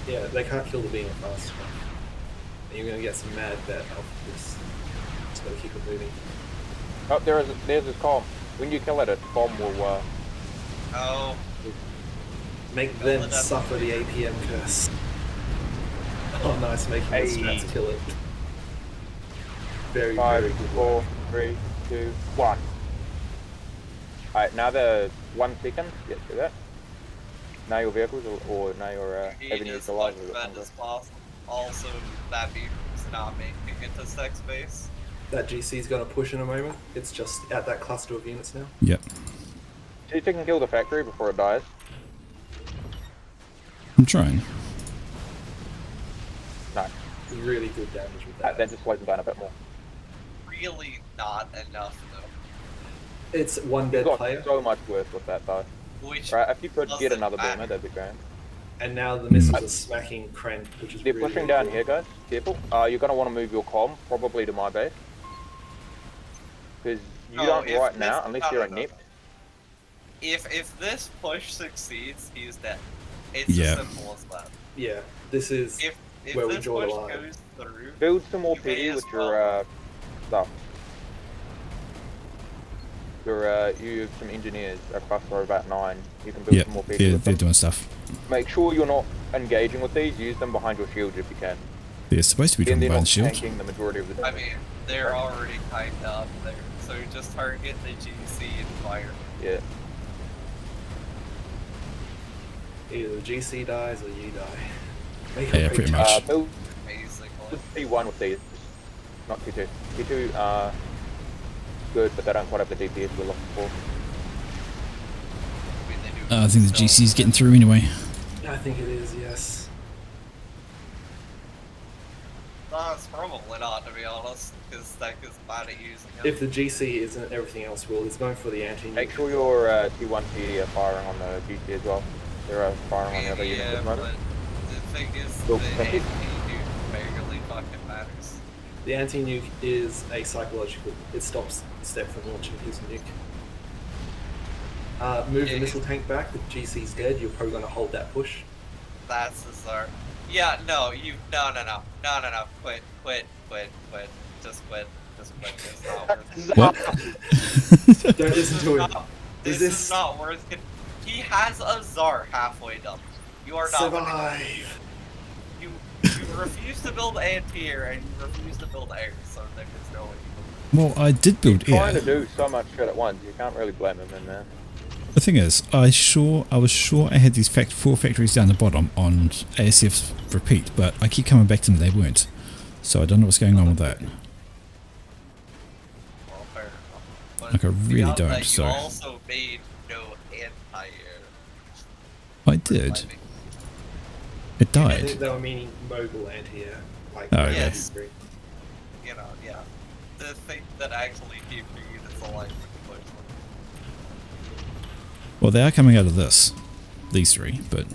Yeah, they can't kill the beamer fast enough. And you're gonna get some mad bet off this. Just gotta keep it moving. Oh, there's his comm. When you kill it, its bomb will, Oh, Make Build them it up. suffer the APM curse. Oh, nice, making the Hey. strats kill it. Very, 5, very good. 4, 3, 2, 1. Alright, now the 1 second, get to that. Now your vehicles or now your it avenue is to much live bad as possible. Also, that beamer's not making it to sex space. That GC's gonna push in a moment. It's just at that cluster of units now. Yep. See if you can kill the factory before it dies. I'm trying. No, Really good damage with that. that just slows them down a bit more. Really not enough though. It's one You've dead got player, so much worth with that though. Which Right, if you could get doesn't another matter. beamer, that'd be grand. and now the missiles are smacking Kren, which is They're really, pushing really down cool. here, guys. Careful. You're gonna want to move your comm probably to my base. Because you No, don't if right this- now, unless no, you're no, a nip. If this push succeeds, he's dead. It's Yeah. as simple as that. Yeah, this is If where we this draw the push line. goes through, Build some more You may PD as with your stuff. You have some engineers, a cluster of about 9. You can build Yep. some more PD They're with them. doing stuff. Make sure you're not engaging with these. Use them behind your shields if you can. They're supposed to be Then driven they're by the not shield. tanking the majority of the I damage. mean, they're already kind of up there. So just target the GC and fire. Yeah. either the GC dies or you die. Make a Yeah, break. pretty much. Build Basically. T1 with these. Not T2. T2 are good, but they don't quite have the DPS we're looking for. I mean, they do I think the still- GC's getting through anyway. I think it is, yes. It's probably not, to be honest, because Tech is bad at using it. If the GC isn't, everything else will. It's going for the anti-nuke. Make sure your T1 PD are firing on the GC as well. They're firing on the other units at yeah, the but moment. the thing is, Oh, the thank you. anti-nuke barely fucking matters. The anti-nuke is a psychological. It stops the step from launching his nuke. Move Yeah, the missile tank back. The GC's dead. You're probably going to hold that push. That's the start. Yeah, no, no, quit, just quit, it's not worth it. What? Don't listen to him. No, Is this this- is not worth it. He has a Tsar halfway done. You are not winning. Survive. You refuse to build anti-air and you refuse to build air, so there's no way. Well, I did build Trying to air. do so much shit at once, you can't really blame him in there. The thing is, I was sure I had these 4 factories down the bottom on ASF's repeat, but I keep coming back to them, they weren't. So I don't know what's going on with that. Well, fair enough. But Like I really beyond don't, that, so- You also made no anti-air. I did. climbing. It I died. think they were meaning mobile anti-air. Like, Oh, okay. Yes. You know, yeah. The thing that actually keep your units alive with the push. Well, they are coming out of this. These 3, but...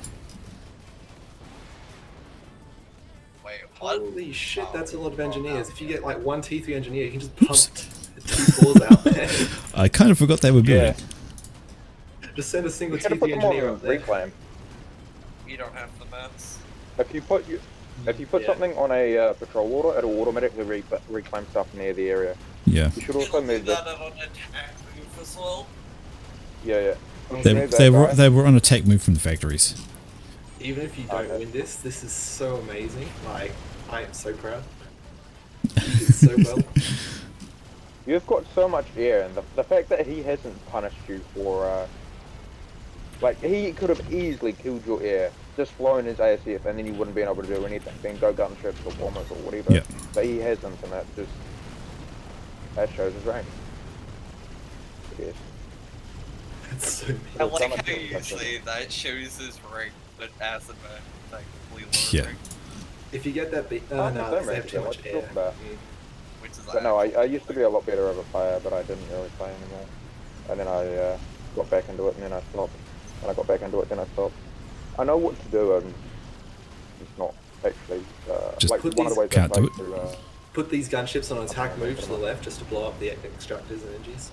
Wait, what? Holy shit, Oh, that's a lot of oh, engineers. no. If you get like 1 T3 engineer, you can just Oops. pump 2 cores out there. I kind of forgot they were building. Just send a single You gotta put T3 them engineer on up there. reclaim. You don't have the mats. If you put Yeah. something on a patrol order, it'll automatically reclaim stuff near the area. Yeah. You should also It'll do move this. that on an attack move as well. Yeah, yeah. You should They, move that they, guy. were, they were on attack move from the factories. Even if you don't Okay. win this is so amazing. Like, I am so proud. You did so well. You've got so much air, and the fact that he hasn't punished you for, like, he could have easily killed your air, just flown his ASF, and then you wouldn't be able to do anything, then go gunships or bombers or whatever. Yeah. But he hasn't, and that shows his rank. Yes. It's so mean. I like much how more you effective. say that shows his rank, but acid man technically lower Yeah. rank, If you get that beat, Oh, no, no, because don't they have rank too it, much what you air. talking about? which is But no, I used to be a lot better of a player, but I didn't really play anymore. And then I got back into it, and then I stopped. And I got back into it, then I stopped. I know what to do, and it's not actually Just like put one of the these- ways I Can't do play it. to. Put these gunships on an attack move to the left just to blow up the extractors and energies.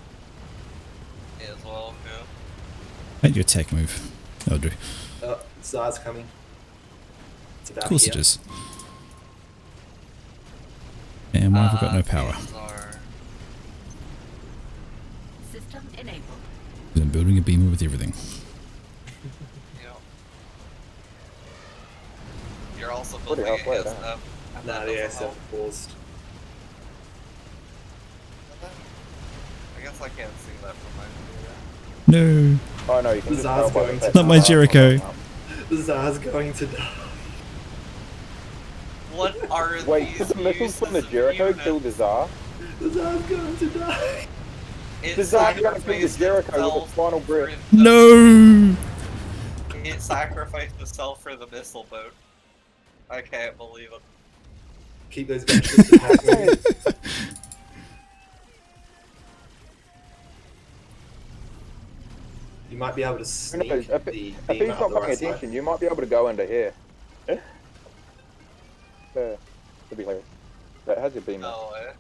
as well, yeah. Make your attack move. That'll do. Oh, Tsar's coming. It's Of about course here. it is. And why have we got no power? these are- System enabled. I'm building a beamer with everything. Yeah. You're also Pretty building halfway against down. them. And Nah, that the doesn't ASF help. paused. I guess I can't see that from my view. No. Oh no, you can just Zara's tell by the going fact to- Not my that- Jericho. Tsar's going to die. What are Wait, these did the missiles from the uses of Jericho units? kill the Tsar? Tsar's going to die. It The Tsar's gonna kill the sacrificed Jericho with itself its final breath. for the- No. It sacrificed itself for the missile boat. I can't believe it. Keep those gunships attack move. You might be able to Who sneak knows? If the he's beam not out the paying right side. attention, you might be able to go into here. There. To be hilarious. That has your beam. No way.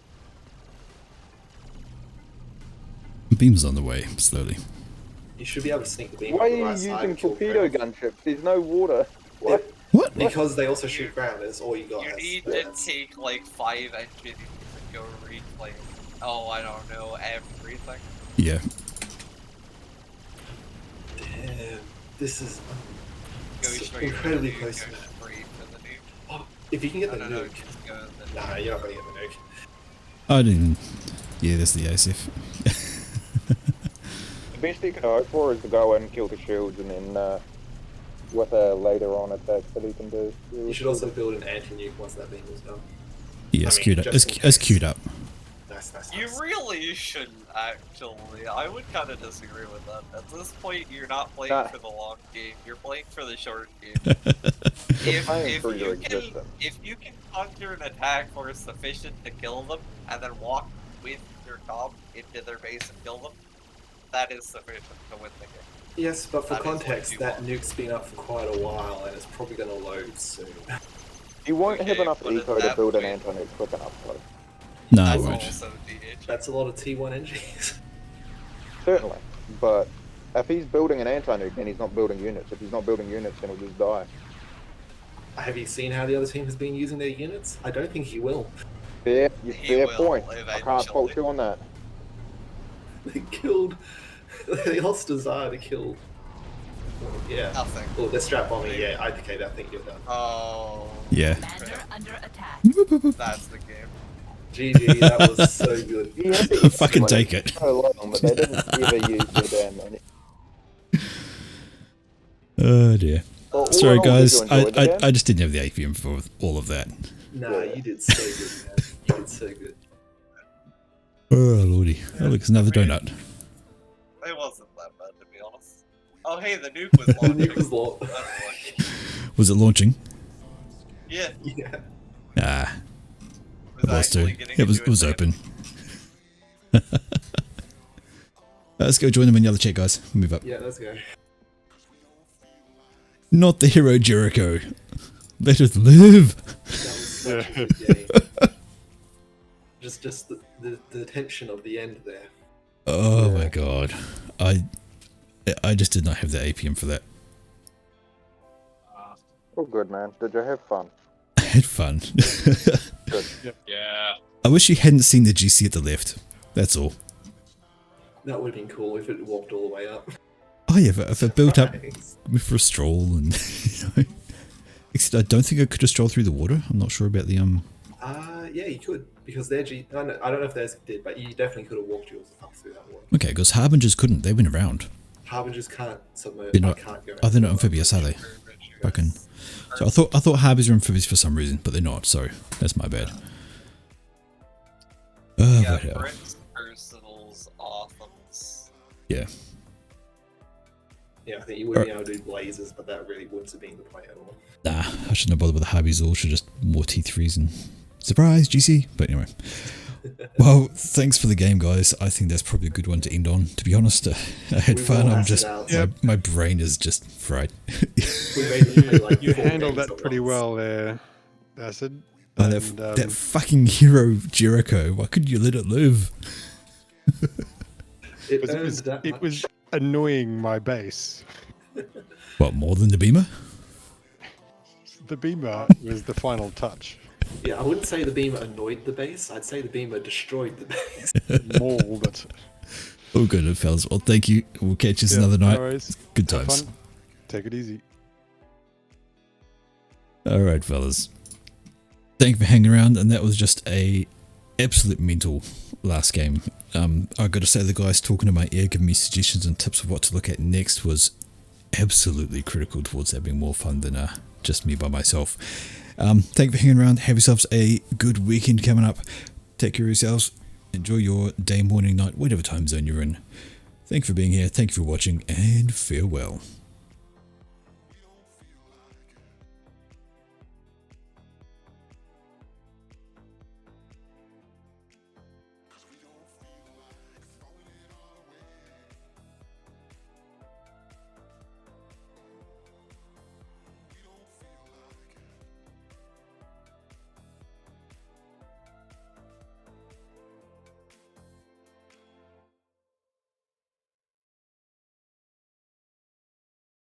Beam's on the way, slowly. You should be able to sneak the beam Why out are the you right side using and kill torpedo ground. gunships? There's no water. What? What? Because they also shoot ground, that's all you got. You That's- need to that's- take like 5 engineers and go reclaim. Oh, I don't know, everything. Yeah. Damn, this is Go so straight incredibly to the nuke, close go to that. straight to the nuke. Oh, if you can get the No, no, no, nuke. just go to the Nah, you're not gonna get the nuke. I didn't. Yeah, that's the ASF. The best you can hope for is to go in, kill the shields, and then with a later on attack that he can do. You should also build an anti-nuke once that beam is done. Yeah, I it's mean, queued up. just It's, in it's case. queued up. Nice. You really shouldn't actually. I would kind of disagree with that. At this point, you're not playing Nah. for the long game. You're playing for the short game. You're playing for your you can, existence. if you can conjure an attack force sufficient to kill them, and then walk with your comp into their base and kill them, that is sufficient to win the game. Yes, but for That is what context, you that want. nuke's been up for quite a while and it's probably gonna load soon. You won't have Okay, enough but at eco to that build an point- anti-nuke quick enough, though. No, I That's won't. also DH. That's a lot of T1 NGs. Certainly, but if he's building an anti-nuke, then he's not building units. If he's not building units, then he'll just die. Have you seen how the other team has been using their units? I don't think he will. Fair, He fair will point. I can't fault eventually. you on that. They killed. They lost Desire to kill. Yeah. Nothing. Oh, they're strap bombing. Yeah, IPK, I think you're done. Oh. Yeah. Commander under attack. That's the game. GG, that was so good. He had to use Fucking them, like, take it. So long, but they didn't ever use their damn. Oh dear. Well, all Sorry in all, did guys, you enjoy the game? I just didn't have the APM for all of that. Nah, you did so good, man. You did so good. Oh lordy. Oh look, it's another donut. It wasn't that bad, to be honest. Oh, hey, the nuke was The launching. nuke was low. That's lucky. Was it launching? Yeah. Yeah. Ah. Was It was too. actually getting It was into it was then. open. Let's go join them in the other chat, guys. Move up. Yeah, let's go. Not the hero Jericho. Let us live. That was such a good game. Just the tension of the end there. Oh my god. I just did not have the APM for that. Oh, good, man. Did you have fun? I had fun. Good. Yeah. I wish you hadn't seen the GC at the left. That's all. That would have been cool if it walked all the way up. Oh yeah, if I built up Nice. for a stroll and except I don't think I could have strolled through the water. I'm not sure about the Yeah, you could because their G. I don't know if theirs did, but you definitely could have walked yours up through that water. Okay, because Harbingers couldn't. They went around. Harbingers can't submerge. They're not. Can't go. Oh, they're not amphibious, are they? Fucking. So I thought Harbingers are amphibious for some reason, but they're not. So that's my bad. Oh, Yeah, what hell. Brent's personals, Autumn's. Yeah. Yeah, I think you would be able to do blazes, but that really wouldn't have been the play at all. Nah, I shouldn't have bothered with the Harbies all. Should just more T3s and surprise GC. But anyway. Well, thanks for the game, guys. I think that's probably a good one to end on. To be honest, I had We've fun. all I'm hashed just it out. my brain is just fried. We made it play like You 4 handled games that at pretty once. well there, Acid. Oh, And, that fucking hero Jericho. Why couldn't you let it live? It it earned was, that it was annoying my base. What, more than the Beamer? The Beamer was the final touch. Yeah, I wouldn't say the Beamer annoyed the base. I'd say the Beamer destroyed the base. Mauled it. Oh, good, fellas. Well, thank you. We'll catch you another no night. worries. Good Have times. fun. Take it easy. All right, fellas. Thank you for hanging around, and that was just a absolute mental last game. I got to say, the guys talking in my ear, giving me suggestions and tips of what to look at next was absolutely critical towards that being more fun than just me by myself. Thank you for hanging around. Have yourselves a good weekend coming up. Take care of yourselves. Enjoy your day, morning, night, whatever time zone you're in. Thank you for being here. Thank you for watching, and farewell.